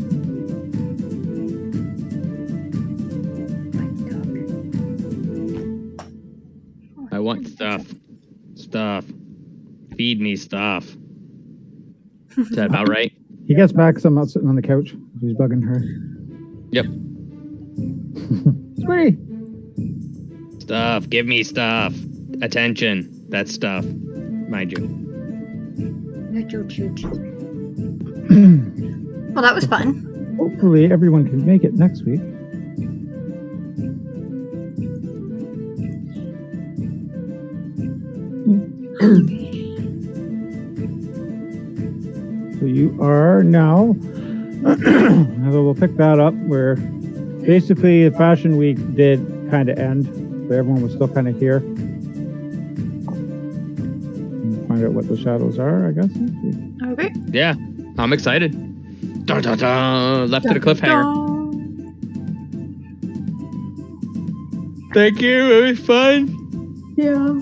I want stuff. Stuff. Feed me stuff. Is that about right? He gets back, so I'm not sitting on the couch. He's bugging her. Yep. Sweet. Stuff. Give me stuff. Attention. That's stuff. Mind you. Well, that was fun. Hopefully everyone can make it next week. So you are now, we'll pick that up where basically Fashion Week did kind of end, but everyone was still kind of here. Find out what the shadows are, I guess. Okay. Yeah. I'm excited. Dun, dun, dun. Left at a cliffhanger. Thank you. It was fun. Yeah.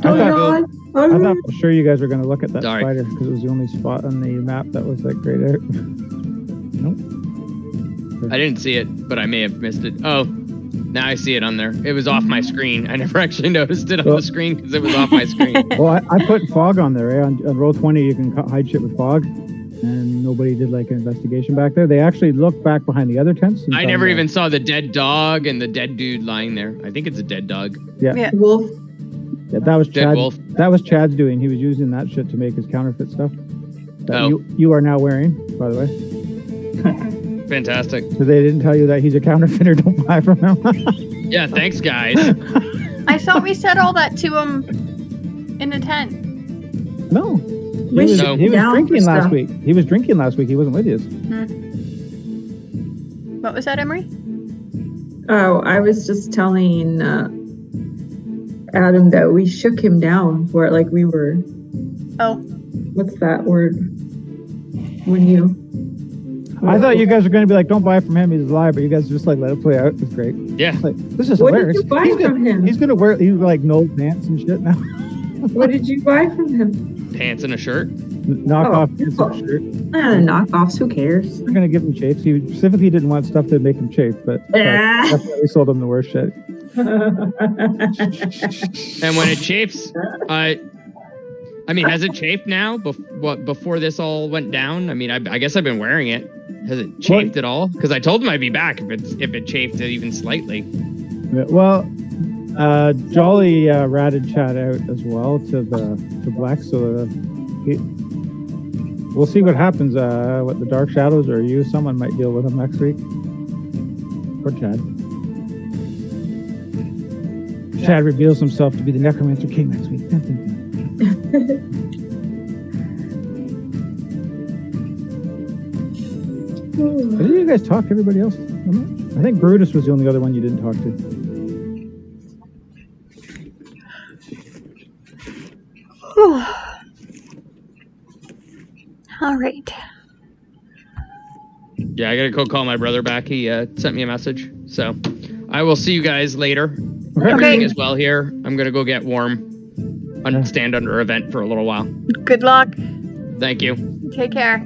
I thought for sure you guys were going to look at that Sorry. spider because it was the only spot on the map that was like grayed out. Nope. I didn't see it, but I may have missed it. Oh, now I see it on there. It was off my screen. I never actually noticed it on the screen because it was off my screen. Well, I put fog on there. On roll 20, you can hide shit with fog, and nobody did like an investigation back there. They actually looked back behind the other tents. I never even saw the dead dog and the dead dude lying there. I think it's a dead dog. Yeah. Wolf. Yeah, that was Dead Chad. wolf. That was Chad's doing. He was using that shit to make his counterfeit stuff. That Oh. you are now wearing, by the way. Fantastic. So they didn't tell you that he's a counterfeiter. Don't buy from him. Yeah, thanks, guys. I thought we said all that to him in the tent. No. We He was should drinking for last stuff. week. He was drinking last week. He wasn't with you. What was that, Emery? Oh, I was just telling Adam that we shook him down for it, like we were. Oh. What's that word? When you. I thought you guys were going to be like, don't buy from him. He's a liar. But you guys just like let it play out. It's great. Yeah. It's like, this is What hilarious. did you buy he's from him? He's going to wear like no pants and shit now. What did you buy from him? Pants and a shirt. Knock off his shirt. Knockoffs. Who cares? We're going to give him chafes. He specifically didn't want stuff to make him chafe, but definitely sold him the worst shit. And when it chafes, I mean, has it chafed now? Before this all went down? I mean, I guess I've been wearing it. Has it chafed at all? Because I told him I'd be back if it chafed even slightly. Yeah, well, Jolly ratted Chad out as well to Black, so we'll see what happens. What the Dark Shadows or you? Someone might deal with him next week. Or Chad. Chad reveals himself to be the Necromancer King next week. Dun, dun, dun. Did you guys talk to everybody else? I think Brutus was the only other one you didn't talk to. All right. Yeah, I gotta go call my brother back. He sent me a message. So I will see you guys later. Everything is well here. I'm gonna go get warm and stand under a vent for a little while. Good luck. Thank you. Take care.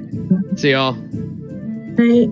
See y'all. Night.